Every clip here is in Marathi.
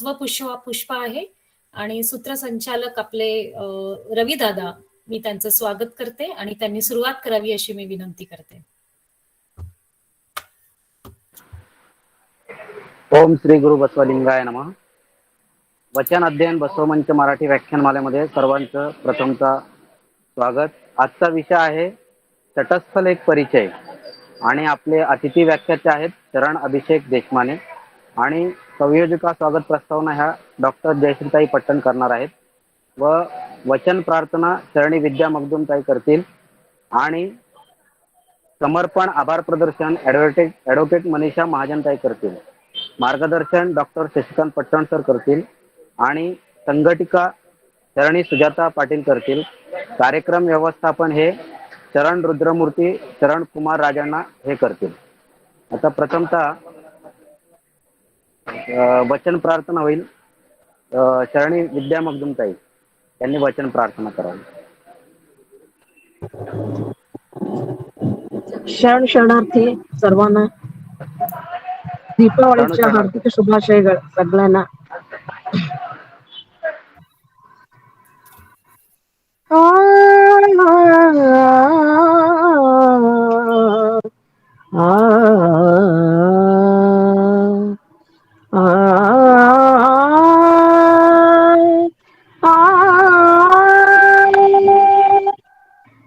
पुष्प आहे आणि सूत्रसंचालक आपले रवी दादा, मी त्यांचं स्वागत करते आणि त्यांनी सुरुवात करावी अशी मी विनंती करते. ओम श्री गुरु बसवलिंगाय नमः. वचन अध्ययन बसवमंच मराठी व्याख्यानमालेमध्ये सर्वांचं प्रथमचा स्वागत. आजचा विषय आहे तटस्थल एक परिचय आणि आपले अतिथी व्याख्याते आहेत चरण अभिषेक देशमाने आणि संयोजिका स्वागत प्रस्तावना ह्या डॉक्टर जयश्रीताई पट्टण करणार आहेत व वचन प्रार्थना चरणी विद्या मगदुमताई करतील आणि समर्पण आभार प्रदर्शन ॲडव्होकेट मनीषा महाजनताई करतील. मार्गदर्शन डॉक्टर शशिकांत पट्टण सर करतील आणि संघटिका चरणी सुजाता पाटील करतील. कार्यक्रम व्यवस्थापन हे चरण रुद्रमूर्ती चरण कुमार राजांना हे करतील. आता प्रथमतः वचन प्रार्थना होईल. चरणी विद्या मगदुमताई यांनी वचन प्रार्थना करावी. शरणार्थी सर्वांना दीपावलीच्या हार्दिक शुभाशय सगळ्यांना.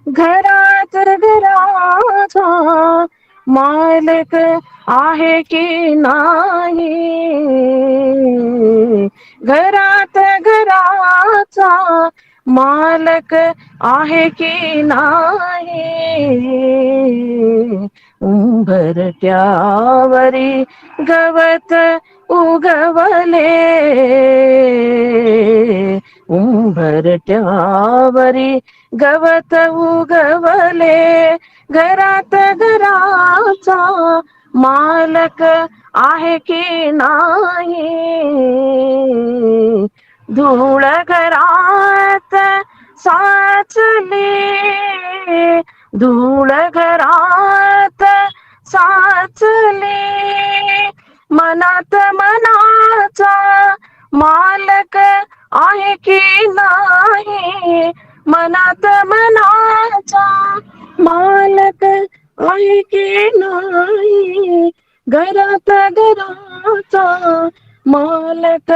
घरात घराचा मालक आहे की नाही, घरात घराचा मालक आहे की नाही, उंबरठ्यावरी गवत उगवले, उंबरठ्यावरी गवत उगवले, घरात घराचा मालक आहे की नाही, धूळ घरात साचली, धूळ घरात साचली, मनात मनाचा मालक आहे की नाही, मनात मनाचा मालक आहे की नाही, घरात घराचा मालक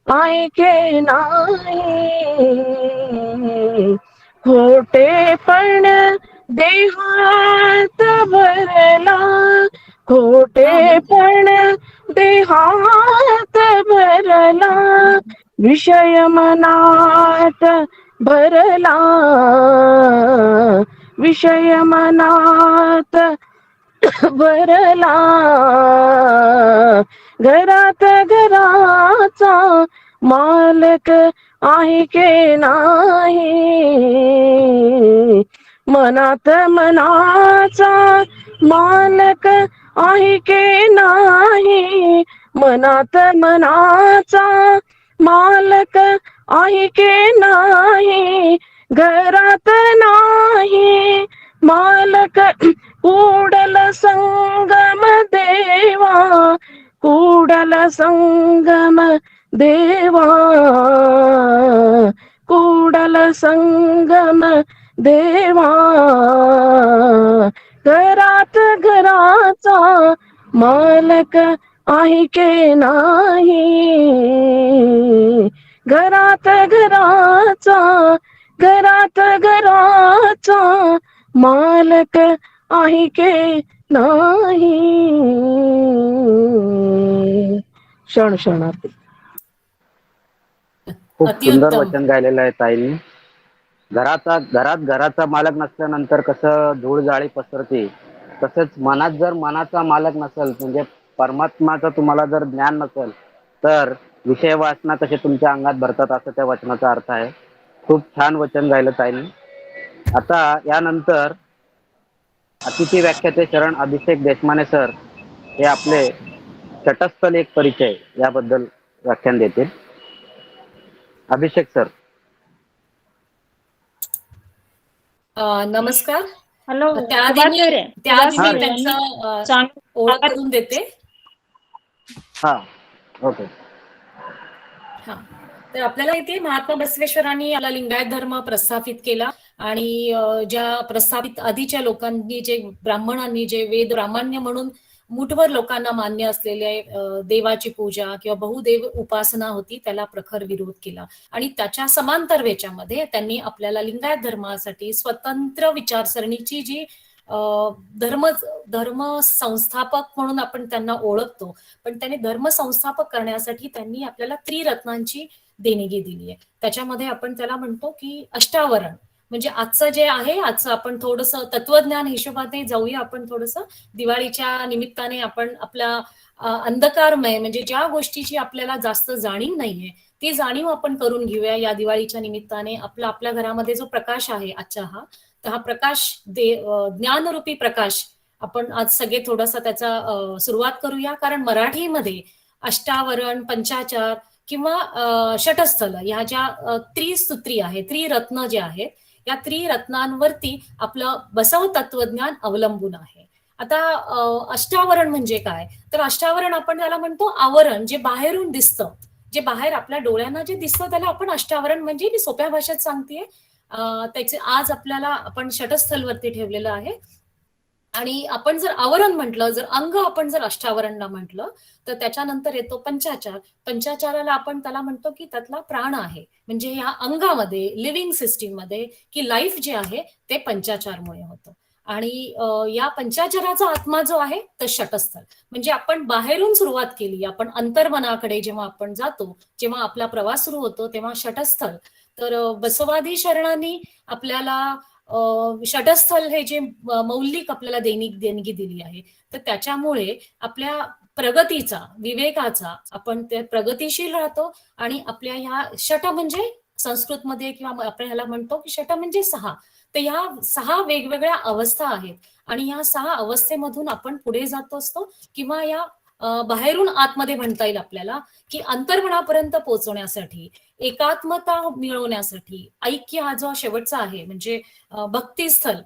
आहे की नाही, खोटेपण देहात भरला, खोटेपण देहात भरला, विषय मनात भरला, विषय मनात भरला, घरात घराचा मालक आहे की नाही, मनात मनाचा मालक आहे की नाही, मनात मनाचा मालक आहे की नाही, घरात नाही मालक, कूडल संगम देवा, कूडल संगम देवा, कूडल संगम देवा, घरात घराचा मालक आहे की नाही, घरात घराचा, घरात घराचा मालक आहे की नाही. शरणार्थी. खूप सुंदर वचन गायलेलं आहे ताईंनी. घराचा मालक नसल्यानंतर कसं धूळ जाळी पसरते, तसंच मनात जर मनाचा मालक नसेल म्हणजे परमात्माचं तुम्हाला जर ज्ञान नसेल तर विषय वासना कसे तुमच्या अंगात भरतात असं त्या वचनाचा अर्थ आहे. खूप छान वचन गायलं ताईंनी. आता यानंतर अतिथी व्याख्याते चरण अभिषेक देशमाने सर हे आपले तटस्थल एक परिचय याबद्दल व्याख्यान देतील. अभिषेक सर. नमस्कार. हॅलो. त्याआधी मी त्यांचं ओळख करून देते. हा ओके. हा, तर आपल्याला इथे महात्मा बसवेश्वरांनी याला लिंगायत धर्म प्रस्थापित केला आणि ज्या प्रस्थापित आधीच्या लोकांनी जे ब्राह्मणांनी जे वेद ब्राह्मण्य म्हणून मुठभर लोकांना मान्य असलेले देवाची पूजा किंवा बहुदेव उपासना होती, त्याला प्रखर विरोध केला. आणि त्याच्या समांतर वेच्यामध्ये त्यांनी आपल्याला लिंगायत धर्मासाठी स्वतंत्र विचारसरणीची जी धर्म धर्म संस्थापक म्हणून आपण त्यांना ओळखतो, पण त्यांनी धर्म संस्थापक करण्यासाठी त्यांनी आपल्याला त्रिरत्नांची देणगी दिली आहे. त्याच्यामध्ये आपण त्याला म्हणतो की अष्टावरण, म्हणजे आजचं जे आहे, आजचं आपण थोडंसं तत्वज्ञान हिशोबाने जाऊया. आपण थोडंसं दिवाळीच्या निमित्ताने आपण आपला अंधकारमय, म्हणजे ज्या गोष्टीची आपल्याला जास्त जाणीव नाहीये ती जाणीव आपण करून घेऊया या दिवाळीच्या निमित्ताने. आपल्या घरामध्ये जो प्रकाश आहे आजचा हा, तर हा प्रकाश ज्ञानरूपी प्रकाश आपण आज सगळे थोडासा त्याचा सुरुवात करूया. कारण मराठीमध्ये अष्टावरण, पंचाचार किंवा षटस्थल ह्या ज्या त्रिसूत्री आहेत, त्रिरत्न जे आहेत, या त्रिरत्नांवरती आपलं बसव तत्वज्ञान अवलंबून आहे. आता अष्टावरण म्हणजे काय, तर अष्टावरण आपण त्याला म्हणतो आवरण, जे बाहेरून दिसतं, जे बाहेर आपल्या डोळ्यांना जे दिसतं त्याला आपण अष्टावरण, म्हणजे मी सोप्या भाषेत सांगतेय. त्याचे आज आपल्याला आपण षटस्थलवरती ठेवलेलं आहे. आणि आपण जर आवरण म्हटलं, जर अंग आपण जर अष्टावरणला म्हटलं, तर त्याच्यानंतर येतो पंचाचार. पंचाचाराला आपण त्याला म्हणतो की त्यातला प्राण आहे, म्हणजे या अंगामध्ये, लिव्हिंग सिस्टीम मध्ये की लाईफ जे आहे ते पंचाचारमुळे होतं. आणि या पंचाचाराचा आत्मा जो आहे तर षटस्थल. म्हणजे आपण बाहेरून सुरुवात केली, आपण अंतर्मनाकडे जेव्हा आपण जातो, जेव्हा आपला प्रवास सुरू होतो तेव्हा षटस्थल. तर बसवादी शरणांनी आपल्याला षटस्थल हे जे मौलिक आपल्याला देणगी दिली आहे, तर त्याच्यामुळे आपल्या प्रगतीचा, विवेकाचा, आपण ते प्रगतीशील राहतो. आणि आपल्या ह्या षट म्हणजे संस्कृतमध्ये किंवा आपण ह्याला म्हणतो की षट म्हणजे 6. तर ह्या 6 वेगवेगळ्या अवस्था आहेत आणि ह्या 6 अवस्थेमधून आपण पुढे जात असतो, किंवा या बाहेरून आतमध्ये म्हणता येईल आपल्याला की अंतर्मनापर्यंत पोहोचवण्यासाठी, एकात्मता मिळवण्यासाठी, ऐक्य हा जो शेवटचा आहे म्हणजे भक्तिस्थल.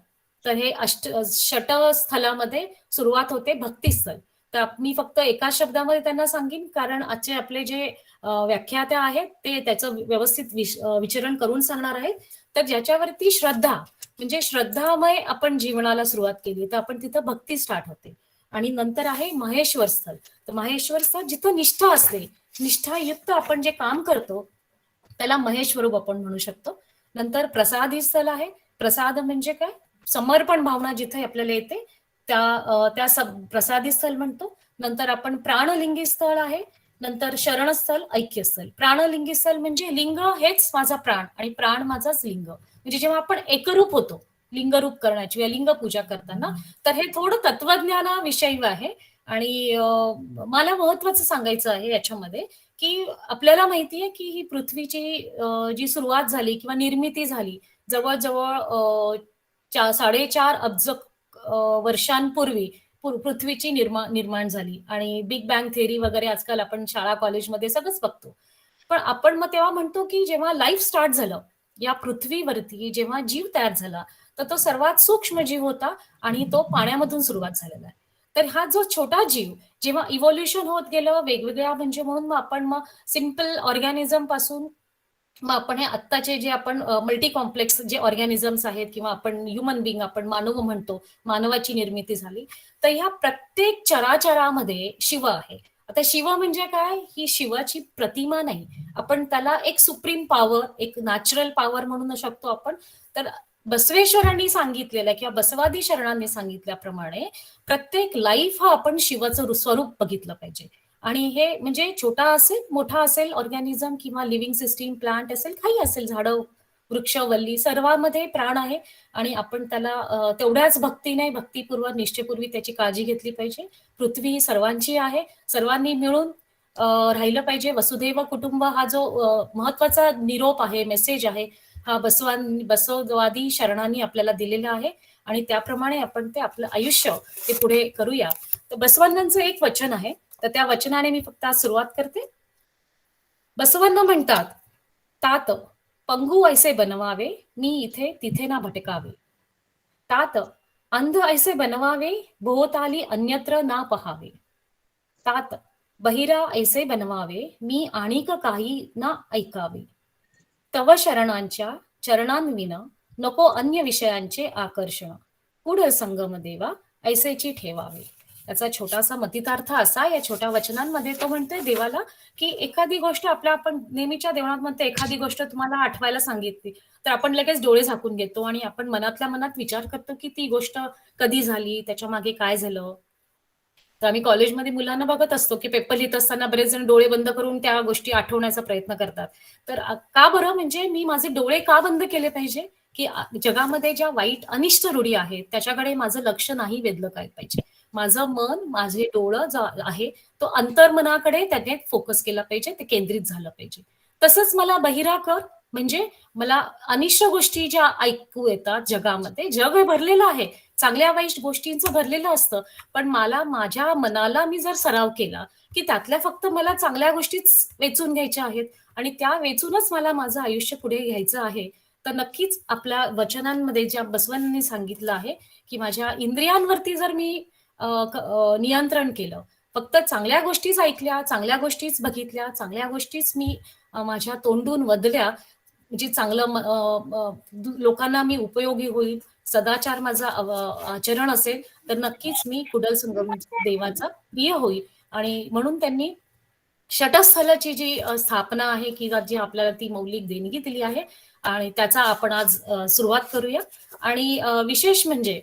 तर हे षटस्थलामध्ये सुरुवात होते भक्तिस्थल. तर मी फक्त एका शब्दामध्ये त्यांना सांगेन, कारण आजचे आपले जे व्याख्यात्या आहेत ते त्याचं व्यवस्थित विचरण करून सांगणार आहेत. तर ज्याच्यावरती श्रद्धा, म्हणजे श्रद्धामय आपण जीवनाला सुरुवात केली तर आपण तिथं भक्ती स्टार्ट होते. आणि नंतर आहे महेश्वर स्थल. तर महेश्वर स्थल जिथं निष्ठा असते, निष्ठायुक्त आपण जे काम करतो त्याला महेश्वरूप आपण म्हणू शकतो. नंतर प्रसादी स्थल आहे. प्रसाद म्हणजे काय, समर्पण भावना जिथे आपल्याला येते त्या प्रसादी स्थल म्हणतो. नंतर आपण प्राणलिंगी स्थळ आहे. नंतर शरणस्थल, ऐक्यस्थल. प्राणलिंगी स्थल म्हणजे लिंग हेच माझा प्राण आणि प्राण माझाच लिंग, म्हणजे जेव्हा आपण एकरूप होतो लिंगरूप करण्याची या लिंग पूजा करताना, तर हे थोडं तत्वज्ञानाविषयी आहे. आणि मला महत्वाचं सांगायचं आहे याच्यामध्ये की आपल्याला माहितीये की ही पृथ्वीची जी सुरुवात झाली किंवा निर्मिती झाली जवळजवळ 4.5 अब्ज वर्षांपूर्वी पृथ्वीची निर्माण झाली. आणि बिग बँग थेअरी वगैरे आजकाल आपण शाळा कॉलेजमध्ये सगळंच बघतो. पण आपण मग तेव्हा म्हणतो की जेव्हा लाईफ स्टार्ट झालं या पृथ्वीवरती, जेव्हा जीव तयार झाला, तर तो सर्वात सूक्ष्म जीव होता आणि तो पाण्यामधून सुरुवात झालेला आहे. तर हा जो छोटा जीव जेव्हा इव्होल्युशन होत गेलं वेगवेगळ्या, म्हणजे म्हणून मग आपण मग सिम्पल ऑर्गॅनिझम पासून मग आपण हे आत्ताचे जे आपण मल्टी कॉम्प्लेक्स जे ऑर्गॅनिझम्स आहेत किंवा आपण ह्युमन बिंग आपण मानव म्हणतो, मानवाची निर्मिती झाली. तर ह्या प्रत्येक चराचरामध्ये शिव आहे. आता शिव म्हणजे काय, ही शिवाची प्रतिमा नाही, आपण त्याला एक सुप्रीम पॉवर, एक नॅचरल पॉवर म्हणू शकतो आपण. तर बसवेश्वरांनी सांगितलेलं किंवा बसवादी शरणांनी सांगितल्याप्रमाणे प्रत्येक लाईफ हा आपण शिवाचं स्वरूप बघितलं पाहिजे. आणि हे म्हणजे छोटा असेल, मोठा असेल, ऑर्गॅनिझम किंवा लिव्हिंग सिस्टीम, प्लांट असेल, काही असेल, झाडं, वृक्ष, वल्ली, सर्वांमध्ये प्राण आहे. आणि आपण त्याला तेवढ्याच भक्तीने, भक्तीपूर्वक, निष्ठेपूर्वी त्याची काळजी घेतली पाहिजे. पृथ्वी ही सर्वांची आहे, सर्वांनी मिळून राहिलं पाहिजे. वसुधैव कुटुंब हा जो महत्वाचा निरोप आहे, मेसेज आहे, हा बसववादी शरणांनी आपल्याला दिलेला आहे. आणि त्याप्रमाणे आपण ते आपलं आयुष्य ते पुढे करूया. तर बसवांचं एक वचन आहे, तर त्या वचनाने मी फक्त आज सुरुवात करते. बसवण्ण म्हणतात, तात पंगू ऐसे बनवावे, मी इथे तिथे ना भटकावे. तात अंध ऐसे बनवावे, भोवताली अन्यत्र ना पहावे. तात बहिरा ऐसे बनवावे मी आणिक काही ना ऐकावे. तव शरणांच्या चरणांविना नको अन्य विषयांचे आकर्षण. पुढ संगम देवा ऐसेची ठेवावे. त्याचा छोटासा मतितार्थ असा या छोट्या वचनांमध्ये तो म्हणतोय देवाला की एखादी गोष्ट आपण नेहमीच्या देवळात म्हणतो एखादी गोष्ट तुम्हाला आठवायला सांगितली तर आपण लगेच डोळे झाकून घेतो आणि आपण मनातल्या मनात विचार करतो की ती गोष्ट कधी झाली, त्याच्या मागे काय झालं. तर आम्ही कॉलेजमध्ये मुलांना बघत असतो की पेपर लिहित असताना बरेच जण डोळे बंद करून त्या गोष्टी आठवण्याचा प्रयत्न करतात. तर का बरं, म्हणजे मी माझे डोळे का बंद केले पाहिजे की जगामध्ये ज्या वाईट अनिष्ट रूढी आहेत त्याच्याकडे माझं लक्ष नाही वेधलं काय पाहिजे. माझं मन, माझे डोळं आहे तो अंतर्मनाकडे त्याने फोकस केला पाहिजे, ते केंद्रित झालं पाहिजे. तसंच मला बहिरा कर, म्हणजे मला अनिष्ट गोष्टी ज्या ऐकू येतात जगामध्ये, जग हे भरलेलं आहे चांगल्या वाईट गोष्टींचं भरलेलं असतं, पण मला माझ्या मनाला मी जर सराव केला की त्यातल्या फक्त मला चांगल्या गोष्टीच वेचून घ्यायच्या आहेत आणि त्या वेचूनच मला माझं आयुष्य पुढे घ्यायचं आहे, तर नक्कीच आपल्या वचनांमध्ये ज्या बसवांनी सांगितलं आहे की माझ्या इंद्रियांवरती जर मी नियंत्रण केलं, फक्त चांगल्या गोष्टीच ऐकल्या, चांगल्या गोष्टीच बघितल्या, चांगल्या गोष्टीच मी माझ्या तोंडून वदल्या, म्हणजे लोकांना मी उपयोगी होईल, सदाचार माझा आचरण असेल, तर नक्कीच मी कुडल संगम देवाचा प्रिय होईल. आणि म्हणून त्यांनी षटस्थलाची जी स्थापना आहे की जी आपल्याला ती मौलिक देणगी दिली आहे आणि त्याचा आपण आज सुरुवात करूया. आणि विशेष म्हणजे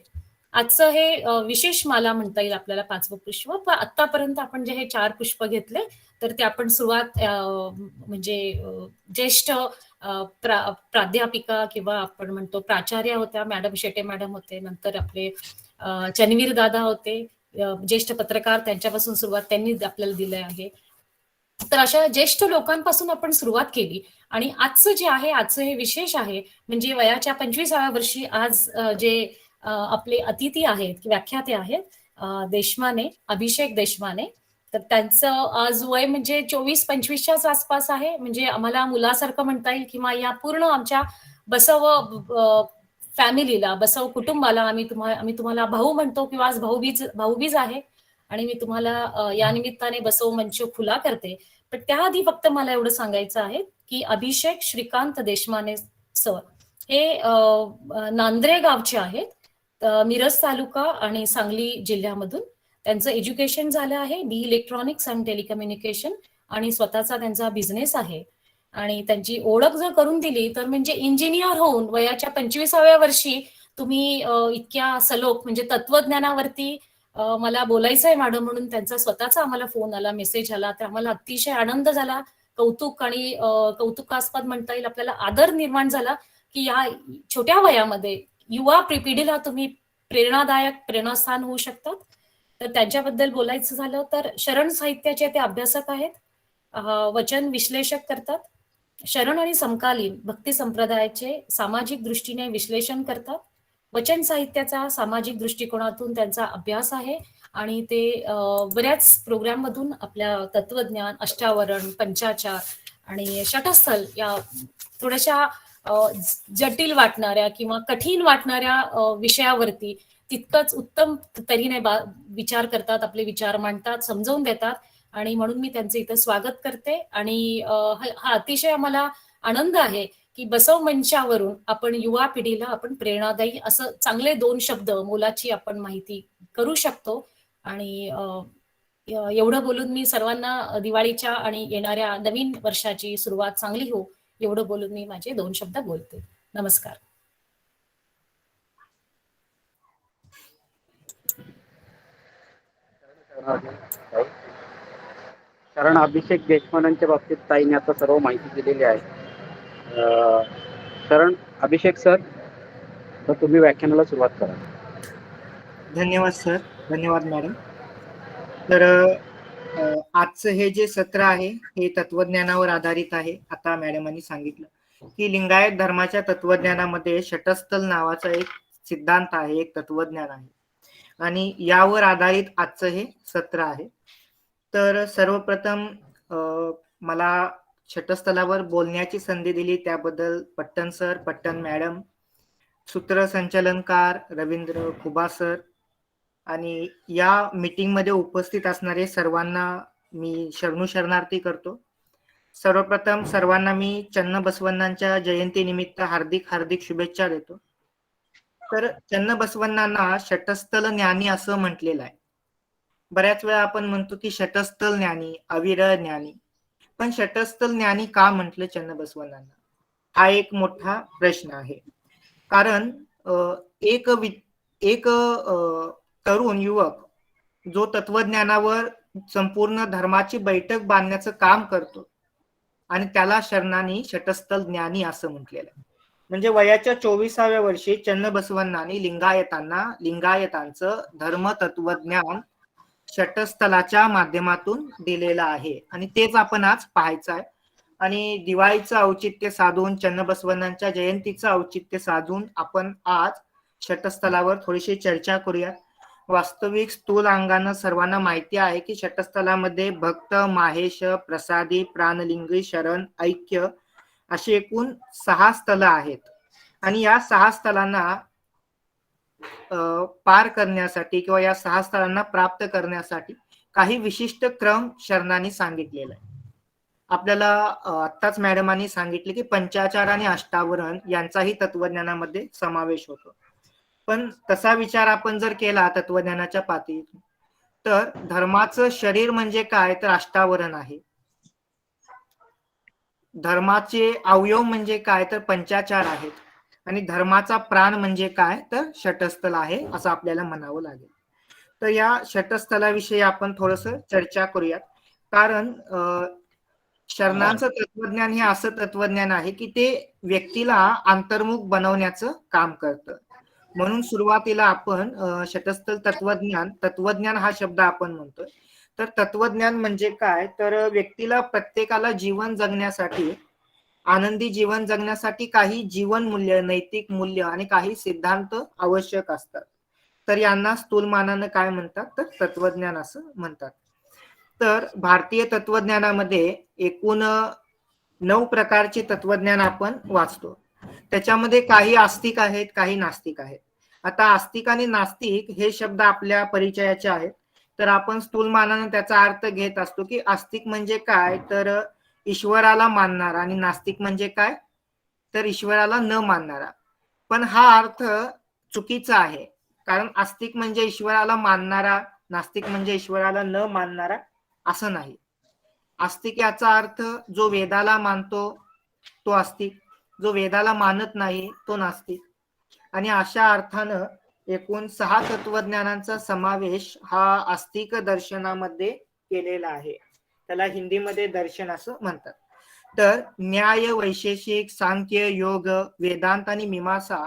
आजचं हे विशेष मला म्हणता येईल आपल्याला 5वं पुष्प. पण आतापर्यंत आपण जे हे 4 पुष्प घेतले तर ते आपण सुरुवात म्हणजे ज्येष्ठ प्राध्यापिका किंवा आपण म्हणतो प्राचार्य होत्या मॅडम शेटे मॅडम होते, नंतर आपले चनवीर दादा होते, ज्येष्ठ पत्रकार, त्यांच्यापासून सुरुवात त्यांनी आपल्याला दिली आहे. तर अशा ज्येष्ठ लोकांपासून आपण सुरुवात केली आणि आजचं जे आहे, आजचं हे विशेष आहे, म्हणजे वयाच्या 25व्या वर्षी आज जे आपले अतिथी आहेत, व्याख्याते आहेत देशमाने, अभिषेक देशमाने. तर त्यांचं आज वय म्हणजे 24-25च्याच आसपास आहे, म्हणजे आम्हाला मुलासारखं म्हणता येईल किंवा या पूर्ण आमच्या बसव फॅमिलीला, बसव कुटुंबाला आम्ही तुम्हाला भाऊ म्हणतो किंवा आज भाऊबीज आहे आणि मी तुम्हाला या निमित्ताने बसव मंच खुला करते. पण त्याआधी फक्त मला एवढं सांगायचं आहे की अभिषेक श्रीकांत देशमाने सर हे नांद्रे गावचे आहेत, मिरज तालुका आणि सांगली जिल्ह्यामधून. त्यांचं एज्युकेशन झालं आहे बी इलेक्ट्रॉनिक्स अँड टेलिकम्युनिकेशन आणि स्वतःचा त्यांचा बिझनेस आहे. आणि त्यांची ओळख जर करून दिली तर म्हणजे इंजिनियर होऊन वयाच्या 25व्या वर्षी तुम्ही इतक्या सलोख म्हणजे तत्वज्ञानावरती मला बोलायचं आहे मॅडम म्हणून त्यांचा स्वतःचा आम्हाला फोन आला, मेसेज आला, तर आम्हाला अतिशय आनंद झाला, कौतुक आणि कौतुकास्पद म्हणता येईल, आपल्याला आदर निर्माण झाला की या छोट्या वयामध्ये युवा पिढीला तुम्ही प्रेरणादायक प्रेरणास्थान होऊ शकतात. तर त्यांच्याबद्दल बोलायचं झालं तर शरण साहित्याचे ते अभ्यासक आहेत, वचन विश्लेषक करतात, शरण आणि समकालीन भक्ती संप्रदायाचे सामाजिक दृष्टीने विश्लेषण करतात, वचन साहित्याचा सामाजिक दृष्टिकोनातून त्यांचा अभ्यास आहे आणि ते बऱ्याच प्रोग्राम मधून आपल्या तत्वज्ञान, अष्टावरण, पंचाचार आणि षटस्थल या थोड्याशा जटिल वाटणाऱ्या किंवा कठीण वाटणाऱ्या विषयावरती तितकंच उत्तम तऱ्हेने विचार करतात, आपले विचार मांडतात, समजावून देतात. आणि म्हणून मी त्यांचं इथं स्वागत करते. आणि हा अतिशय आम्हाला आनंद आहे की बसव मंचावरून आपण युवा पिढीला आपण प्रेरणादायी असं चांगले 2 शब्द मोलाची आपण माहिती करू शकतो. आणि एवढं बोलून मी सर्वांना दिवाळीच्या आणि येणाऱ्या नवीन वर्षाची सुरुवात चांगली हो एवढं बोलून मी माझे 2 शब्द बोलते. नमस्कार. कारण अभिषेक देशमानांच्या बाबतीत ताईने आता सर्व माहिती दिलेली आहे. कारण अभिषेक सर, तर तुम्ही व्याख्यानाला सुरुवात करा. धन्यवाद सर, धन्यवाद मॅडम. तर आजचं हे जे सत्र आहे हे तत्वज्ञानावर आधारित आहे. आता मॅडमांनी सांगितलं की लिंगायत धर्माच्या तत्वज्ञानामध्ये षटस्थल नावाचा एक सिद्धांत आहे, एक तत्वज्ञान आहे आणि यावर आधारित आजचं हे सत्र आहे. तर सर्वप्रथम मला षटस्थलावर बोलण्याची संधी दिली त्याबद्दल पट्टण सर, पट्टण मॅडम, सूत्रसंचालनकार रवींद्र खुबा सर आणि या मीटिंग मध्ये उपस्थित असणारे सर्वांना मी शरणार्थी करतो. सर्वप्रथम सर्वांना मी चन्नबसवण्णांच्या जयंतीनिमित्त हार्दिक हार्दिक शुभेच्छा देतो. तर चन्नबसवण्णांना षटस्थल ज्ञानी असं म्हटलेलं आहे. बऱ्याच वेळा आपण म्हणतो की षटस्थल ज्ञानी, अविरळ ज्ञानी. पण षटस्थल ज्ञानी का म्हटलं चन्नबसवण्णांना? हा एक मोठा प्रश्न आहे. कारण एक तरुण युवक जो तत्वज्ञानावर संपूर्ण धर्माची बैठक बांधण्याचं काम करतो आणि त्याला शरणांनी षटस्थल ज्ञानी असं म्हटलेलं आहे. म्हणजे वयाच्या 24व्या वर्षी चन्नबसवण्णांनी लिंगायतांचं धर्म तत्वज्ञान षटस्थलाच्या माध्यमातून दिलेलं आहे आणि तेच आपण आज पाहायचं आहे. आणि दिवाळीचं औचित्य साधून, चन्नबसवण्णांच्या जयंतीचं औचित्य साधून आपण आज षटस्थलावर थोडीशी चर्चा करूया. वास्तविक स्थूल अंगानं सर्वांना माहिती आहे की षटस्थलामध्ये भक्त, माहेश, प्रसादी, प्राणलिंगी, शरण, ऐक्य अशी एकूण 6 स्थल आहेत. आणि या 6 स्थलांना पार करण्यासाठी किंवा या 6 स्थळांना प्राप्त करण्यासाठी काही विशिष्ट क्रम शरणांनी सांगितलेला आहे. आपल्याला आत्ताच मॅडमांनी सांगितले की पंचाचार आणि अष्टावरण यांचाही तत्वज्ञानामध्ये समावेश होतो. पण तसा विचार आपण जर केला तत्वज्ञानाच्या पातळीतून, तर धर्माचं शरीर म्हणजे काय, तर अष्टावरण आहे. धर्माचे अवयव म्हणजे काय, तर पंचाचार आहेत. आणि धर्माचा प्राण म्हणजे काय, तर षटस्थल आहे असं आपल्याला म्हणावं लागेल. तर या षटस्थलाविषयी आपण थोडस चर्चा करूयात. कारण शरणांचं तत्वज्ञान हे असं तत्वज्ञान आहे की ते व्यक्तीला अंतर्मुख बनवण्याचं काम करतं. म्हणून सुरुवातीला आपण षटस्थल तत्वज्ञान हा शब्द आपण म्हणतोय. तर तत्वज्ञान म्हणजे काय, तर व्यक्तीला प्रत्येकाला जीवन जगण्यासाठी, आनंदी जीवन जगण्यासाठी काही जीवन मूल्य, नैतिक मूल्य आणि काही सिद्धांत आवश्यक असतात. तर यांना स्थूलमानानं काय म्हणतात, तर तत्वज्ञान असं म्हणतात. तर भारतीय तत्वज्ञानामध्ये एकूण 9 प्रकारचे तत्वज्ञान आपण वाचतो. त्याच्यामध्ये काही आस्तिक आहेत, काही नास्तिक आहेत. आता आस्तिक आणि नास्तिक हे शब्द आपल्या परिचयाचे आहेत. तर आपण स्थूलमानानं त्याचा अर्थ घेत असतो की आस्तिक म्हणजे काय, तर ईश्वराला मानणारा, आणि नास्तिक म्हणजे काय, तर ईश्वराला न मानणारा. पण हा अर्थ चुकीचा आहे. कारण आस्तिक म्हणजे ईश्वराला मानणारा, नास्तिक म्हणजे ईश्वराला न मानणारा असं नाही. आस्तिक याचा अर्थ जो वेदाला मानतो तो आस्तिक, जो वेदाला मानत नाही तो नास्तिक. आणि अशा अर्थानं एकूण 6 तत्वज्ञानांचा समावेश हा आस्तिक दर्शनामध्ये केलेला आहे. त्याला हिंदीमध्ये दर्शन असं म्हणतात. तर न्याय, वैशेषिक, सांख्य, योग, वेदांत आणि मीमांसा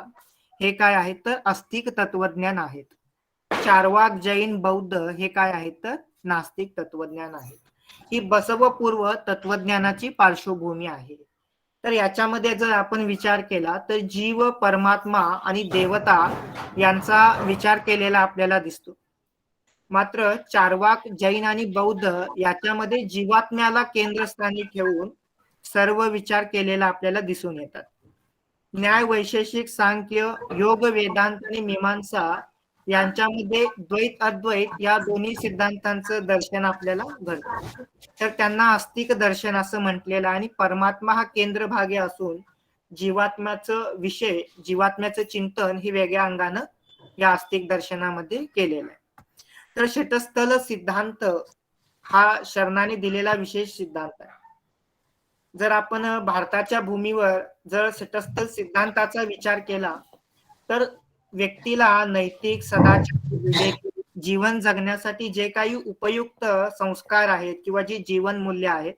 हे काय आहेत, तर आस्तिक तत्वज्ञान आहेत. चार्वाक, जैन, बौद्ध हे काय आहेत, तर नास्तिक तत्वज्ञान आहेत. ही बसवपूर्व तत्वज्ञानाची पार्श्वभूमी आहे. तर याच्यामध्ये जर आपण विचार केला तर जीव, परमात्मा आणि देवता यांचा विचार केलेला आपल्याला दिसतो. मात्र चार्वाक, जैन आणि बौद्ध याच्यामध्ये जीवात्म्याला केंद्रस्थानी ठेवून सर्व विचार केलेला आपल्याला दिसून येतात. न्याय, वैशेषिक, सांख्य, योग, वेदांत आणि मीमांसा यांच्यामध्ये द्वैत अद्वैत या दोन्ही सिद्धांतांचं दर्शन आपल्याला घडतं. तर त्यांना आस्तिक दर्शन असं म्हटलेलं आहे. आणि परमात्मा हा केंद्रभागी असून जीवात्म्याचं चिंतन हे वेगळ्या अंगानं या आस्तिक दर्शनामध्ये केलेलं आहे. तर षटस्थल सिद्धांत हा शरणाने दिलेला विशेष सिद्धांत आहे. जर आपण भारताच्या भूमीवर जर षटस्थल सिद्धांताचा विचार केला तर व्यक्तीला नैतिक, सदाचार, विवेक, जीवन जगण्यासाठी जे काही उपयुक्त संस्कार आहेत किंवा जी जीवन मूल्य आहेत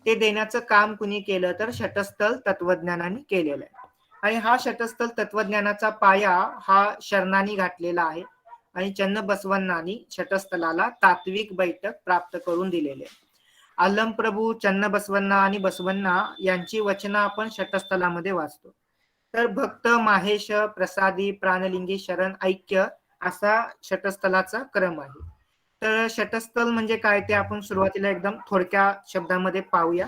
ते देण्याचं काम कुणी केलं, तर षटस्थल तत्वज्ञानाने केलेलं आहे. आणि हा षटस्थल तत्वज्ञानाचा पाया हा शरणांनी घातलेला आहे. आणि चन्नबसवण्णांनी षटस्थलाला तात्विक बैठक प्राप्त करून दिलेले आहे. अलमप्रभू, चन्नबसवण्णा आणि बसवण्णा यांची वचनं आपण षटस्थलामध्ये वाचतो. तर भक्त, माहेश, प्रसादी, प्राणलिंगी, शरण, ऐक्य असा षटस्थलाचा क्रम आहे. तर षटस्थल म्हणजे काय ते आपण सुरुवातीला एकदम थोडक्या शब्दामध्ये पाहूया.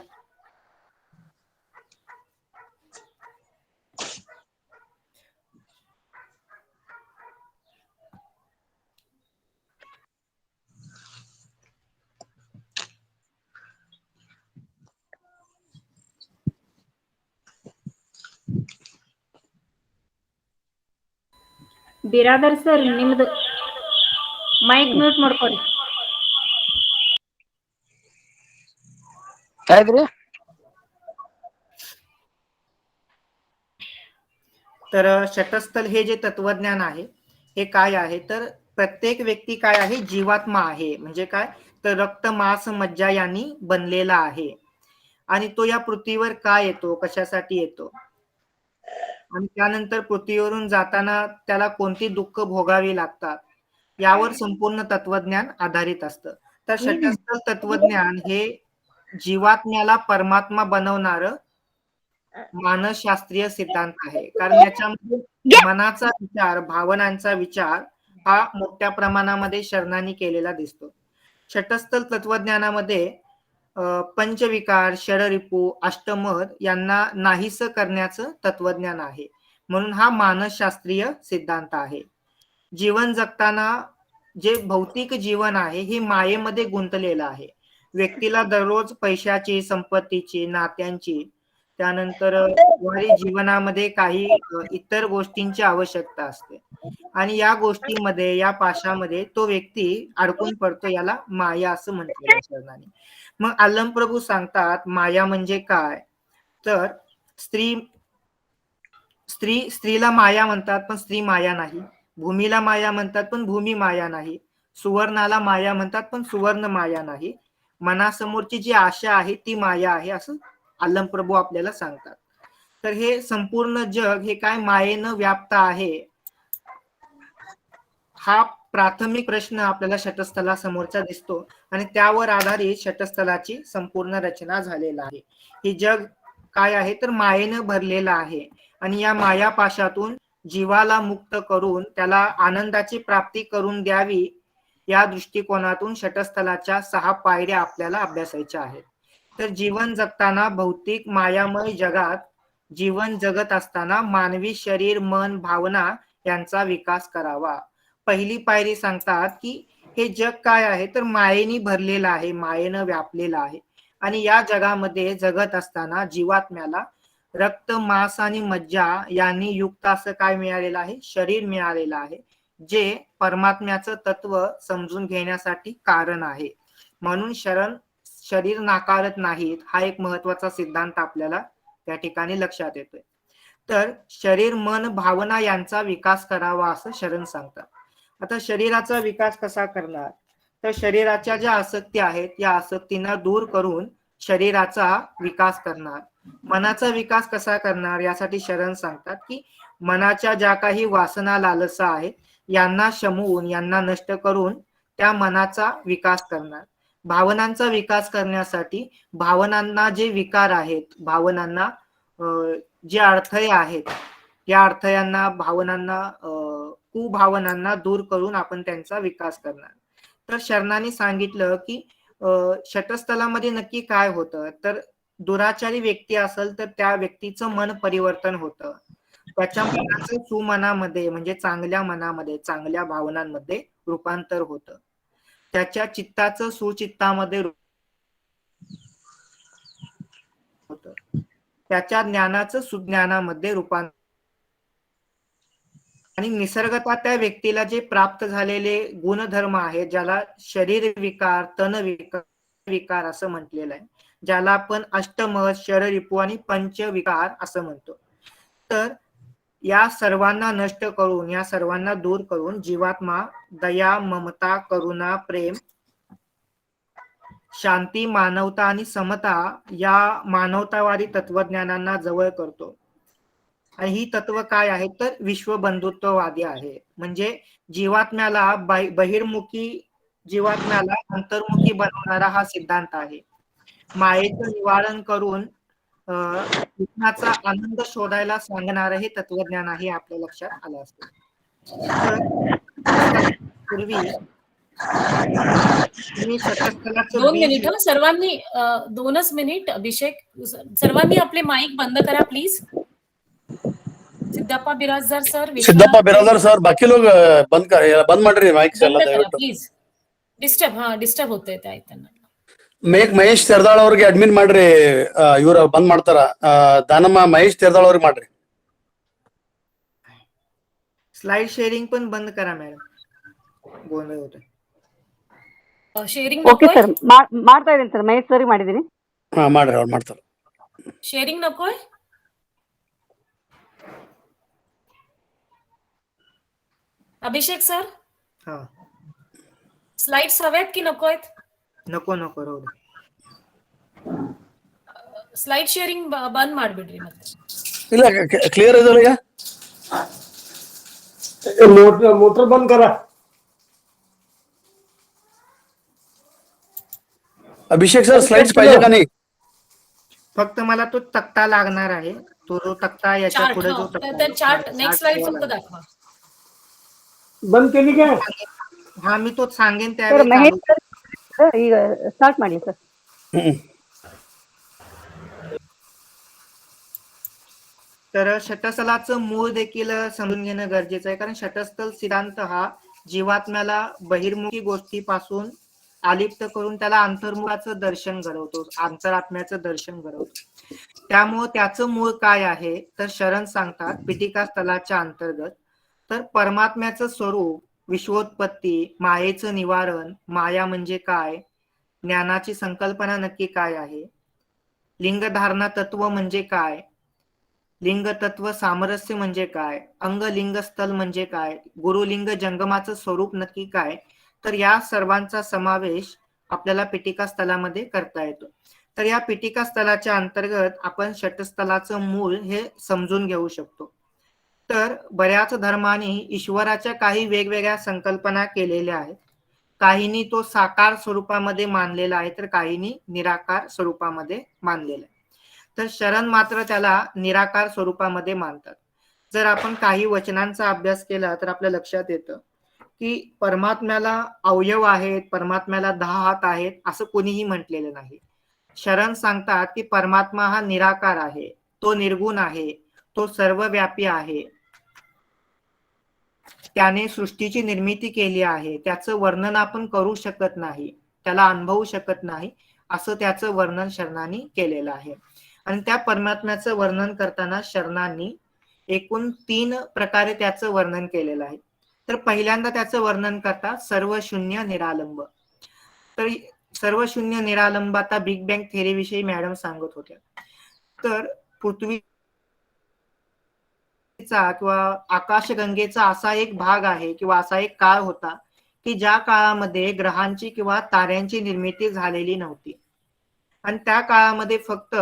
ಬಿರಾದರ್ ಸರ್ ನಿಮ್ದು ಮೈಕ್ ಮ್ಯೂಟ್ ಮಾಡ್ಕೊರಿ. काय तर शटस्थल हे जे तत्वज्ञान आहे हे काय आहे तर प्रत्येक व्यक्ती काय आहे जीवात्मा आहे. म्हणजे काय तर रक्त मांस मज्जा यांनी बनलेला आहे आणि तो या पृथ्वीवर काय येतो, कशासाठी येतो आणि त्यानंतर पृथ्वीवरून जाताना त्याला कोणती दुःख भोगावी लागतात यावर संपूर्ण तत्वज्ञान आधारित असतं. तर शटस्थल तत्वज्ञान हे जीवात्म्याला परमात्मा बनवणारं मानसशास्त्रीय सिद्धांत आहे. कारण याच्यामध्ये मनाचा विचार, भावनांचा विचार हा मोठ्या प्रमाणामध्ये शरणांनी केलेला दिसतो. शटस्थल तत्वज्ञानामध्ये पंचविकार, षडरिपू, अष्टमद यांना नाहीस करण्याचं तत्वज्ञान आहे. म्हणून हा मानसशास्त्रीय सिद्धांत आहे. जीवन जगताना जे भौतिक जीवन आहे हे मायेमध्ये गुंतलेलं आहे. व्यक्तीला दररोज पैशाची, संपत्तीची, नात्यांची, त्यानंतर व्यावहारिक जीवनामध्ये काही इतर गोष्टींची आवश्यकता असते आणि या गोष्टींमध्ये, या पाशामध्ये तो व्यक्ती अडकून पडतो. याला माया असं म्हटलेलं आहे शरणाने. मग आलमप्रभू सांगतात माया म्हणजे काय तर स्त्रीला माया म्हणतात पण स्त्री माया नाही. भूमीला माया म्हणतात पण भूमी माया नाही. सुवर्णाला माया म्हणतात पण सुवर्ण माया नाही. मनासमोरची जी आशा आहे ती माया आहे असं आलमप्रभू आपल्याला सांगतात. तर हे संपूर्ण जग हे काय मायेनं व्याप्त आहे हा प्राथमिक प्रश्न आपल्याला शटस्थलासमोरचा दिसतो आणि त्यावर आधारित शटस्थलाची संपूर्ण रचना झालेला आहे. हे जग काय आहे तर मायेनं भरलेलं आहे आणि या मायापाशातून जीवाला मुक्त करून त्याला आनंदाची प्राप्ती करून द्यावी या दृष्टिकोनातून शटस्थलाच्या 6 पायऱ्या आपल्याला अभ्यासायच्या आहेत. तर जीवन जगताना भौतिक मायामय जगात जीवन जगत असताना मानवी शरीर, मन, भावना यांचा विकास करावा. पहिली पायरी सांगतात की हे जग काय आहे तर मायेने भरलेलं आहे, मायेनं व्यापलेलं आहे आणि या जगामध्ये जगत असताना जीवात्म्याला रक्त, मांस आणि मज्जा यांनी युक्त असं काय मिळालेलं आहे, शरीर मिळालेलं आहे जे परमात्म्याचं तत्व समजून घेण्यासाठी कारण आहे. म्हणून शरीर नाकारत नाहीत हा एक महत्वाचा सिद्धांत आपल्याला त्या ठिकाणी लक्षात येतोय. तर शरीर, मन, भावना यांचा विकास करावा असं शरण सांगतात. आता शरीराचा विकास कसा करणार तर शरीराच्या ज्या आसक्ती आहेत या आसक्तींना दूर करून शरीराचा विकास करणार. मनाचा विकास कसा करणार यासाठी शरण सांगतात की मनाच्या ज्या काही वासना, लालसा आहेत यांना शमवून, यांना नष्ट करून त्या मनाचा विकास करणार. भावनांचा विकास करण्यासाठी भावनांना जे विकार आहेत, भावनांना जे अडथळे आहेत या अडथळ्यांना, भावनांना, कुभावनांना दूर करून आपण त्यांचा विकास करणार. तर शरणांनी सांगितलं की शटस्थलामध्ये नक्की काय होतं तर दुराचारी व्यक्ती असेल तर त्या व्यक्तीचं मन परिवर्तन होतं. त्याच्या मनाचं सुमनामध्ये म्हणजे चांगल्या मनामध्ये, चांगल्या भावनांमध्ये रूपांतर होतं. त्याच्या चित्ताचं सुचित्तामध्ये होतं. त्याच्या ज्ञानाचं सुज्ञानामध्ये रूपांतर आणि निसर्गतः त्या व्यक्तीला जे प्राप्त झालेले गुणधर्म आहेत ज्याला शरीर विकार, तन विकार असं म्हटलेलं आहे, ज्याला आपण अष्टमद, षडरिपू आणि पंचविकार असं म्हणतो. तर या सर्वांना नष्ट करून, या सर्वांना दूर करून जीवात्मा दया, ममता, करुणा, प्रेम, शांती, मानवता आणि समता या मानवतावादी तत्वज्ञानांना जवळ करतो. आणि ही तत्व काय आहे तर विश्वबंधुत्ववादी आहे. म्हणजे जीवात्म्याला बहिर्मुखी जीवात्म्याला अंतर्मुखी बनवणारा हा सिद्धांत आहे. मायेचं निवारण करून जीवनाचा आनंद शोधायला सांगणारं हे तत्वज्ञान आहे आपल्या लक्षात आलं असतं. पूर्वी 2 मिनिट सर्वांनी 2च मिनिट. अभिषेक सर्वांनी आपले माईक बंद करा please. Siddhappa Birajdar sir, Siddhappa Birajdar sir, बाकी लोग बंद ಮಾಡ್ರಿ ಮೈಕ್ ಎಲ್ಲ ದಯವಿಟ್ಟು ಪ್ಲೀಸ್. ಡಿಸ್ಟರ್ಬ್ ಹೋಗ್ತಾ ಇದೆ ಆಯ್ತಣ್ಣ. ಮಹೇಶ್ ತೆರದಾಳ್ ಅವ್ರಿಗೆ ಅಡ್ಮಿನ್ ಮಾಡ್ರಿ, ಇವ್ರ ಬಂದ್ ಮಾಡ್ತಾರ. ದಾನಮ್ಮ ಮಹೇಶ್ ತೆರದಾಳ್ ಅವ್ರಿಗೆ ಮಾಡ್ರಿ. स्लाइड शेअरिंग पण बंद करा मॅडम, गोंधळ होतोय. Sharing okay ನಕೋಯ್? ಸರ್ ಮಾಡ್ತಾ ಇದ್ದೀನಿ ಸರ್, ಮಹೇಶ್ ಸರಿ ಮಾಡಿದ್ದೀನಿ. ಹಾ ಮಾಡ್ರಿ, ಅವ್ರು ಮಾಡ್ತಾರೆ. ಶೇರಿಂಗ್ नकोय? अभिषेक सर, हा स्लाइड्स हव्यात की नकोयत? नको नको राहू दे. ಸ್ಲೈಡ್ ಶೇರಿಂಗ್ ಬಂದ್ ಮಾಡ್ಬಿಡ್ರಿ ಮತ್ತೆ. ಇಲ್ಲ ಕ್ಲಿಯರ್ ಇದಲ್ಲ ಈಗ. मोटर बंद करा. अभिषेक सर स्लाइड्स पाहिजे का नाही? फक्त मला तो तक्ता लागणार आहे. तो जो तक्ता याच्या चार्ट, पुढे जो तक्ता तर आहे, चार्ट हा, नेक्स्ट चार्ट स्लाइड ठेवा फक्त लागेल. दाखवा. बंद केली काय? हा मी तो सांगेन ಸರ್ त्यावेळी ಮಹೇಶ್ चालू. ಸರ್ ಈಗ ಸ್ಟಾರ್ಟ್ ಮಾಡಿ ಸರ್. हम्म. तर षटस्थलाचं मूळ देखील समजून घेणं गरजेचं आहे, कारण षटस्थल सिद्धांत हा जीवात्म्याला बहिर्मुखी गोष्टीपासून अलिप्त करून त्याला अंतर्मुखाचं दर्शन घडवतो, अंतरात्म्याचं दर्शन घडवतो. त्यामुळे त्याचं मूळ काय आहे तर शरण सांगतात पिटिका स्थलाच्या अंतर्गत तर परमात्म्याचं स्वरूप, विश्वोत्पत्ती, मायेचं निवारण, माया म्हणजे काय, ज्ञानाची संकल्पना नक्की काय आहे, लिंगधारणा तत्व म्हणजे काय, लिंग तत्व सामरस्य म्हणजे काय, अंग लिंग स्थल म्हणजे काय, गुरुलिंग जंगमाचं स्वरूप नक्की काय, तर या सर्वांचा समावेश आपल्याला पिटिका स्थलामध्ये करता येतो. तर या पिटिका स्थलाच्या अंतर्गत आपण षटस्थलाचं मूळ हे समजून घेऊ शकतो. तर बऱ्याच धर्मांनी ईश्वराच्या काही वेगवेगळ्या संकल्पना केलेल्या आहेत. काहींनी तो साकार स्वरूपामध्ये मानलेला आहे, तर काहींनी निराकार स्वरूपामध्ये मानलेला आहे. तर शरण मात्र त्याला निराकार स्वरूपामध्ये मानतात. जर आपण काही वचनांचा अभ्यास केला तर आपल्या लक्षात येतं की परमात्म्याला अवयव आहेत, परमात्म्याला 10 हात आहेत असं कोणीही म्हटलेलं नाही. शरण सांगतात की परमात्मा हा निराकार आहे, तो निर्गुण आहे, तो सर्वव्यापी आहे, त्याने सृष्टीची निर्मिती केली आहे, त्याचं वर्णन आपण करू शकत नाही, त्याला अनुभवू शकत नाही, असं त्याचं वर्णन शरणांनी केलेलं आहे. आणि त्या परमात्म्याचं वर्णन करताना शरणांनी एकूण 3 प्रकारे त्याचं वर्णन केलेलं आहे. तर पहिल्यांदा त्याचं वर्णन करतात सर्वशून्य निरालंब. तर सर्वशून्य निरालंब आता बिग बँग थेअरी विषयी मॅडम सांगत होत्या. तर पृथ्वीचा किंवा आकाशगंगेचा असा एक भाग आहे किंवा असा एक काळ होता की ज्या काळामध्ये ग्रहांची किंवा ताऱ्यांची निर्मिती झालेली नव्हती. आणि त्या काळामध्ये फक्त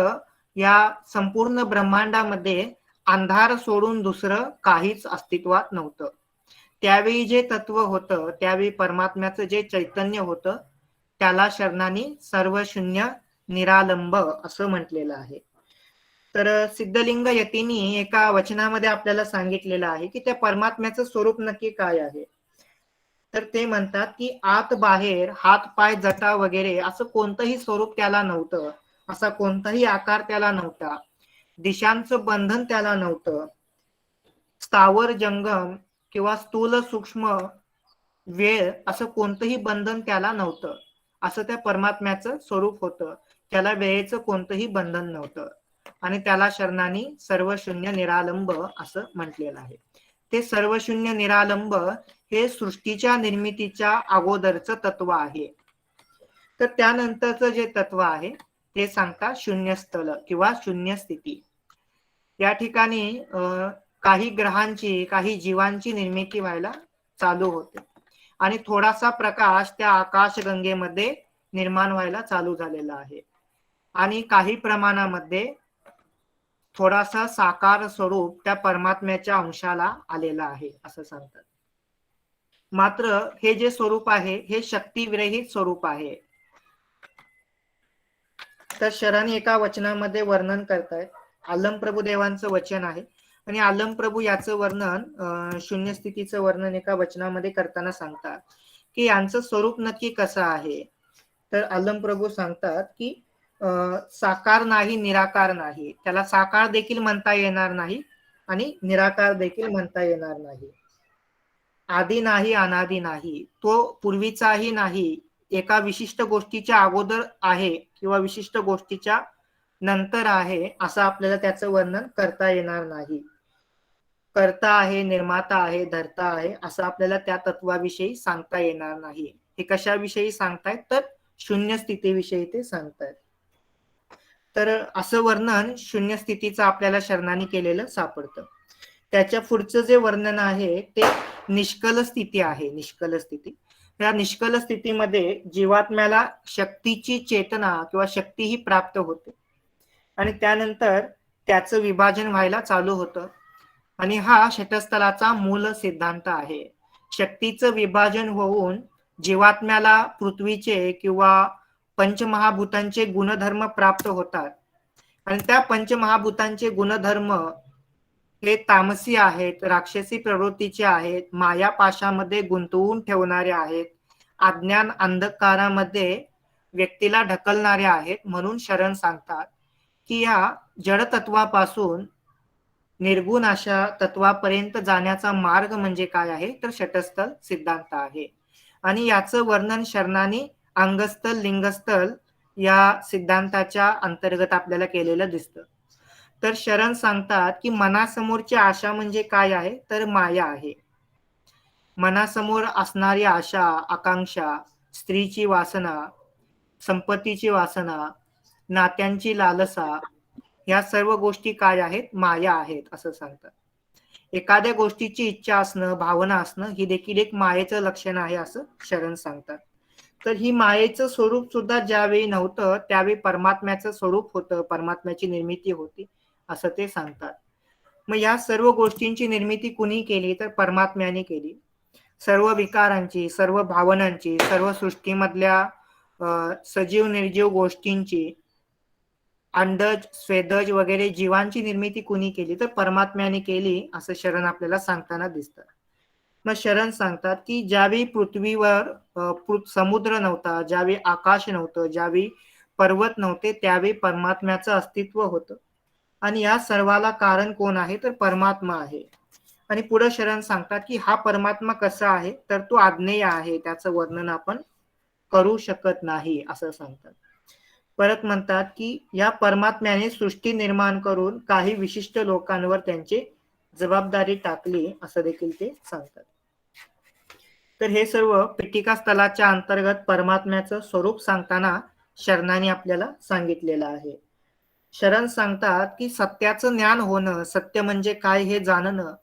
या संपूर्ण ब्रह्मांडामध्ये अंधार सोडून दुसरं काहीच अस्तित्वात नव्हतं. त्यावेळी जे तत्व होतं, त्यावेळी परमात्म्याचं जे चैतन्य होतं, त्याला शरणांनी सर्वशून्य निरालंब असं म्हटलेलं आहे. तर सिद्धलिंग यतींनी एका वचनामध्ये आपल्याला सांगितलेलं आहे की त्या परमात्म्याचं स्वरूप नक्की काय आहे. तर ते म्हणतात की आत बाहेर हात पाय जटा वगैरे असं कोणतंही स्वरूप त्याला नव्हतं, असा कोणताही आकार त्याला नव्हता, दिशांचं बंधन त्याला नव्हतं, स्थावर जंगम किंवा स्थूल सूक्ष्म वेळ असं कोणतंही बंधन त्याला नव्हतं. असं त्या परमात्म्याचं स्वरूप होतं, त्याला वेळेचं कोणतंही बंधन नव्हतं. आणि त्याला शरणांनी सर्वशून्य निरालंब असं म्हटलेलं आहे. ते सर्वशून्य निरालंब हे सृष्टीच्या निर्मितीच्या अगोदरचं तत्व आहे. तर त्यानंतरचं जे तत्व आहे ते सांगतात शून्यस्थल किंवा शून्य स्थिती. या ठिकाणी काही ग्रहांची, काही जीवांची निर्मिती व्हायला चालू होते आणि थोडासा प्रकाश त्या आकाशगंगेमध्ये निर्माण व्हायला चालू झालेला आहे आणि काही प्रमाणामध्ये थोडासा साकार स्वरूप त्या परमात्म्याच्या अंशाला आलेला आहे असं सांगतात. मात्र हे जे स्वरूप आहे हे शक्तिविरहित स्वरूप आहे. तर शरण एका वचनामध्ये वर्णन करतायत, आलम प्रभू देवांचं वचन आहे आणि आलम प्रभू याचं वर्णन शून्य स्थितीचं वर्णन एका वचनामध्ये करताना सांगतात की यांचं स्वरूप नक्की कसं आहे. तर आलम प्रभू सांगतात की साकार नाही, निराकार नाही, त्याला साकार देखील म्हणता येणार नाही आणि निराकार देखील म्हणता येणार नाही, आदी नाही, अनादी नाही, तो पूर्वीचाही नाही, एका विशिष्ट गोष्टीच्या अगोदर आहे किंवा विशिष्ट गोष्टीच्या नंतर आहे असं आपल्याला त्याचं वर्णन करता येणार नाही. कर्ता आहे, निर्माता आहे, धर्ता आहे असं आपल्याला त्या तत्वाविषयी सांगता येणार नाही. हे कशाविषयी सांगतायत तर शून्य स्थितीविषयी ते सांगतायत. तर असं वर्णन शून्य स्थितीचं आपल्याला शरणांनी केलेलं सापडतं. त्याच्या पुढचं जे वर्णन आहे ते निष्कल स्थिती आहे. निष्कल स्थिती, या निष्कल स्थितीमध्ये जीवात्म्याला शक्तीची चेतना किंवा शक्ती ही प्राप्त होते आणि त्यानंतर त्याचं विभाजन व्हायला चालू होतं आणि हा षटस्थलाचा मूल सिद्धांत आहे. शक्तीचं विभाजन होऊन जीवात्म्याला पृथ्वीचे किंवा पंचमहाभूतांचे गुणधर्म प्राप्त होतात आणि त्या पंचमहाभूतांचे गुणधर्म हे तामसी आहेत, राक्षसी प्रवृत्तीचे आहेत, माया पाशामध्ये गुंतवून ठेवणारे आहेत, अज्ञान अंधकारामध्ये व्यक्तीला ढकलणारे आहेत. म्हणून शरण सांगतात की या जड तत्वापासून निर्गुण अशा तत्वापर्यंत जाण्याचा मार्ग म्हणजे काय आहे तर षटस्थल सिद्धांत आहे. आणि याचं वर्णन शरणांनी अंगस्थल लिंगस्थल या सिद्धांताच्या अंतर्गत आपल्याला केलेलं दिसतं. तर शरण सांगतात की मनासमोरची आशा म्हणजे काय आहे तर माया आहे. मनासमोर असणारी आशा, आकांक्षा, स्त्रीची वासना, संपत्तीची वासना, नात्यांची लालसा, या सर्व गोष्टी काय आहेत माया आहेत असं सांगतात. एखाद्या गोष्टीची इच्छा असणं, भावना असणं ही देखील एक मायेचं लक्षण आहे असं शरण सांगतात. तर ही मायेचं स्वरूप सुद्धा ज्यावेळी नव्हतं त्यावेळी परमात्म्याचं स्वरूप होतं, परमात्म्याची निर्मिती होती असं ते सांगतात. मग या सर्व गोष्टींची निर्मिती कुणी केली तर परमात्म्याने केली. सर्व विकारांची, सर्व भावनांची, सर्व सृष्टीमधल्या सजीव निर्जीव गोष्टींची, अंडज, स्वेदज वगैरे जीवांची निर्मिती कुणी केली तर परमात्म्याने केली असं शरण आपल्याला सांगताना दिसतं. मग शरण सांगतात की ज्यावेळी पृथ्वीवर समुद्र नव्हता, ज्यावेळी आकाश नव्हतं, ज्यावेळी पर्वत नव्हते त्यावेळी परमात्म्याचं अस्तित्व होतं आणि या सर्वाला कारण कोण आहे तर परमात्मा आहे. आणि पुढे शरण सांगतात की हा परमात्मा कसा आहे तर तो आज्ञेय आहे, त्याचं वर्णन आपण करू शकत नाही असं सांगतात. परत म्हणतात की या परमात्म्याने सृष्टी निर्माण करून काही विशिष्ट लोकांवर त्यांची जबाबदारी टाकली असं देखील ते सांगतात. तर हे सर्व पिटिका स्थलाच्या अंतर्गत परमात्म्याचं स्वरूप सांगताना शरणांनी आपल्याला सांगितलेलं आहे. शरण सांगतात की सत्याचं ज्ञान होणं, सत्य म्हणजे काय हे जाणणं,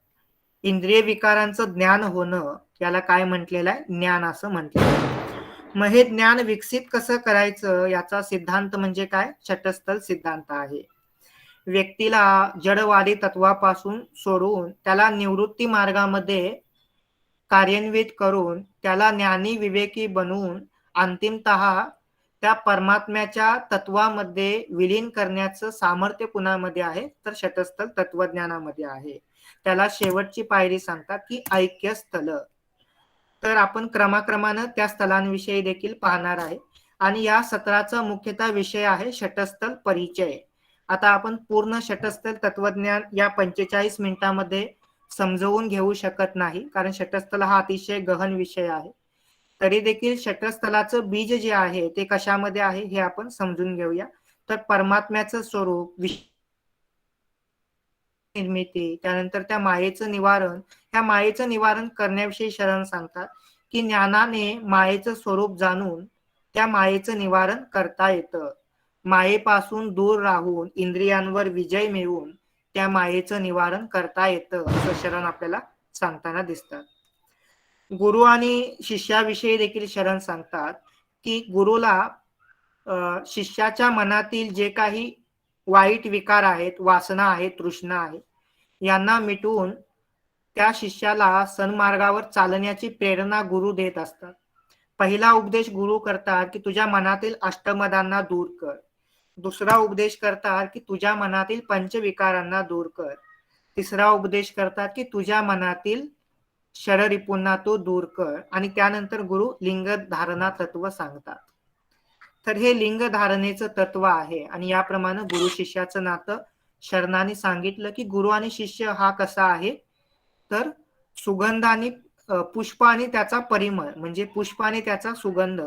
इंद्रिय विकारांचं ज्ञान होणं, याला काय म्हटलेलं आहे ज्ञान असं म्हटलेलं आहे. मग हे ज्ञान विकसित कसं करायचं याचा सिद्धांत म्हणजे काय षटस्थल सिद्धांत आहे. व्यक्तीला जडवादी तत्वापासून सोडून त्याला निवृत्ती मार्गामध्ये कार्यान्वित करून त्याला ज्ञानी विवेकी बनवून अंतिमतः त्या परमात्म्याच्या तत्वामध्ये विलीन करण्याचं सामर्थ्य कुणामध्ये आहे तर षटस्थल तत्वज्ञानामध्ये आहे. त्याला शेवटची पायरी सांगतात की ऐक्य स्थल. तर आपण क्रमाक्रमानं त्या स्थलांविषयी देखील पाहणार आहे आणि या सत्राचा मुख्यतः विषय आहे षटस्थल परिचय. आता आपण पूर्ण षटस्थल तत्वज्ञान या 45 मिनिटांमध्ये समजवून घेऊ शकत नाही कारण षटस्थल हा अतिशय गहन विषय आहे. तरी देखील षटस्थलाचं बीज जे आहे ते कशामध्ये आहे हे आपण समजून घेऊया. तर परमात्म्याचं स्वरूप, निर्मिती, त्यानंतर त्या मायेचं निवारण, त्या मायेचं निवारण करण्याविषयी शरण सांगतात की ज्ञानाने मायेचं स्वरूप जाणून त्या मायेचं निवारण करता येतं. मायेपासून दूर राहून इंद्रियांवर विजय मिळवून त्या मायेचं निवारण करता येतं असं शरण आपल्याला सांगताना दिसतात. गुरु आणि शिष्याविषयी देखील शरण सांगतात की गुरुला शिष्याच्या मनातील जे काही वाईट विकार आहेत, वासना आहेत, तृष्णा आहे, यांना मिटवून त्या शिष्याला सन्मार्गावर चालण्याची प्रेरणा गुरु देत असतात. पहिला उपदेश गुरु करतात की तुझ्या मनातील अष्टमदांना दूर कर. दुसरा उपदेश करतात की तुझ्या मनातील पंचविकारांना दूर कर. तिसरा उपदेश करतात की तुझ्या मनातील शररिपुंना तो दूर कर. आणि त्यानंतर गुरु लिंग धारणा तत्व सांगतात. तर हे लिंग धारणेचं तत्व आहे आणि याप्रमाणे गुरु शिष्याचं नातं शरणांनी सांगितलं की गुरु आणि शिष्य हा कसा आहे तर सुगंध आणि पुष्प आणि त्याचा परिमळ, म्हणजे पुष्प आणि त्याचा सुगंध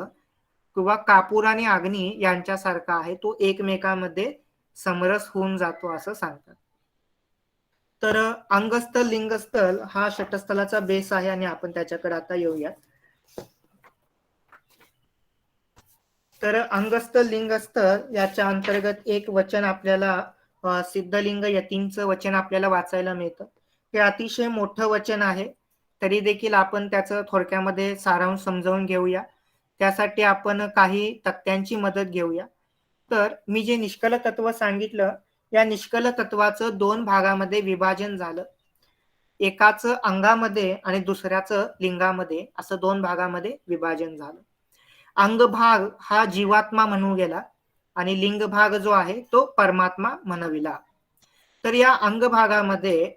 किंवा कापूर आणि अग्नी यांच्यासारखा आहे, तो एकमेकांमध्ये समरस होऊन जातो असं सांगतात. तर अंगस्थल लिंगस्थल हा षटस्थलाचा बेस आहे आणि आपण त्याच्याकडे आता येऊया. तर अंगस्थल लिंगस्थल याच्या अंतर्गत एक वचन आपल्याला सिद्धलिंग यतींचं वचन आपल्याला वाचायला मिळतं. हे अतिशय मोठं वचन आहे, तरी देखील आपण त्याचं थोडक्यामध्ये सारांश समजावून घेऊया. त्यासाठी आपण काही तक्त्यांची मदत घेऊया. तर मी जे निष्कल तत्व सांगितलं, या निष्कल तत्वाचं 2 भागामध्ये विभाजन झालं. एकाचं अंगामध्ये आणि दुसऱ्याचं लिंगामध्ये, असं 2 भागामध्ये विभाजन झालं. अंग भाग हा जीवात्मा म्हणू गेला आणि लिंग भाग जो आहे तो परमात्मा म्हणविला. तर या अंग भागामध्ये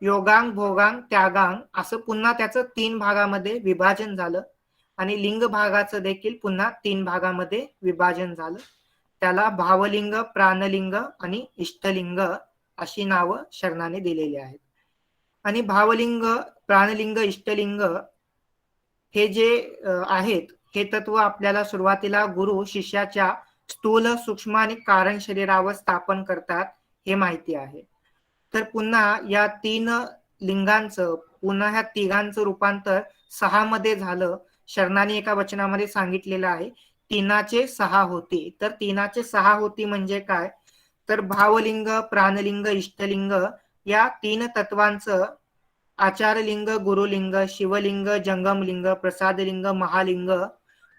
योगांग, भोगांग, त्यागांग असं पुन्हा त्याचं 3 भागामध्ये विभाजन झालं आणि लिंग भागाचं देखील पुन्हा 3 भागामध्ये विभाजन झालं. त्याला भावलिंग, प्राणलिंग आणि इष्टलिंग अशी नावं शरणाने दिलेली आहेत. आणि भावलिंग, प्राणलिंग, इष्टलिंग हे जे आहेत, हे तत्व आपल्याला सुरुवातीला गुरु शिष्याच्या स्थूल, सूक्ष्म आणि कारण शरीरावर स्थापन करतात हे माहिती आहे. तर पुन्हा या 3 लिंगांचं, पुन्हा ह्या तिघांचं रूपांतर 6 मध्ये झालं. शरणाने एका वचनामध्ये सांगितलेलं आहे, 3चे 6 होती. तर 3चे 6 होती म्हणजे काय? तर भावलिंग, प्राणलिंग, इष्टलिंग या 3 तत्वांचं आचारलिंग, गुरुलिंग, शिवलिंग, जंगमलिंग, प्रसादलिंग, महालिंग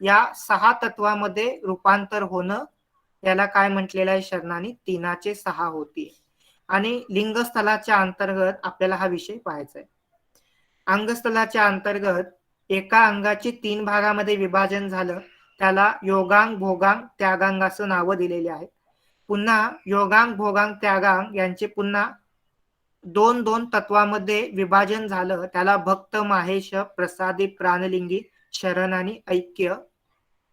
या 6 तत्वामध्ये रूपांतर होणं, याला काय म्हटलेलं आहे शरणाने? 3चे 6 होती. आणि लिंगस्थलाच्या अंतर्गत आपल्याला हा विषय पाहायचा आहे. अंगस्थलाच्या अंतर्गत एका अंगाचे 3 भागामध्ये विभाजन झालं, त्याला योगांग, भोगांग, त्यागांग असं नावं दिलेली आहेत. पुन्हा योगांग, भोगांग, त्यागांग यांचे पुन्हा 2 तत्वामध्ये विभाजन झालं, त्याला भक्त, माहेश, प्रसादी, प्राणलिंगी, शरण आणि ऐक्य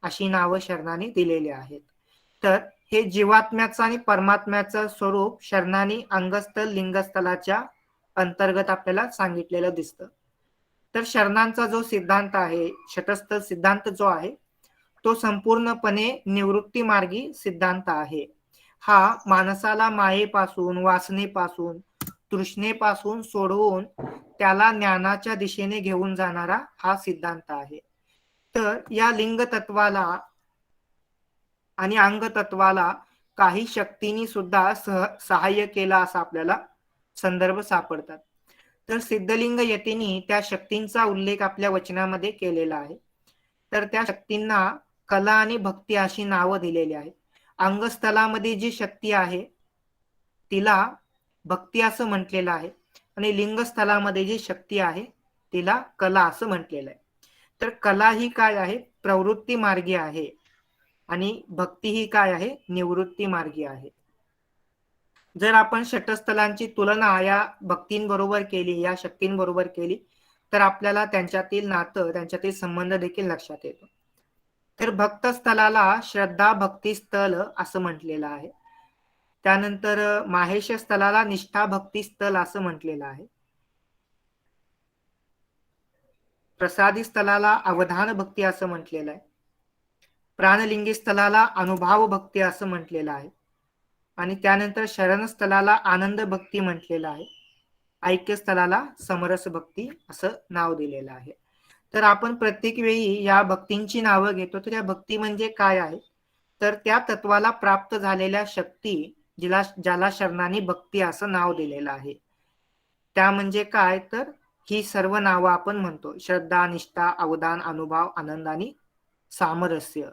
अशी नावं शरणाने दिलेली आहेत. तर हे जीवात्म्याचं आणि परमात्म्याचं स्वरूप शरणाने अंगस्थल लिंगस्थलाच्या अंतर्गत आपल्याला सांगितलेलं दिसतं. तर शरणांचा जो सिद्धांत आहे, षटस्थ सिद्धांत जो आहे, तो संपूर्णपणे निवृत्ती मार्गी सिद्धांत आहे. हा माणसाला मायेपासून, वासनेपासून, तृष्णेपासून सोडवून त्याला ज्ञानाच्या दिशेने घेऊन जाणारा हा सिद्धांत आहे. तर या लिंग तत्वाला आणि अंग तत्वाला काही शक्तींनी सुद्धा सहाय्य केला असा आपल्याला संदर्भ सापडतात. तर सिद्धलिंग यतींनी त्या शक्तींचा उल्लेख आपल्या वचनामध्ये केलेला आहे. तर त्या शक्तींना कला आणि भक्ती अशी नावं दिलेली आहेत. अंगस्थलामध्ये जी शक्ती आहे तिला भक्ती असं म्हटलेलं आहे आणि लिंगस्थलामध्ये जी शक्ती आहे तिला कला असं म्हटलेलं आहे. तर कला ही काय आहे? प्रवृत्ती मार्गी आहे आणि भक्ती ही काय आहे? निवृत्ती मार्गी आहे. जर आपण षटस्थलांची तुलना या भक्तींबरोबर केली, या शक्तींबरोबर केली, तर आपल्याला त्यांच्यातील नातं, त्यांच्यातील संबंध देखील लक्षात येतो. तर भक्तस्थलाला श्रद्धा भक्ती स्थल असं म्हटलेलं आहे. त्यानंतर माहेश स्थलाला निष्ठा भक्ती स्थल असं म्हटलेलं आहे. प्रसादी स्थलाला अवधान भक्ती असं म्हटलेलं आहे. प्राणलिंगी स्थलाला अनुभाव भक्ती असं म्हटलेलं आहे. आणि त्यानंतर शरण स्थलाला आनंद भक्ती म्हटलेलं आहे. ऐक्य स्थलाला समरस भक्ती असं नाव दिलेलं आहे. तर आपण प्रत्येक वेळी या भक्तींची नावं घेतो. तर या भक्ती म्हणजे काय आहे? तर त्या तत्वाला प्राप्त झालेल्या शक्ती, ज्याला शरणानी भक्ती असं नाव दिलेलं आहे, त्या म्हणजे काय? तर ही सर्व नावं आपण म्हणतो: श्रद्धा, निष्ठा, अवदान, अनुभव, आनंद आणि सामरस्य.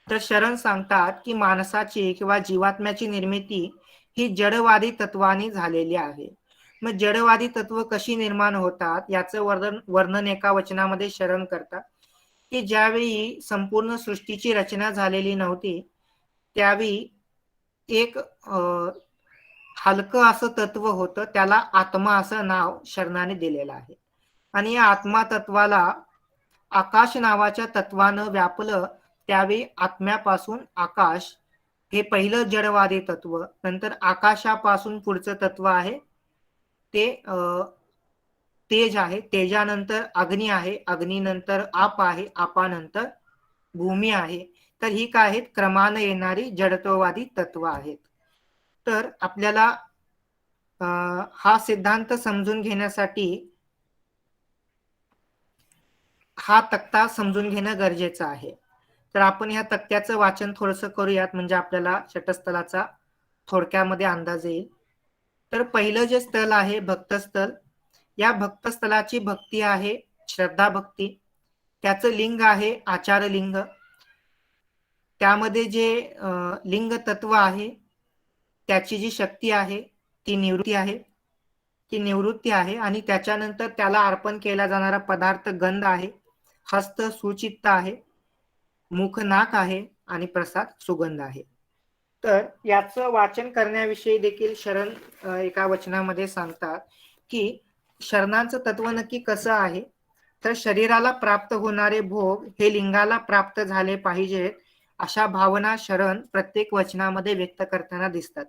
तर शरण सांगतात की माणसाची किंवा जीवात्म्याची निर्मिती ही जडवादी तत्वाने झालेली आहे. मग जडवादी तत्व कशी निर्माण होतात याचं वर्णन एका वचनामध्ये शरण करतात की ज्यावेळी संपूर्ण सृष्टीची रचना झालेली नव्हती, त्यावेळी एक हलकं असं तत्व होतं, त्याला आत्मा असं नाव शरणाने दिलेलं आहे. आणि या आत्मा तत्वाला आकाश नावाच्या तत्वानं व्यापलं. त्यावेळी आत्म्यापासून आकाश हे पहिलं जडवादी तत्व, नंतर आकाशापासून पुढचं तत्व आहे ते तेज आहे, तेजानंतर अग्नी आहे, अग्नीनंतर आप आहे, आपानंतर भूमी आहे. तर ही काय आहेत? क्रमानं येणारी जडत्ववादी तत्व आहेत. तर आपल्याला हा सिद्धांत समजून घेण्यासाठी हा तक्ता समजून घेणं गरजेचं आहे. तर आपण ह्या तक्त्याचं वाचन थोडंसं करूयात, म्हणजे आपल्याला षटस्थलाचा थोडक्यामध्ये अंदाज येईल. तर पहिलं जे स्थल आहे भक्तस्थल, या भक्तस्थलाची भक्ती आहे श्रद्धा भक्ती. त्याचं लिंग आहे आचार लिंग. त्यामध्ये जे लिंग तत्व आहे त्याची जी शक्ती आहे ती निवृत्ती आहे आणि त्याच्यानंतर त्याला अर्पण केला जाणारा पदार्थ गंध आहे, हस्त सुचित्त आहे, मुख नाक आहे आणि प्रसाद सुगंध आहे. तर याचं वाचन करण्याविषयी देखील शरण एका वचनामध्ये सांगतात की शरणांचं तत्व नक्की कसं आहे. तर शरीराला प्राप्त होणारे भोग हे लिंगाला प्राप्त झाले पाहिजेत अशा भावना शरण प्रत्येक वचनामध्ये व्यक्त करताना दिसतात.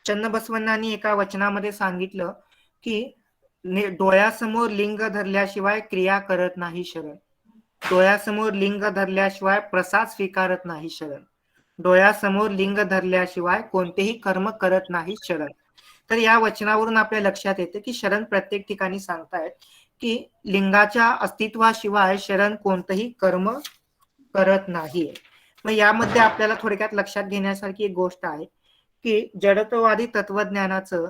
चन्नबसवण्णांनी एका वचनामध्ये सांगितलं की डोळ्यासमोर लिंग धरल्याशिवाय क्रिया करत नाही शरण. डोळ्यासमोर लिंग धरल्याशिवाय प्रसाद स्वीकारत नाही शरण. डोळ्यासमोर लिंग धरल्याशिवाय कोणतेही कर्म करत नाही शरण. तर या वचनावरून आपल्या लक्षात येते की शरण प्रत्येक ठिकाणी सांगतायत की लिंगाच्या अस्तित्वाशिवाय शरण कोणतंही कर्म करत नाही. मग यामध्ये आपल्याला थोडक्यात लक्षात घेण्यासारखी एक गोष्ट आहे की जडत्ववादी तत्वज्ञानाचं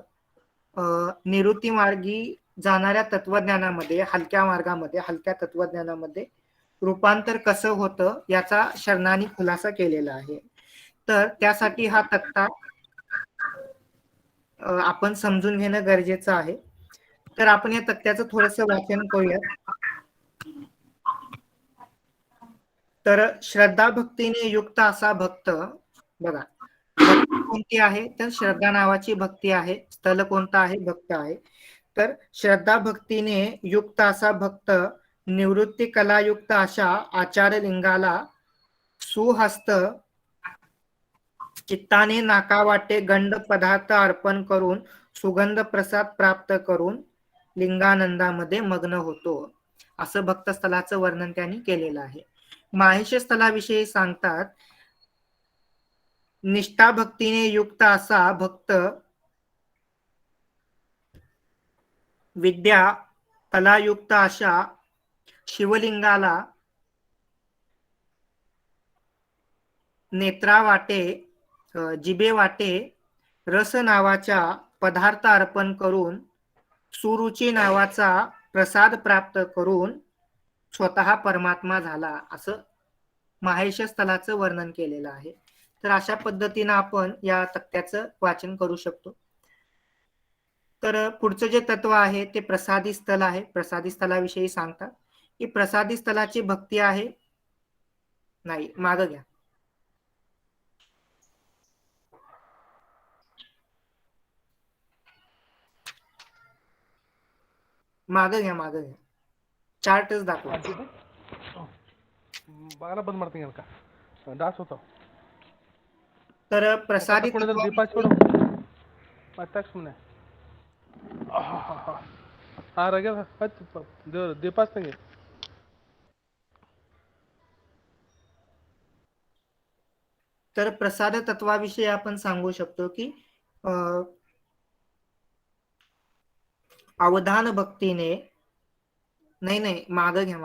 निवृत्ती मार्गी जाणाऱ्या तत्वज्ञानामध्ये, हलक्या तत्वज्ञानामध्ये रूपांतर कसं होतं याचा शरणांनी खुलासा केलेला आहे. तर त्यासाठी हा तक्ता आपण समजून घेणं गरजेचं आहे. तर आपण या तक्त्याचं थोडंसं वाचन करूयात. तर श्रद्धा भक्तीने युक्त असा भक्त, बघा भक्ती कोणती आहे तर श्रद्धा नावाची भक्ती आहे. स्थल कोणतं आहे भक्त आहे. तर श्रद्धा भक्तीने युक्त असा भक्त निवृत्ती कलायुक्त अशा आचार लिंगाला सुहस्त चित्ताने नाकावाटे गंड पदार्थ अर्पण करून सुगंध प्रसाद प्राप्त करून लिंगानंदामध्ये मग्न होतो, असं भक्तस्थलाचं वर्णन त्यांनी केलेलं आहे. माहेश स्थलाविषयी सांगतात, निष्ठा भक्तीने युक्त असा भक्त विद्या कलायुक्त अशा शिवलिंगाला नेत्रावाटे जिबे वाटे रस नावाच्या पदार्थ अर्पण करून सुरुची नावाचा प्रसाद प्राप्त करून स्वतः परमात्मा झाला, असं माहेश स्थलाचं वर्णन केलेलं आहे. तर अशा पद्धतीनं आपण या तक्त्याचं वाचन करू शकतो. तर पुढचं जे तत्व आहे ते प्रसादी स्थल आहे. प्रसादी स्थलाविषयी सांगतात की प्रसादी स्थलाची भक्ती आहे, नाही मागं घ्या, मागं घ्या, चार्टच दाखवा. ಬಾಗಲ ಬಂದ್ ಮಾಡ್ತೀನಿ ಅನ್ಕ ದಾಸ್ ಹೋತಾವ. तर प्रसादी ದೀಪ ಹಚ್ಬಿಡು ಮತ್ತೆ ಸುಮ್ಮನೆ ಆ ರಗೆ ಹಚ್ಚು ದೀಪ ಹಚ್ತಂಗೆ. तर प्रसाद तत्वाविषयी आपण सांगू शकतो की अवधान भक्तीने, नाही मागं घ्या,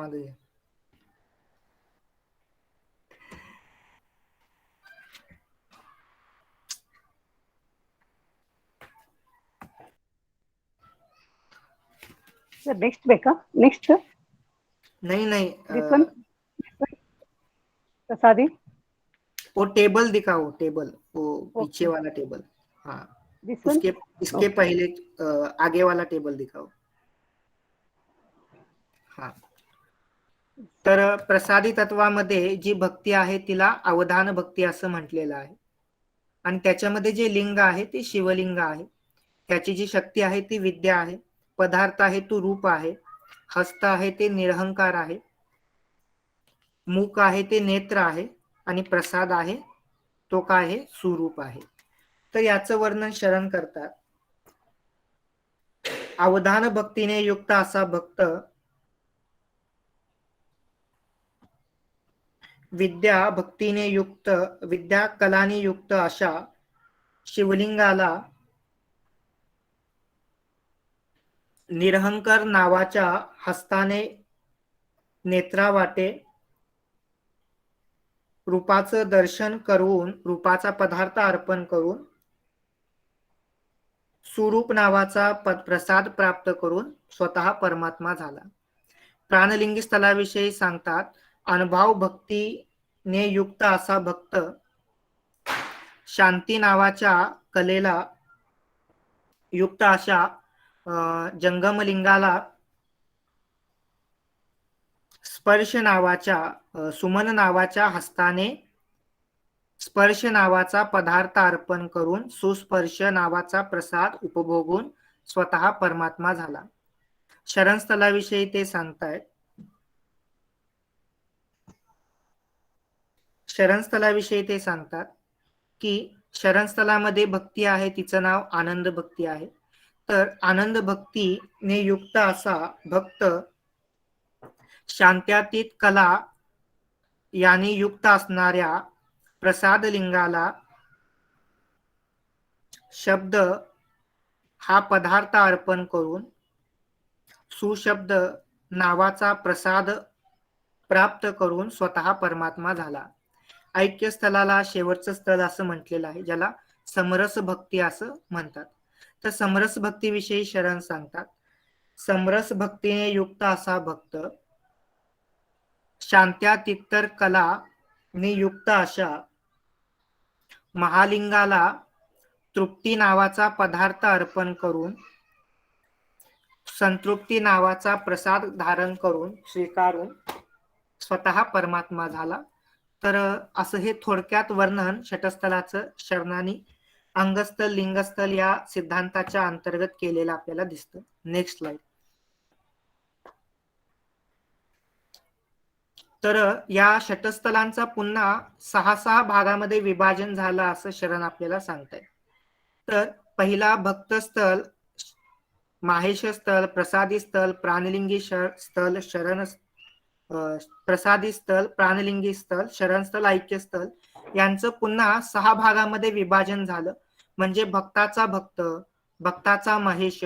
ಸರ್ ನೆಕ್ಸ್ಟ್ ಬೇಕಾ? ನೆಕ್ಸ್ಟ್ नहीं दिस वन प्रसादी वो टेबल दिखाओ, टेबल वो पीछे Okay. वाला टेबल, हाँ दिस वन इसके पहले आगे वाला टेबल दिखाओ. हाँ, तर प्रसादी तत्वामध्ये जी भक्ती आहे तिला अवधान भक्ती असं म्हटलेलं आहे. आणि त्याच्यामध्ये जे लिंग आहे ते शिवलिंग आहे. त्याची जी शक्ती आहे ती विद्या आहे. पदार्थ आहे तो रूप आहे. हस्त आहे ते निरहंकार आहे. मुख आहे ते नेत्र आहे आणि प्रसाद आहे तो काय आहे सुरूप आहे. तर याचं वर्णन शरण करतात. अवधान भक्तीने युक्त असा भक्त विद्या भक्तीने युक्त, विद्या कलाने युक्त अशा शिवलिंगाला निरहंकार नावाच्या हस्ताने नेत्रावाटे रूपाचं दर्शन करून रूपाचा पदार्थ अर्पण करून सुरूप नावाचा प्रसाद प्राप्त करून स्वतः परमात्मा झाला. प्राणलिंगी स्थलाविषयी सांगतात, अनुभव भक्तीने युक्त असा भक्त शांती नावाच्या कलेला युक्त अशा जंगमलिंगाला स्पर्श नावाच्या सुमन नावाच्या हस्ताने स्पर्श नावाचा पदार्थ अर्पण करून सुस्पर्श नावाचा प्रसाद उपभोगून स्वतः परमात्मा झाला. शरणस्थलाविषयी ते सांगतायत. शरणस्थलाविषयी ते सांगतात की शरणस्थलामध्ये भक्ती आहे, तिचं नाव आनंद भक्ती आहे. तर आनंद भक्तीने युक्त असा भक्त शांत्यातीत कला यांनी युक्त असणाऱ्या प्रसाद लिंगाला शब्द हा पदार्थ अर्पण करून सुशब्द नावाचा प्रसाद प्राप्त करून स्वतः परमात्मा झाला. ऐक्य स्थलाला शेवटचं स्थळ असं म्हटलेलं आहे, ज्याला समरस भक्ती असं म्हणतात. तर समरस भक्तीविषयी शरण सांगतात, समरस भक्तीने युक्त असा भक्त शांत्यातित्तर कला ने युक्त अशा महालिंगाला तृप्ती नावाचा पदार्थ अर्पण करून संतृप्ती नावाचा प्रसाद धारण करून स्वीकारून स्वतः परमात्मा झाला. तर असं हे थोडक्यात वर्णन षटस्थलाचं शरणानी अंगस्थल लिंगस्थल या सिद्धांताच्या अंतर्गत केलेलं आपल्याला दिसतं. Next slide. तर या षटस्थलांचा पुन्हा 6 भागामध्ये विभाजन झालं असं शरण आपल्याला सांगताय. तर पहिला भक्तस्थल, माहेश स्थल, प्रसादी स्थल, प्राणलिंगी स्थल, शरण प्रसादी स्थल, प्राणलिंगी स्थल, शरणस्थल, ऐक्य स्थल यांचं पुन्हा 6 भागामध्ये विभाजन झालं. म्हणजे भक्ताचा भक्त, भक्ताचा महेश,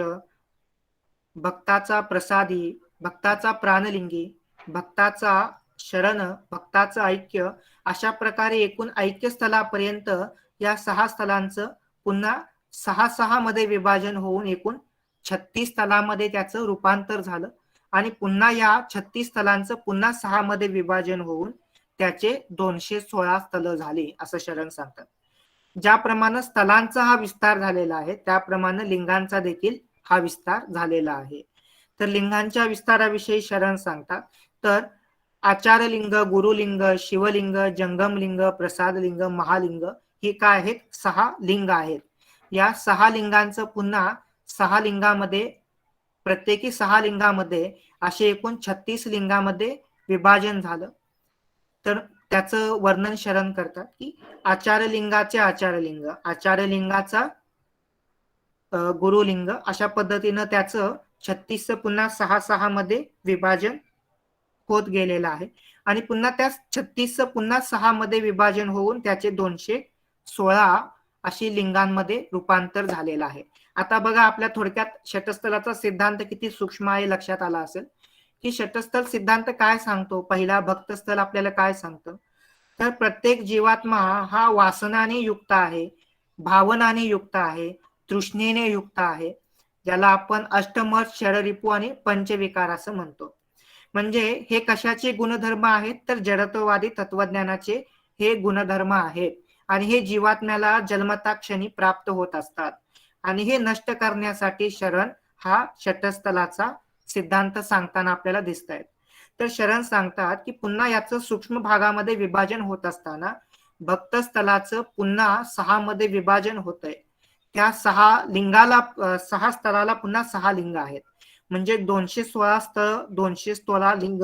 भक्ताचा प्रसादी, भक्ताचा प्राणलिंगी, भक्ताचा शरण, भक्ताचं ऐक्य, अशा प्रकारे एकूण ऐक्य स्थलापर्यंत या 6 स्थलांचं पुन्हा 6 मध्ये विभाजन होऊन एकूण 36 स्थलामध्ये त्याचं रूपांतर झालं. आणि पुन्हा या 36 स्थलांचं पुन्हा 6 मध्ये विभाजन होऊन त्याचे 216 स्थल झाले असं शरण सांगतात. ज्याप्रमाणे स्थलांचा हा विस्तार झालेला आहे त्याप्रमाणे लिंगांचा देखील हा विस्तार झालेला आहे. तर लिंगांच्या विस्ताराविषयी शरण सांगतात. तर आचारलिंग, गुरुलिंग, शिवलिंग, जंगमलिंग, प्रसादलिंग, महालिंग ही काय आहेत? 6 लिंग आहेत. या 6 लिंगांचं पुन्हा 6 लिंगामध्ये प्रत्येकी 6 लिंगामध्ये असे एकूण 36 लिंगामध्ये विभाजन झालं. तर त्याचं वर्णन शरण करतात की आचारलिंगाचे आचारलिंग, आचारलिंगाचा गुरुलिंग, अशा पद्धतीनं त्याचं 36 पुन्हा 6 मध्ये विभाजन होत गेलेलं आहे. आणि पुन्हा त्या 36 पुन्हा 6 मध्ये विभाजन होऊन त्याचे 216 अशी लिंगांमध्ये रूपांतर झालेलं आहे. आता बघा आपल्या थोडक्यात षटस्थलाचा सिद्धांत किती सूक्ष्म आहे लक्षात आला असेल की षटस्थल सिद्धांत काय सांगतो. पहिला भक्तस्थल आपल्याला काय सांगतं, तर प्रत्येक जीवात्मा हा वासनाने युक्त आहे, भावनाने युक्त आहे, तृष्णेने युक्त आहे, ज्याला आपण अष्टमठ, षडरिपू आणि पंचविकार असं म्हणतो. म्हणजे हे कशाचे गुणधर्म आहेत, तर जडत्ववादी तत्वज्ञानाचे हे गुणधर्म आहेत. आणि हे जीवात्म्याला जन्मता क्षणी प्राप्त होत असतात. आणि हे नष्ट करण्यासाठी शरण हा षटस्थलाचा सिद्धांत सांगताना आपल्याला दिसत आहेत. तर शरण सांगतात की पुन्हा याचं सूक्ष्म भागामध्ये विभाजन होत असताना भक्तस्थलाचं पुन्हा 6 मध्ये विभाजन होत आहे. त्या 6 लिंगाला 6 स्थलाला पुन्हा 6 लिंग आहेत. म्हणजे 216 स्थळ, 216 लिंग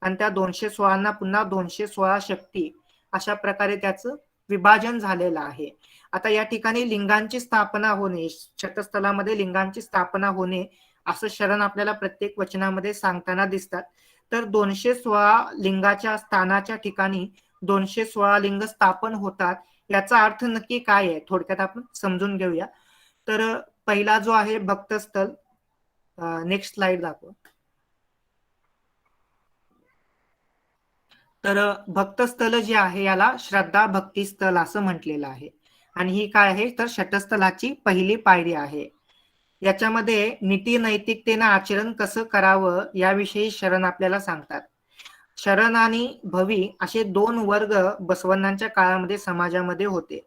आणि त्या 216 पुन्हा 216 शक्ती, अशा प्रकारे त्याचं विभाजन झालेलं आहे. आता या ठिकाणी लिंगांची स्थापना होणे, षटस्थलामध्ये लिंगांची स्थापना होणे असं शरण आपल्याला प्रत्येक वचनामध्ये सांगताना दिसतात. तर 216 लिंगाच्या स्थानाच्या ठिकाणी 216 लिंग स्थापन होतात. याचा अर्थ नक्की काय आहे थोडक्यात आपण समजून घेऊया. तर पहिला जो आहे भक्तस्थल, नेक्स्ट स्लाइड दाखव. तर भक्तस्थल जे आहे याला श्रद्धा भक्ती स्थल असं म्हटलेलं आहे. आणि ही काय आहे तर षटस्थलाची पहिली पायरी आहे. याच्यामध्ये नीती नैतिकतेनं आचरण कसं करावं याविषयी शरण आपल्याला सांगतात. शरण आणि भवी असे दोन वर्ग बसवण्णांच्या काळामध्ये समाजामध्ये होते.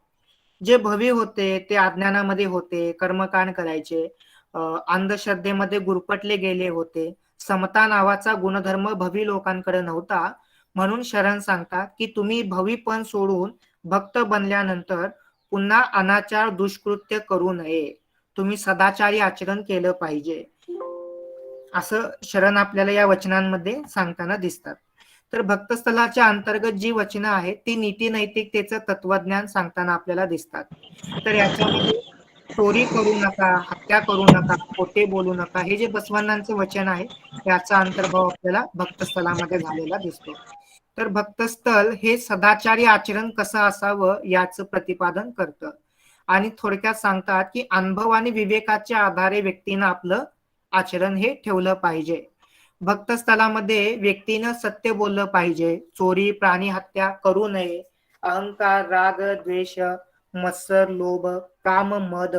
जे भवी होते ते अज्ञानामध्ये होते, कर्मकांड करायचे, अंधश्रद्धेमध्ये गुरफटले गेले होते. समता नावाचा गुणधर्म भवी लोकांकडे नव्हता. म्हणून शरण सांगतात की तुम्ही भवीपण सोडून भक्त बनल्यानंतर पुन्हा अनाचार दुष्कृत्य करू नये, तुम्ही सदाचारी आचरण केलं पाहिजे असं शरण आपल्याला या वचनांमध्ये सांगताना दिसतात. तर भक्तस्थलाच्या अंतर्गत जी वचनं आहेत ती नीती नैतिकतेचं तत्वज्ञान सांगताना आपल्याला दिसतात. तर याच्यामध्ये चोरी करू नका, हत्या करू नका, खोटे बोलू नका, हे जे बसवण्णांचं वचन आहे याचा अंतर्भाव आपल्याला भक्तस्थलामध्ये झालेला दिसतो. तर भक्तस्थल हे सदाचारी आचरण कसं असावं याचं प्रतिपादन करतं. आणि थोडक्यात सांगतात की अनुभव आणि विवेकाच्या आधारे व्यक्तीनं आपलं आचरण हे ठेवलं पाहिजे. भक्तस्थलामध्ये व्यक्तीनं सत्य बोललं पाहिजे, चोरी प्राणी हत्या करू नये, अहंकार राग द्वेष मत्सर लोभ काम मद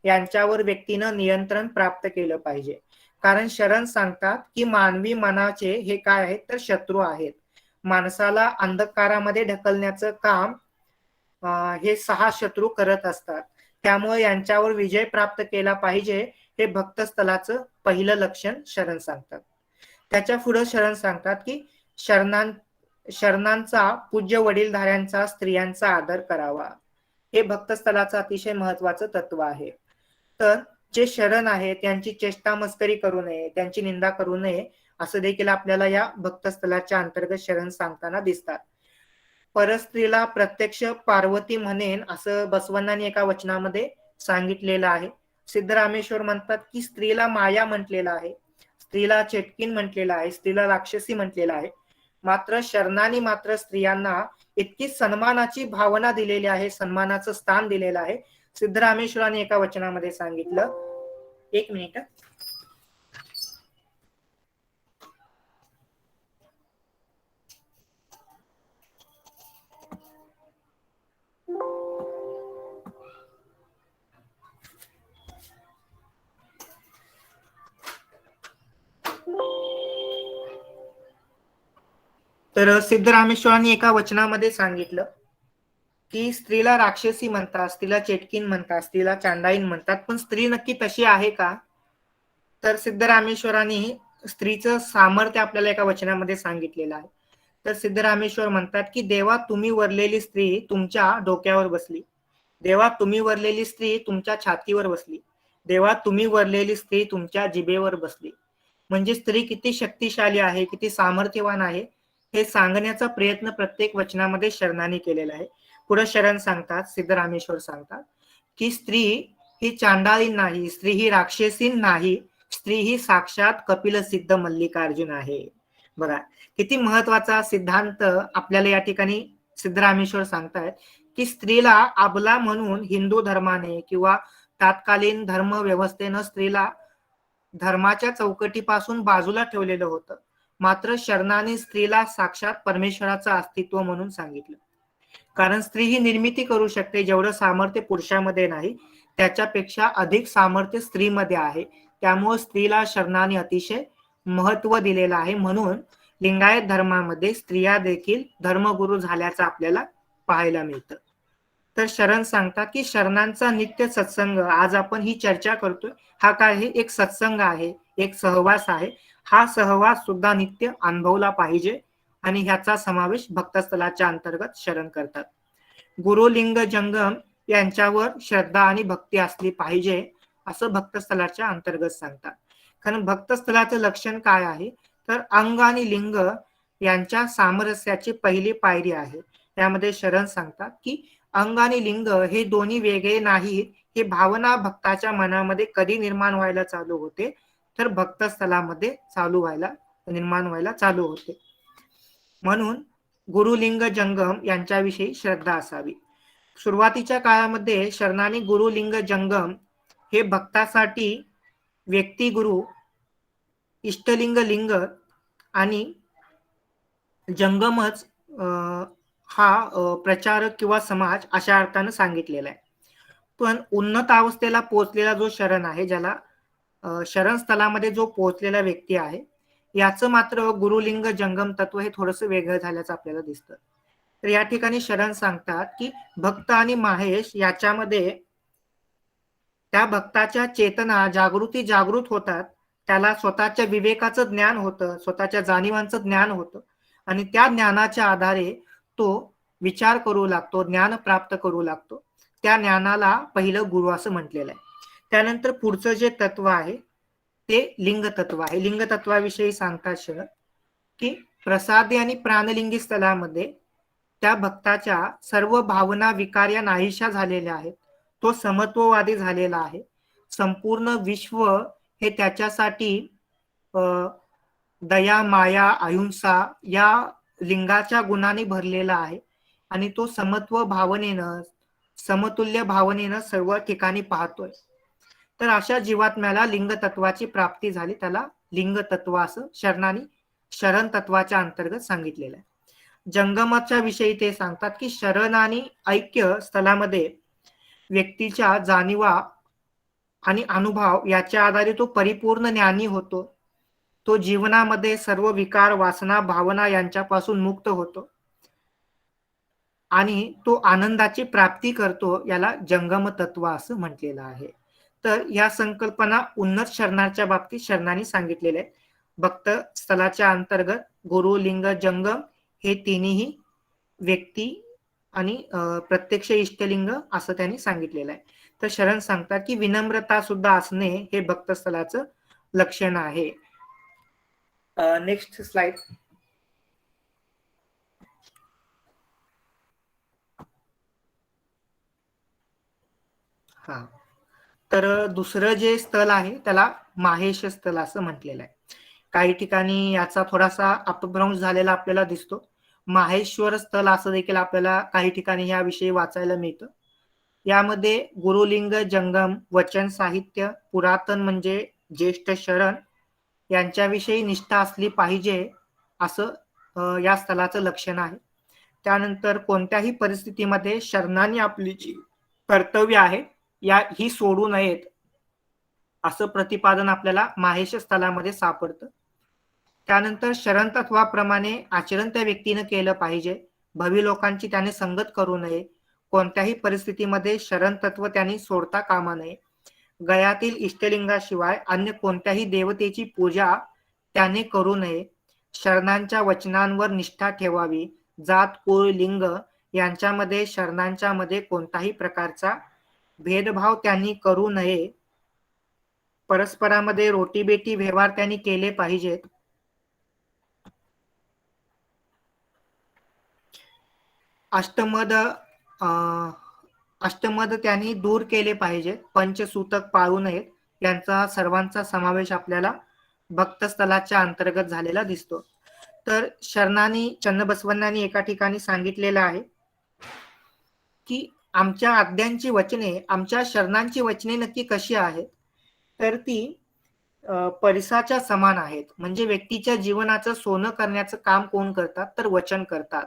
यांच्यावर व्यक्तीनं नियंत्रण प्राप्त केलं पाहिजे. कारण शरण सांगतात की मानवी मनाचे हे काय आहेत तर शत्रू आहेत. माणसाला अंधकारामध्ये ढकलण्याचं काम हे 6 शत्रू करत असतात. त्यामुळे यांच्यावर विजय प्राप्त केला पाहिजे हे भक्तस्थलाचं पहिलं लक्षण शरण सांगतात. त्याच्या पुढे शरण सांगतात की शरणांचा पूज्य वडीलधाऱ्यांचा स्त्रियांचा आदर करावा. हे भक्तस्थलाचं अतिशय महत्वाचं तत्व आहे. तर जे शरण आहे त्यांची चेष्टा मस्करी करू नये, त्यांची निंदा करू नये असं देखील आपल्याला या भक्तस्थलाच्या अंतर्गत शरण सांगताना दिसतात. परस्त्रीला प्रत्यक्ष पार्वती म्हणेन असं बसवण्णांनी एका वचनामध्ये सांगितलेलं आहे. सिद्धरामेश्वर म्हणतात की स्त्रीला माया म्हटलेलं आहे, स्त्रीला चेटकीन म्हटलेलं आहे, स्त्रीला राक्षसी म्हटलेलं आहे. मात्र शरणांनी मात्र स्त्रियांना इतकी सन्मानाची भावना दिलेली आहे, सन्मानाचं स्थान दिलेलं आहे. सिद्धरामेश्वरांनी एका वचनामध्ये सांगितलं, एक मिनिट. तर सिद्धरामेश्वरांनी एका वचनामध्ये सांगितलं की स्त्रीला राक्षसी म्हणतात, स्त्रीला चेटकीन म्हणतात, स्त्रीला चांडाईन म्हणतात, पण स्त्री नक्की तशी आहे का? तर सिद्धरामेश्वरांनी स्त्रीचं सामर्थ्य आपल्याला एका वचनामध्ये सांगितलेलं आहे. तर सिद्धरामेश्वर म्हणतात की देवा तुम्ही वरलेली स्त्री तुमच्या डोक्यावर बसली, देवा तुम्ही वरलेली स्त्री तुमच्या छातीवर बसली, देवा तुम्ही वरलेली स्त्री तुमच्या जिभेवर बसली. म्हणजे स्त्री किती शक्तिशाली आहे, किती सामर्थ्यवान आहे हे सांगण्याचा प्रयत्न प्रत्येक वचनामध्ये शरणांनी केलेला आहे. पुढे शरण सांगतात, सिद्धरामेश्वर सांगतात की स्त्री ही चांडाळी नाही, स्त्री ही राक्षसी नाही, स्त्री ही साक्षात कपिल सिद्ध मल्लिकार्जुन आहे. बघा किती महत्वाचा सिद्धांत आपल्याला या ठिकाणी सिद्धरामेश्वर सांगतायत की स्त्रीला अबला म्हणून हिंदू धर्माने किंवा तात्कालीन धर्म व्यवस्थेनं स्त्रीला धर्माच्या चौकटीपासून बाजूला ठेवलेलं होतं. मात्र शरणाने स्त्रीला साक्षात परमेश्वराचं अस्तित्व म्हणून सांगितलं. कारण स्त्री ही निर्मिती करू शकते, जेवढं सामर्थ्य पुरुषामध्ये नाही त्याच्यापेक्षा अधिक सामर्थ्य स्त्रीमध्ये आहे. त्यामुळे स्त्रीला शरणाने अतिशय महत्व दिलेलं आहे. म्हणून लिंगायत धर्मामध्ये स्त्रिया देखील धर्मगुरू झाल्याचं आपल्याला पाहायला मिळतं. तर शरण सांगतात की शरणांचा नित्य सत्संग, आज आपण ही चर्चा करतोय हा काय आहे, एक सत्संग आहे, एक सहवास आहे. हा सहवास सुद्धा नित्य अनुभवला पाहिजे आणि ह्याचा समावेश भक्तस्थलाच्या अंतर्गत शरण करतात. गुरुलिंग जंगम यांच्यावर श्रद्धा आणि भक्ती असली पाहिजे असं भक्तस्थलाच्या अंतर्गत सांगतात. कारण भक्तस्थलाचं लक्षण काय आहे तर अंग आणि लिंग यांच्या सामरस्याची पहिली पायरी आहे. त्यामध्ये शरण सांगतात की अंग आणि लिंग हे दोन्ही वेगळे नाहीत. हे भावना भक्ताच्या मनामध्ये कधी निर्माण व्हायला चालू होते तर भक्तस्थलामध्ये निर्माण व्हायला चालू होते. म्हणून गुरुलिंग जंगम यांच्याविषयी श्रद्धा असावी. सुरुवातीच्या काळामध्ये शरणांनी गुरुलिंग जंगम हे भक्तासाठी व्यक्तिगुरु इष्टलिंग लिंग आणि जंगमच हा प्रचारक किंवा समाज अशा अर्थानं सांगितलेला आहे. पण उन्नत अवस्थेला पोहोचलेला जो शरण आहे, ज्याला शरण स्थलामध्ये जो पोहोचलेला व्यक्ती आहे, याचं मात्र गुरुलिंग जंगम तत्व हे थोडंसं वेगळं झाल्याचं आपल्याला दिसतं. तर या ठिकाणी शरण सांगतात की भक्त आणि माहेश याच्यामध्ये त्या भक्ताच्या चेतना जागृत होतात, त्याला स्वतःच्या विवेकाचं ज्ञान होतं, स्वतःच्या जाणीवांचं ज्ञान होतं आणि त्या ज्ञानाच्या आधारे तो विचार करू लागतो, ज्ञान प्राप्त करू लागतो. त्या ज्ञानाला पहिलं गुरु असं म्हटलेलं आहे. त्यानंतर पुढचं जे तत्व आहे ते लिंग तत्व आहे. लिंग तत्वाविषयी सांगतात शरण की प्रसादी आणि प्राणलिंगी स्थलामध्ये त्या भक्ताच्या सर्व भावना विकार या नाहीशा झालेल्या आहेत. तो समत्ववादी झालेला आहे. संपूर्ण विश्व हे त्याच्यासाठी दया, माया, अहिंसा या लिंगाच्या गुणाने भरलेला आहे आणि तो समत्व भावनेनं, समतुल्य भावनेनं सर्व ठिकाणी पाहतोय. तर अशा जीवात्म्याला लिंग तत्वाची प्राप्ती झाली, त्याला लिंग तत्व असं शरण तत्वाच्या अंतर्गत सांगितलेलं आहे. जंगमाच्या विषयी ते सांगतात की शरण आणि ऐक्य स्थलामध्ये व्यक्तीच्या जाणीवा आणि अनुभव याच्या आधारे तो परिपूर्ण ज्ञानी होतो. तो जीवनामध्ये सर्व विकार, वासना, भावना यांच्यापासून मुक्त होतो आणि तो आनंदाची प्राप्ती करतो. याला जंगम तत्व असं म्हटलेलं आहे. तर या संकल्पना उन्नत शरणाच्या बाबतीत शरणाने सांगितलेल्या आहेत. भक्त स्थलाच्या अंतर्गत गुरु, लिंग, जंगम हे तिन्ही व्यक्ती आणि प्रत्यक्ष इष्टलिंग असं त्यांनी सांगितलेलं आहे. तर शरण सांगतात की विनम्रता सुद्धा असणे हे भक्त स्थलाचं लक्षण आहे. Next slide. हा, तर दुसरं जे स्थल आहे त्याला माहेश स्थल असं म्हटलेलं आहे. काही ठिकाणी याचा थोडासा अपभ्रंश झालेला आपल्याला दिसतो. माहेश्वर स्थल असं देखील आपल्याला काही ठिकाणी याविषयी वाचायला मिळतं. यामध्ये गुरुलिंग, जंगम, वचन साहित्य, पुरातन म्हणजे ज्येष्ठ शरण यांच्याविषयी निष्ठा असली पाहिजे असं या स्थलाचं लक्षण आहे. त्यानंतर कोणत्याही परिस्थितीमध्ये शरणांनी आपली जी कर्तव्य आहे ही सोडू नयेत असं प्रतिपादन आपल्याला माहेश स्थलामध्ये सापडतं. त्यानंतर शरण तत्वाप्रमाणे आचरण त्या व्यक्तीनं केलं पाहिजे. भवी लोकांची त्याने संगत करू नये. कोणत्याही परिस्थितीमध्ये शरण तत्व त्यांनी सोडता कामा नये. गयातील इष्टलिंगाशिवाय अन्य कोणत्याही देवतेची पूजा त्याने करू नये. शरणांच्या वचनांवर निष्ठा ठेवावी. जात, कुळ, लिंग यांच्यामध्ये शरणांच्या मध्ये कोणताही प्रकारचा भेदभाव त्यांनी करू नये. परस्परामध्ये रोटीबेटी व्यवहार त्यांनी केले पाहिजेत. अष्टमद त्यांनी दूर केले पाहिजे. पंचसूतक पाळू नयेत. यांचा सर्वांचा समावेश आपल्याला भक्तस्थलाच्या अंतर्गत झालेला दिसतो. तर शरणांनी चन्नबसवण्णांनी एका ठिकाणी सांगितलेलं आहे की आमच्या आज्ञांची वचने, आमच्या शरणांची वचने नक्की कशी आहेत, तर ती परिसाच्या समान आहेत. म्हणजे व्यक्तीच्या जीवनाचं सोनं करण्याचं काम कोण करतात, तर वचन करतात.